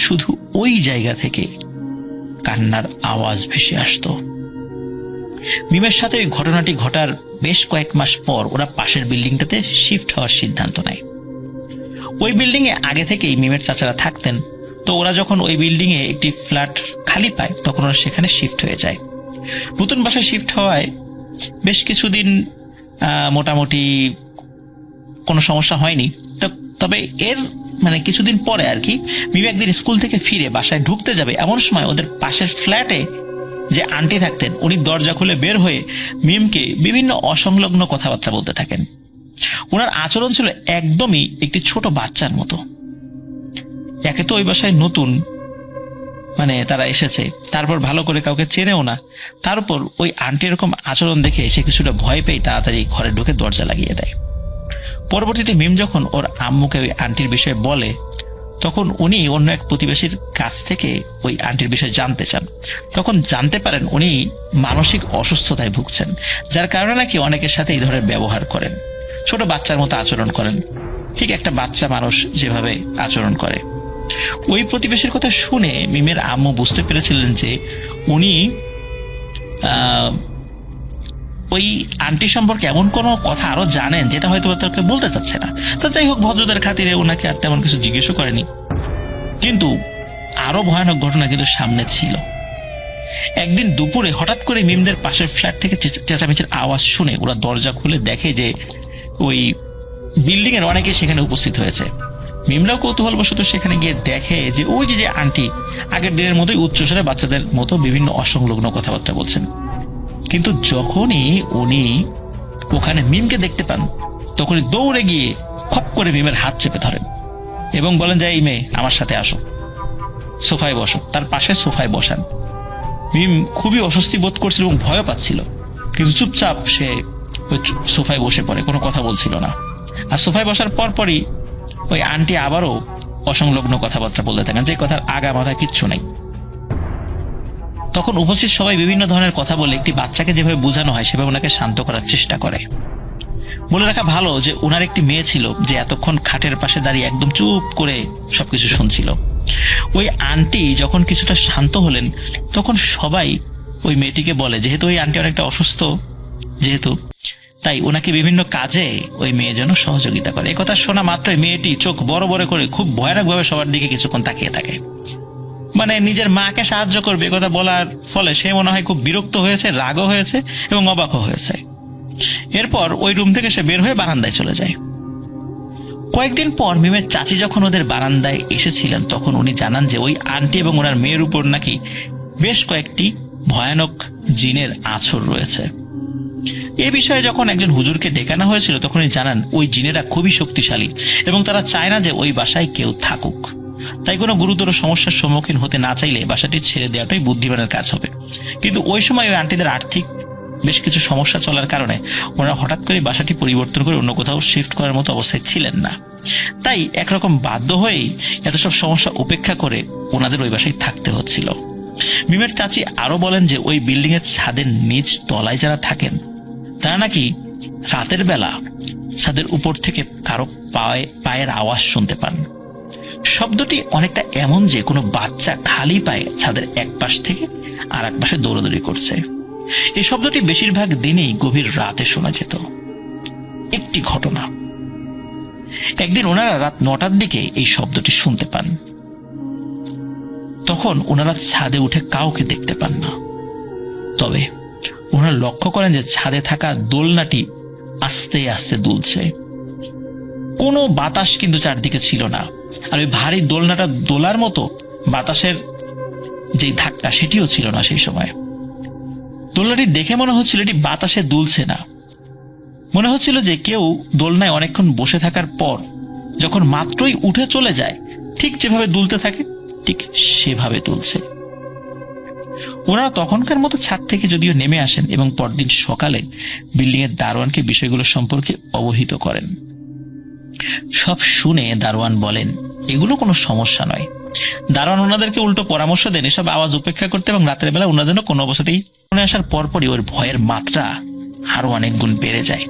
শুধু ওই জায়গা থেকে কান্নার আওয়াজ ভেসে আসতো। মিমের সাথে ওই ঘটনাটি ঘটার বেশ কয়েক মাস পর ওরা পাশের বিল্ডিংটাতে শিফট হওয়ার সিদ্ধান্ত নেয়। ওই বিল্ডিং এ আগে থেকেই মিমের চাচারা থাকতেন, তো ওরা যখন ওই বিল্ডিং এ একটি ফ্ল্যাট খালি পায় তখন ওরা সেখানে শিফট হয়ে যায়। নতুন বাসায় শিফট হওয়ায় বেশ কিছুদিন মোটামুটি কোনো সমস্যা হয়নি। তবে এর কিছুদিন পরে আর কি মিম একদিন স্কুল থেকে ফিরে বাসায় ঢুকতে যাবে, এমন সময় ওদের পাশের ফ্ল্যাটে যে আন্টি থাকতেন উনি দরজা খুলে বের হয়ে মিমকে বিভিন্ন অসংলগ্ন কথাবার্তা বলতে থাকেন। ওনার আচরণ ছিল একদমই একটি ছোট বাচ্চার মতো। একে তো ওই বাসায় নতুন, তারা এসেছে, তারপর ভালো করে কাউকে চেনেও না, তার উপর ওই আন্টি এরকম আচরণ দেখে সে কিছুটা ভয় পেয়ে তাড়াতাড়ি ঘরে ঢুকে দরজা লাগিয়ে দেয়। পরবর্তীতে মিম যখন ওর আম্মুকে ওই আন্টির বিষয়ে বলে তখন উনি অন্য এক প্রতিবেশীর কাছ থেকে ওই আন্টির বিষয়ে জানতে চান। তখন জানতে পারেন উনি মানসিক অসুস্থতায় ভুগছেন, যার কারণে নাকি অনেকের সাথে এই ধরনের ব্যবহার করেন, ছোট বাচ্চার মতো আচরণ করেন, ঠিক একটা বাচ্চা মানুষ যেভাবে আচরণ করে। ওই প্রতিবেশীর কথা শুনে মিমের আম্মু বুঝতে পেরেছিলেন যে উনি ওই আন্টি সম্পর্কে এমন কোনো কথা আরো জানেন যেটা হয়তো তাকে বলতে চাচ্ছে না। তো যাই হোক, ভদ্রতার খাতিরে ওনাকে আর তেমন কিছু জিজ্ঞেসও করেনি। কিন্তু আরো ভয়ানক ঘটনা কিন্তু সামনে ছিল। একদিন দুপুরে হঠাৎ করে মিমদের পাশের ফ্ল্যাট থেকে চেঁচামেচির আওয়াজ শুনে ওরা দরজা খুলে দেখে যে ওই বিল্ডিং এর অনেকে সেখানে উপস্থিত হয়েছে। মিমরাও কৌতূহলবশত সেখানে গিয়ে দেখে যে ওই যে আন্টি আগের দিনের মতোই উচ্চস্বরে বাচ্চাদের মতো বিভিন্ন অসংলগ্ন কথাবার্তা বলছেন। কিন্তু যখনই উনি ওখানে মিমকে দেখতে পান তখনই দৌড়ে গিয়ে খপ করে মিমের হাত চেপে ধরেন এবং বলেন যে এই মেয়ে আমার সাথে আসো, সোফায় বসো। তার পাশে সোফায় বসান। মিম খুবই অস্বস্তি বোধ করছিল এবং ভয় পাচ্ছিল, কিন্তু চুপচাপ সে ওই সোফায় বসে পড়ে, কোনো কথা বলছিল না। আর সোফায় বসার পরপরই ওই আন্টি আবারও অসংলগ্ন কথাবার্তা বলতে থাকেন, যে কথার আগা মাথা কিচ্ছু নেই। তখন উপস্থিত সবাই বিভিন্ন ধরনের কথা বলে একটি বাচ্চাকে যেভাবে বোঝানো হয় সেভাবে ওনাকে শান্ত করার চেষ্টা করে। বলে রাখা ভালো যে ওনার একটি মেয়ে ছিল যে এতক্ষণ খাটের পাশে দাঁড়িয়ে একদম চুপ করে সবকিছু শুনছিল। ওই আন্টি যখন কিছুটা শান্ত হলেন তখন সবাই ওই মেয়েটিকে বলে, যেহেতু ওই আন্টি অনেকটা অসুস্থ যেহেতু, তাই ওনাকে বিভিন্ন কাজে ওই মেয়ে যেন সহযোগিতা করে। একথা শোনা মাত্রই মেয়েটি চোখ বড় বড় করে খুব ভয়ানকভাবে সবার দিকে কিছুক্ষণ তাকিয়ে থাকে। নিজের মাকে সাহায্য করবে কথা বলার ফলে সে মনে হয় খুব বিরক্ত হয়েছে, রাগও হয়েছে এবং অবাকও হয়েছে। এরপর ওই রুম থেকে সে বের হয়ে বারান্দায় চলে যায়। কয়েকদিন পর মিমের চাচি যখন ওদের বারান্দায় এসেছিলেন তখন উনি জানান যে ওই আন্টি এবং ওনার মেয়ের উপর নাকি বেশ কয়েকটি ভয়ানক জিনের আছর রয়েছে। এ বিষয়ে যখন একজন হুজুরকে ডেকানো হয়েছিল তখনই জানান ওই জিনেরা খুবই শক্তিশালী এবং তারা চায় না যে ওই বাসায় কেউ থাকুক, তাই কোনো গুরুতর সমস্যার সম্মুখীন হতে না চাইলে বাসাটি ছেড়ে দেওয়াটাই বুদ্ধিমানের কাজ হবে। কিন্তু ওই সময় ওই আন্টিদের আর্থিক বেশ কিছু সমস্যা চলার কারণে ওনারা হঠাৎ করে বাসাটি পরিবর্তন করে অন্য কোথাও শিফট করার মতো অবস্থায় ছিলেন না, তাই একরকম বাধ্য হয়েই এত সব সমস্যা উপেক্ষা করে ওনাদের ওই বাসায় থাকতে হচ্ছিল। মিমের চাচি আরো বলেন যে ওই বিল্ডিং এর ছাদের নিচ তলায় যারা থাকেন তারা নাকি রাতের বেলা ছাদের উপর থেকে কারো পায়ের আওয়াজ শুনতে পান। শব্দটি অনেকটা এমন যে কোনো বাচ্চা খালি পায়ে ছাদের এক পাশ থেকে আর এক পাশে দৌড়াদৌড়ি করছে। এই শব্দটি বেশিরভাগ দিনেই গভীর রাতে শোনা যেত। একটি ঘটনা, একদিন ওনারা রাত 9টার দিকে এই শব্দটি শুনতে পান। তখন ওনারা ছাদে উঠে কাউকে দেখতে পান না, তবে ওনারা লক্ষ্য করেন যে ছাদে থাকা দোলনাটি আস্তে আস্তে দুলছে। কোনো বাতাস কিন্তু চারদিকে ছিল না, আর ওই ভারী দোলনাটা দোলার মতো বাতাসের যে ধাক্কা সেটিও ছিল না সেই সময়। দোলনাটি দেখে মনে হচ্ছিল এটি বাতাসে দুলছে না, মনে হচ্ছিল যে কেউ দোলনায় অনেকক্ষণ বসে থাকার পর যখন মাত্রই উঠে চলে যায় ঠিক যেভাবে দুলতে থাকে ঠিক সেভাবে দুলছে। ওনারা তখনকার মতো ছাদ থেকে যদিও নেমে আসেন এবং পরদিন সকালে বিল্ডিং এর দারোয়ানকে বিষয়গুলো সম্পর্কে অবহিত করেন। সব শুনে দারোয়ান বলেন এগুলো কোনো সমস্যা নয়। দারোয়ান ওনাদেরকে উল্টো পরামর্শ দেন এসব আওয়াজ উপেক্ষা করতে এবং রাতের বেলা ওনার জন্য কোনো অবস্থাতেই মনে আসার পরপরই ওর ভয়ের মাত্রা আরো অনেক গুণ বেড়ে যায়।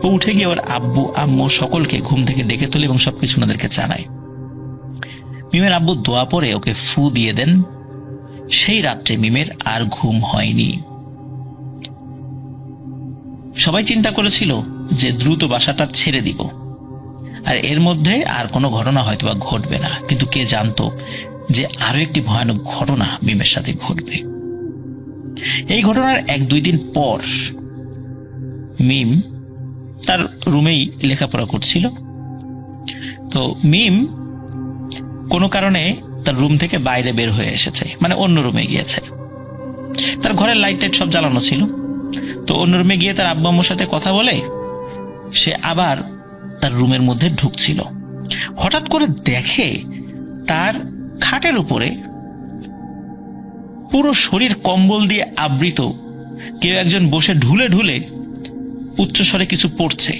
ও উঠে গিয়ে ওর আব্বু আম্মু সকলকে ঘুম থেকে ডেকে তোলে এবং সবকিছু ওনাদেরকে জানায়। মিমের আব্বু দোয়া পরে ওকে ফু দিয়ে দেন। সেই রাত্রে মিমের আর ঘুম হয়নি। সবাই চিন্তা করেছিল যে দ্রুত বাসাটা ছেড়ে দিব, আর এর মধ্যে আর কোনো ঘটনা হয়তো বা ঘটবে না, কিন্তু কে জানতো যে আরো একটি ভয়ানক ঘটনা মিমের সাথে ঘটবে। এই ঘটনার 1-2 দিন পর মিম তার রুমেই লেখাপড়া করছিল। তো মিম কোনো কারণে তার রুম থেকে বাইরে বের হয়ে এসেছে, মানে অন্য রুমে গিয়েছে। তার ঘরের লাইট টাইট সব জ্বালানো ছিল। তো অন্য রুমে গিয়ে তার আব্বু আম্মুর সাথে কথা বলে সে আবার তার রুমের মধ্যে ঢুকছিল। হঠাৎ করে দেখে তার খাটের উপরে পুরো শরীর কম্বল দিয়ে আবৃত কেউ একজন বসে ঢুলে ঢুলে উচ্চস্বরে কিছু পড়ছে।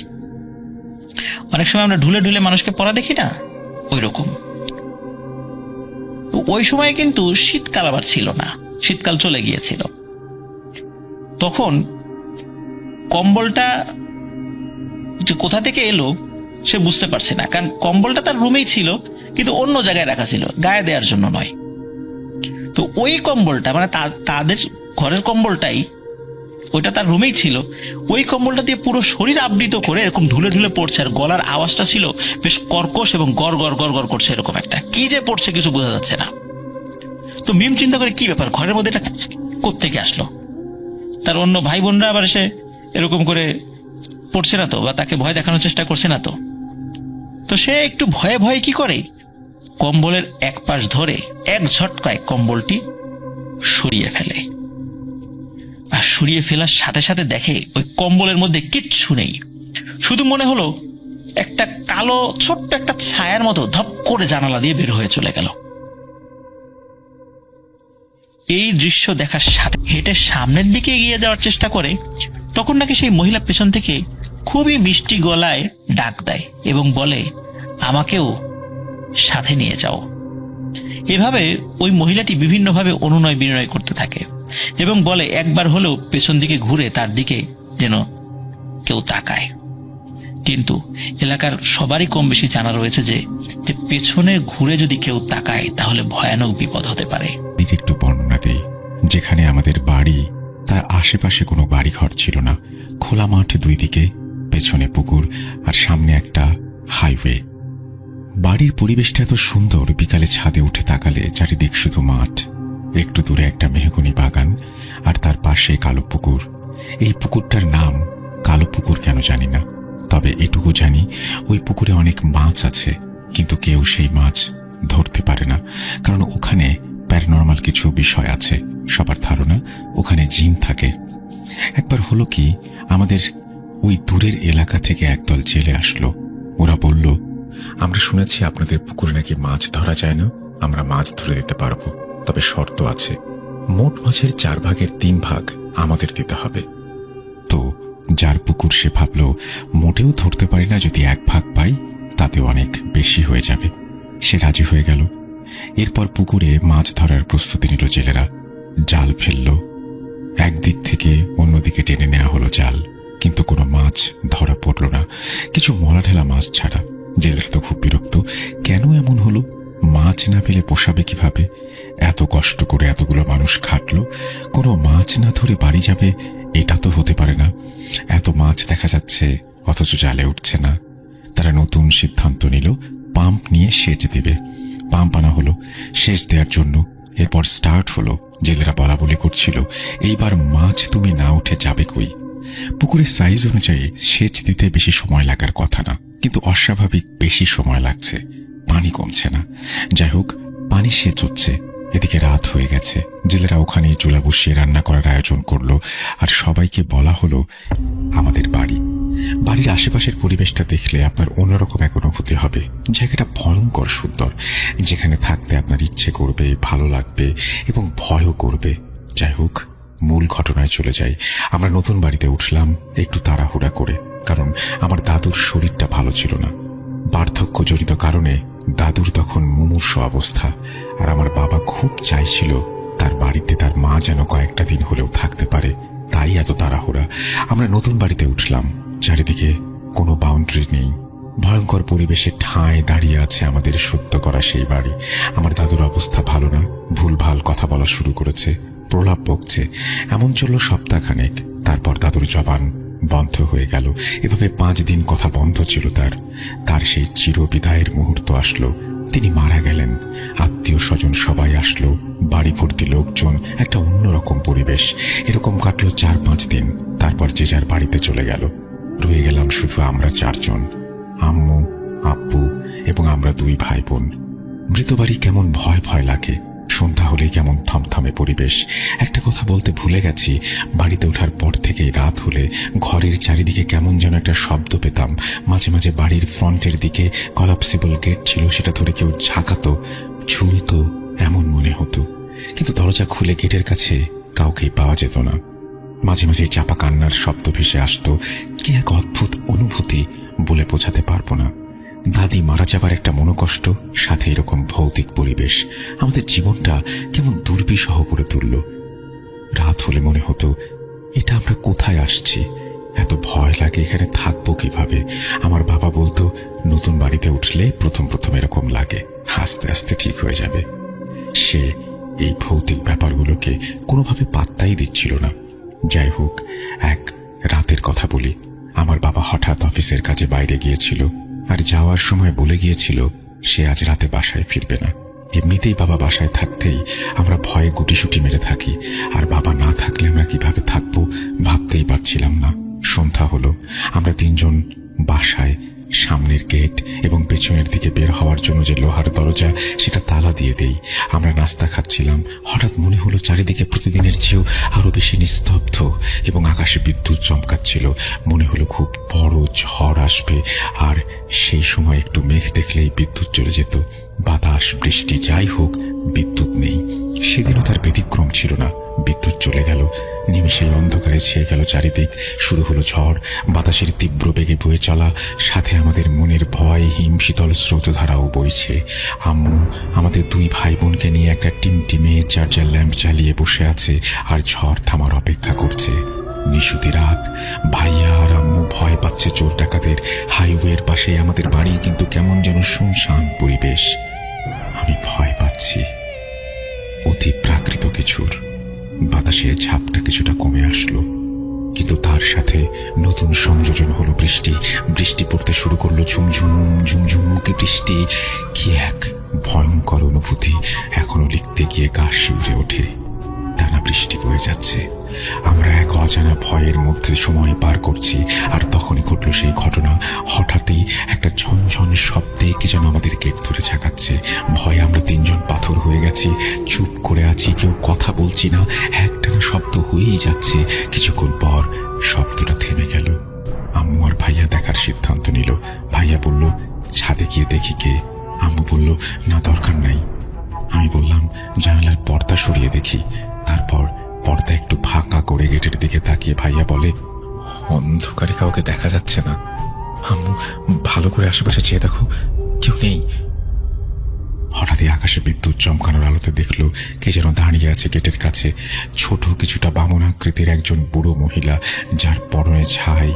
অনেক সময় আমরা ঢুলে ঢুলে মানুষকে পড়া দেখি না, ওই রকম। ওই সময় কিন্তু শীতকাল আবার ছিল না, শীতকাল চলে গিয়েছিল। তখন কম্বলটা যে কোথা থেকে এলো সে বুঝতে পারছে না, কারণ কম্বলটা তার রুমেই ছিল কিন্তু অন্য জায়গায় রাখা ছিল, গায়ে দেওয়ার জন্য নয়। তো ওই কম্বলটা মানে তাদের ঘরের কম্বলটাই, ওইটা তার রুমেই ছিল, ওই কম্বলটা দিয়ে পুরো শরীর আবৃত করে এরকম ঢুলে ঢুলে পড়ছে। আর গলার আওয়াজটা ছিল বেশ কর্কশ এবং গড় গড় গড় গড় করছে, এরকম একটা কি যে পড়ছে কিছু বোঝা যাচ্ছে না। তো মিম চিন্তা করে কি ব্যাপার, ঘরের মধ্যে এটা কোত্থেকে আসলো। তার অন্য ভাই বোনরা আবার এসে এরকম করে পড়ছে না তো, বা তাকে ভয় দেখানোর চেষ্টা করছে না তো। তো সে একটু ভয়ে ভয়ে কি করে, কম্বলের এক পাশ ধরে এক ঝটকায় কম্বলটি সরিয়ে ফেলে। আর সরিয়ে ফেলার সাথে সাথে দেখে ওই কম্বলের মধ্যে কিচ্ছু নেই, শুধু মনে হলো একটা কালো ছোট্ট একটা ছায়ার মতো ধপ করে জানালা দিয়ে বের হয়ে চলে গেল। এই দৃশ্য দেখার সাথে হেঁটে সামনের দিকে এগিয়ে যাওয়ার চেষ্টা করে, তখন নাকি সেই মহিলা পেছন থেকে খুবই মিষ্টি গলায় ডাক দেয় এবং বলে আমাকেও সাথে নিয়ে যাও। এভাবে ওই মহিলাটি বিভিন্নভাবে অনুনয় বিনয় করতে থাকে এবং বলে একবার হলেও পেছন দিকে ঘুরে তার দিকে যেন কেউ তাকায়। কিন্তু এলাকার সবারই কম বেশি জানা রয়েছে যে পেছনে ঘুরে যদি কেউ তাকায় তাহলে ভয়ানক বিপদ হতে পারে। একটু বর্ণনা দেই। যেখানে আমাদের বাড়ি তার আশেপাশে কোনো বাড়িঘর ছিল না, খোলা মাঠ, দুই দিকে, পেছনে পুকুর আর সামনে একটা হাইওয়ে। বাড়ির পরিবেশটা এত সুন্দর, বিকালে ছাদে উঠে তাকালে চারিদিক শুধু মাঠ, একটু দূরে একটা মেহগনি বাগান আর তার পাশে কালো পুকুর। এই পুকুরটার নাম কালো পুকুর কেন জানি না, তবে এটুকু জানি ওই পুকুরে অনেক মাছ আছে, কিন্তু কেউ সেই মাছ ধরতে পারে না, কারণ ওখানে প্যারানর্মাল কিছু বিষয় আছে। সবার ধারণা ওখানে জিন থাকে। একবার হলো কি, আমাদের ওই দূরের এলাকা থেকে একদল জেলে আসলো। ওরা বলল, আমরা শুনেছি আপনাদের পুকুরে নাকি মাছ ধরা যায় না, আমরা মাছ ধরে দিতে পারবো, তবে শর্ত আছে, মোট মাছের 4 ভাগের 3 ভাগ আমাদের দিতে হবে। তো যার পুকুর সে ভাবল, মোটেও ধরতে পারি না, যদি 1 ভাগ পাই তাতে অনেক বেশি হয়ে যাবে। সে রাজি হয়ে গেল। এরপর পুকুরে মাছ ধরার প্রস্তুতি নিল জেলেরা। জাল ফেলল। একদিক থেকে অন্যদিকে টেনে নেওয়া হলো জাল, কিন্তু কোনো মাছ ধরা পড়ল না, কিছু মলাঢেলা মাছ ছাড়া। জেলেরা তো খুব বিরক্ত, কেন এমন হলো? মাছ না পেলে পোষাবে কিভাবে? এত কষ্ট করে এতগুলো মানুষ খাটলো, কোনো মাছ না ধরে বাড়ি যাবে, এটা তো হতে পারে না। এত মাছ দেখা যাচ্ছে অথচ জালে উঠছে না। তারা নতুন সিদ্ধান্ত নিল, পাম্প নিয়ে সেচ দেবে। পাম্প আনা হলো সেচ দেওয়ার জন্য। এরপর স্টার্ট হলো। জেলেরা বলা বলি করছিল, এইবার মাছ তুমি না উঠে যাবে কই? পুকুরের সাইজ অনুযায়ী সেচ দিতে বেশি সময় লাগার কথা না, কিন্তু অস্বাভাবিক বেশি সময় লাগছে। পানি কমছে না। যাই হোক, পানি সেচ হচ্ছে। এদিকে রাত হয়ে গেছে। জেলেরা ওখানে চুলা বসিয়ে রান্না করার আয়োজন করলো। আর সবাইকে বলা হলো, আমাদের বাড়ির আশেপাশের পরিবেশটা দেখলে আপনার অন্যরকম এক অনুভূতি হবে। জায়গাটা ভয়ঙ্কর সুন্দর, যেখানে থাকতে আপনার ইচ্ছে করবে, ভালো লাগবে এবং ভয়ও করবে। যাই হোক, মূল ঘটনায় চলে যাই। আমরা নতুন বাড়িতে উঠলাম একটু তাড়াহুড়া করে, কারণ আমার দাদুর শরীরটা ভালো ছিল না। বার্ধক্যজনিত কারণে দাদুর তখন মুমূর্ষ অবস্থা। আর আমার বাবা খুব চাইছিল তার বাড়িতে তার মা যেন কয়েকটা দিন হলেও থাকতে পারে, তাই এত তাড়াহুড়া। আমরা নতুন বাড়িতে উঠলাম। চারিদিকে কোনো বাউন্ডারি নেই। ভয়ঙ্কর পরিবেশে ঠায় দাঁড়িয়ে আছে আমাদের সত্য করা সেই বাড়ি। আমার দাদুর অবস্থা ভালো না, ভুলভাল কথা বলা শুরু করেছে, প্রলাপ বকছে। এমন চলল সপ্তাহখানেক। তারপর দাদুর জবান বন্ধ হয়ে গেল। এভাবে 5 দিন কথা বন্ধ ছিল তার সেই চিরবিদায়ের মুহূর্ত আসলো। তিনি মারা গেলেন। আত্মীয় স্বজন সবাই আসলো, বাড়ি ভর্তি লোকজন, একটা অন্যরকম পরিবেশ। এরকম কাটলো 4-5 দিন। তারপর যে যার বাড়িতে চলে গেল। রয়ে গেলাম শুধু আমরা 4 জন, আম্মু, আব্বু এবং আমরা 2 ভাই বোন। মৃত বাড়ি কেমন ভয় ভয় লাগে। সন্ধ্যা হলেই কেমন থমথমে পরিবেশ। একটা কথা বলতে ভুলে গেছি, বাড়িতে ওঠার পর থেকেই রাত হলে ঘরের চারিদিকে কেমন যেন একটা শব্দ পেতাম। মাঝে মাঝে বাড়ির ফ্রন্টের দিকে কলাপসিবল গেট ছিল, সেটা ধরে কেউ ঝাঁকাতো, ঝুলতো, এমন মনে হতো। কিন্তু দরজা খুলে গেটের কাছে কাউকেই পাওয়া যেত না। মাঝে মাঝে চাপা কান্নার শব্দ ভেসে আসতো। কি এক অদ্ভুত অনুভূতি, বলে বোঝাতে পারবো না। দাদি মারা যাবার একটা মনোকষ্ট, সাথে এরকম ভৌতিক পরিবেশ আমাদের জীবনটা কেমন দুর্বিষহ করে তুলল। রাত হলে মনে হতো, এটা আমরা কোথায় আসছি? এত ভয় লাগে, এখানে থাকবো কিভাবে? আমার বাবা বলতো, নতুন বাড়িতে উঠলে প্রথম এরকম লাগে, আস্তে আস্তে ঠিক হয়ে যাবে। সে এই ভৌতিক ব্যাপারগুলোকে কোনোভাবে পাত্তাই দিচ্ছিল না। যাই হোক, এক রাতের কথা বলি। আমার বাবা হঠাৎ অফিসের কাজে বাইরে গিয়েছিল, আর যাওয়ার সময় বলে গিয়েছিল সে আজ রাতে বাসায় ফিরবে না। এমনিতেই বাবা বাসায় থাকতেই আমরা ভয়ে গুটিসুটি মেরে থাকি, আর বাবা না থাকলে আমরা কিভাবে থাকবো ভাবতেই পারছিলাম না। সন্ধ্যা হলো। আমরা 3 জন বাসায় সামনের গেট এবং পেছনের দিকে বের হওয়ার জন্য যে লোহার দরজা, সেটা তালা দিয়ে দেই। আমরা নাস্তা খাচ্ছিলাম। হঠাৎ মনে হলো চারিদিকে প্রতিদিনের চেয়েও আরো বেশি নিস্তব্ধ এবং আকাশে বিদ্যুৎ চমকাচ্ছিল। মনে হলো খুব বড় ঝড় আসবে, আর সেই সময় একটু মেঘ দেখলেই বিদ্যুৎ চলে যেত। বাতাস, বৃষ্টি যাই হোক, বিদ্যুৎ নেই। সেদিনও তার ব্যতিক্রম ছিল না। বিদ্যুৎ চলে গেল। নিমেষেই অন্ধকারে ছেয়ে গেল চারিদিক। শুরু হলো ঝড়, বাতাসের তীব্র বেগে বয়ে চলা, সাথে আমাদের মনের ভয় হিমশীতল স্রোতধারাও বইছে। আম্মু আমাদের 2 ভাই বোনকে নিয়ে একটা টিমটিমে চার্জার ল্যাম্প জ্বালিয়ে বসে আছে, আর ঝড় থামার অপেক্ষা করছে। নিশুতি রাত। ভাইয়া আর আম্মু ভয় পাচ্ছে চোর ডাকাতের। হাইওয়ের পাশে আমাদের বাড়ি, কিন্তু কেমন যেন শুনশান পরিবেশ। আমি ভয় পাচ্ছি অতি প্রাকৃত কিছুর। বাতাসে ঝাপটা কিছুটা কমে আসলো, কিন্তু তার সাথে নতুন সংযোজন হলো বৃষ্টি। বৃষ্টি পড়তে শুরু করলো, ঝুমঝুম ঝুমঝুম কি বৃষ্টি। কি এক ভয়ঙ্কর অনুভূতি। এখনো লিখতে গিয়ে গা শিউরে ওঠে। টানা বৃষ্টি বয়ে যাচ্ছে। আমরা এক অজানা ভয়ের মধ্যে সময় পার করছি। আর তখনই ঘটল সেই ঘটনা। হঠাৎই একটা ঝনঝন শব্দে কি যেন আমাদের গেট ধরে ঝাঁকাচ্ছে। ভয়ে আমরা 3 জন পাথর হয়ে গেছি। চুপ করে আছি, কেউ কথা বলছি না। একটানা শব্দ হয়েই যাচ্ছে। কিছুক্ষণ দেখি কে। আম্মু বলল, না দরকার নাই। আমি বললাম, জানালার পর্দা সরিয়ে দেখি। তারপর পর্দা একটু ফাঁকা করে গেটের দিকে তাকিয়ে ভাইয়া বলে, অন্ধকারে কাউকে দেখা যাচ্ছে না। আম্মু, ভালো করে আশেপাশে চেয়ে দেখো, কেউ নেই। হঠাৎই আকাশে বিদ্যুৎ চমকানোর আলোতে দেখলো কে যেন দাঁড়িয়ে আছে গেটের কাছে। ছোট কিছুটা বামন আকৃতির একজন বুড়ো মহিলা, যার পরনে ছাই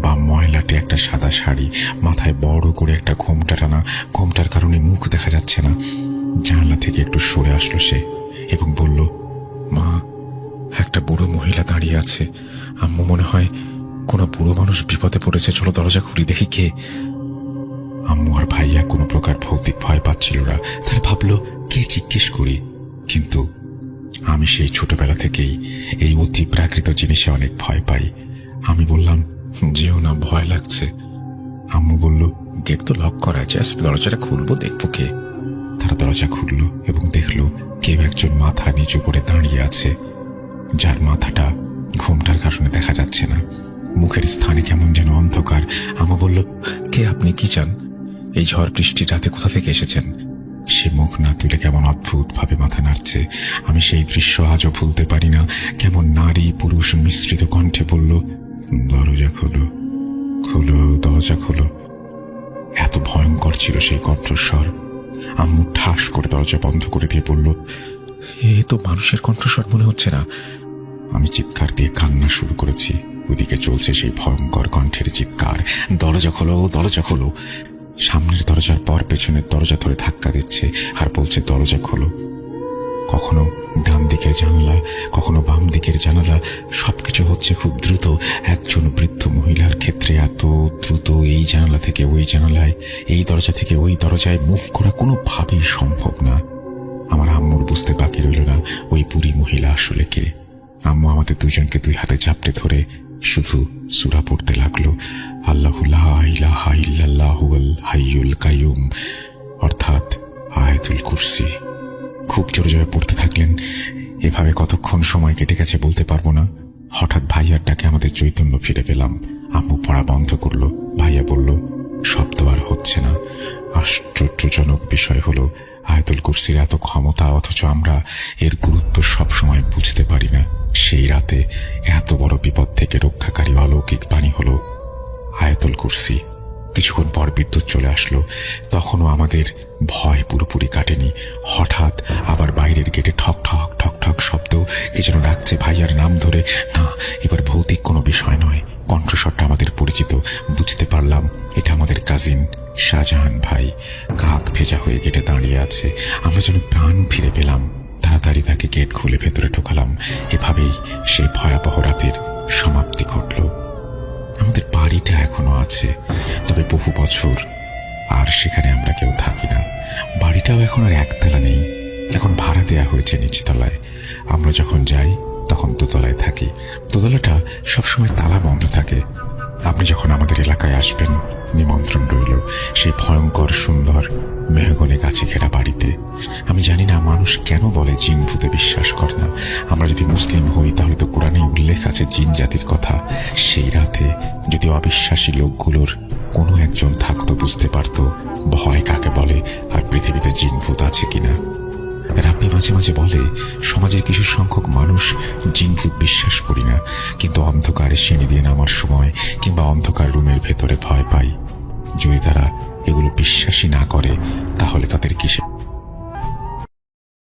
বা ময়লাটে একটা সাদা শাড়ি, মাথায় বড় করে একটা ঘোমটা টানা। ঘোমটার কারণে মুখ দেখা যাচ্ছে না। জানালা থেকে একটু সরে আসলো সে এবং বলল, মা, একটা বুড়ো মহিলা দাঁড়িয়ে আছে। আম্মু, মনে হয় কোনো বুড়ো মানুষ বিপদে পড়েছে, চলো দরজা খুলি দেখি কে। আম্মু আর ভাইয়া কোনো প্রকার ভৌতিক ভয় পাচ্ছিল না। তারা ভাবলো কে জিজ্ঞেস করি। কিন্তু আমি সেই ছোটবেলা থেকেই এই অতি প্রাকৃত জিনিসে অনেক ভয় পাই। আমি বললাম, যেও না, ভয় লাগছে। আম্মু বলল, গেট তো লক করা, জাস্ট দরজাটা খুলবো, দেখবো কে। তারা দরজা খুললো এবং দেখলো কেউ একজন মাথা নিচু করে দাঁড়িয়ে আছে, যার মাথাটা ঘুমটার কারণে দেখা যাচ্ছে না। মুখের স্থানে কেমন যেন অন্ধকার। আম্মু বলল, কে আপনি, কি চান? এই ঝড় বৃষ্টির রাতে কোথা থেকে এসেছেন? সে মুখ না তুলে কেমন অদ্ভুত ভাবে মাথা নাড়ছে। আমি সেই দৃশ্য আজও ভুলতে পারি না। কেমন নারী পুরুষ মিশ্রিত কণ্ঠে বলল, দরজা খোলো, খোলো, দরজা খোলো। এত ভয়ঙ্কর ছিল সেই কণ্ঠস্বর। আম্মু ঠাস করে দরজা বন্ধ করে দিয়ে বলল, এ তো মানুষের কণ্ঠস্বর মনে হচ্ছে না। আমি চিৎকার দিয়ে কান্না শুরু করেছি। ওদিকে চলছে সেই ভয়ঙ্কর কণ্ঠের চিৎকার, দরজা খোলো, দরজা খোলো। সামনের দরজার পর পেছনের দরজা ধরে ধাক্কা দিচ্ছে আর বলছে, দরজা খোলো। কখনো ডান দিকের জানালা, কখনো বাম দিকের জানালা, সবকিছু হচ্ছে খুব দ্রুত। একজন বৃদ্ধ মহিলার ক্ষেত্রে এত দ্রুত এই জানালা থেকে ওই জানালায়, এই দরজা থেকে ওই দরজায় মুভ করা কোনোভাবেই সম্ভব না। আমার আম্মুর বুঝতে বাকি রইল না ওই বুড়ি মহিলা আসলে কে। আম্মু আমাদের দুজনকে দুই হাতে চাপটে ধরে শুধু সূরা পড়তে লাগলো, আল্লাহু লা ইলাহা ইল্লাল্লাহুল হাইয়ুল কাইয়ুম, অর্থাৎ আয়াতুল কুরসি। খুব জোরে জোরে পড়তে থাকলেন। এভাবে কতক্ষণ সময় কেটে গেছে বলতে পারবো না। হঠাৎ ভাইয়ার ডাকে আমাদের চৈতন্য ফিরে পেলাম। আম্মু পড়া বন্ধ করলো। ভাইয়া বলল, শব্দ আর হচ্ছে না। আশ্চর্যজনক বিষয় হলো, আয়াতুল কুরসির এত ক্ষমতা, অথচ আমরা এর গুরুত্ব সবসময় বুঝতে পারি না। সেই রাতে এত বড় বিপদ থেকে রক্ষাকারী অলৌকিক বাণী হলো আয়াতুল কুরসি। কিছুক্ষণ পর বিদ্যুৎ চলে আসলো। তখনও আমাদের ভয় পুরোপুরি কাটেনি। হঠাৎ আবার বাইরের গেটে ঠক ঠক ঠক ঠক শব্দ। কে যেন ডাকছে ভাইয়ার নাম ধরে। না, এবার ভৌতিক কোনো বিষয় নয়। কণ্ঠস্বরটা আমাদের পরিচিত। বুঝতে পারলাম এটা আমাদের কাজিন শাহজাহান ভাই। কাক ভেজা হয়ে গেটে দাঁড়িয়ে আছে। আমরা যেন প্রাণ ফিরে পেলাম। তাড়াতাড়ি তাকে গেট খুলে ভেতরে ঢোকালাম। এভাবেই সেই ভয়াবহ রাতের সমাপ্তি ঘটল। আমাদের বাড়িটা এখনো আছে, তবে বহু বছর আর সেখানে আমরা কেউ থাকি না। বাড়িটাও এখন আর একতলা নেই, এখন ভাড়া দেয়া হয়েছে নিচতলায়। আমরা যখন যাই তখন দোতলায় থাকি। দোতলাটা সবসময় তালা বন্ধ থাকে। আপনি যখন আমাদের এলাকায় আসবেন, নিমন্ত্রণ রইল সেই ভয়ঙ্কর সুন্দর মেহগনি গাছে ঘেরা বাড়িতে। আমি জানি না মানুষ কেন বলে জিন ভূতে বিশ্বাস করে না। আমরা যদি মুসলিম হই তাহলে তো কোরআনে উল্লেখ আছে জিন জাতির কথা। সেই রাতে যদি অবিশ্বাসী লোকগুলোর কোনো একজন থাকতো, বুঝতে পারতো ভয় কাকে বলে আর পৃথিবীতে জিন ভূত আছে কিনা। রাব্বি মাঝে মাঝে বলে, সমাজের কিছু সংখ্যক মানুষ জিন ভূত বিশ্বাস করি না, কিন্তু অন্ধকারে সিঁড়ি দিয়ে নামার সময় কিংবা অন্ধকার রুমের ভেতরে ভয় পাই। যদি তারা এগুলো বিশ্বাসই না করে, তাহলে তাদের কিসে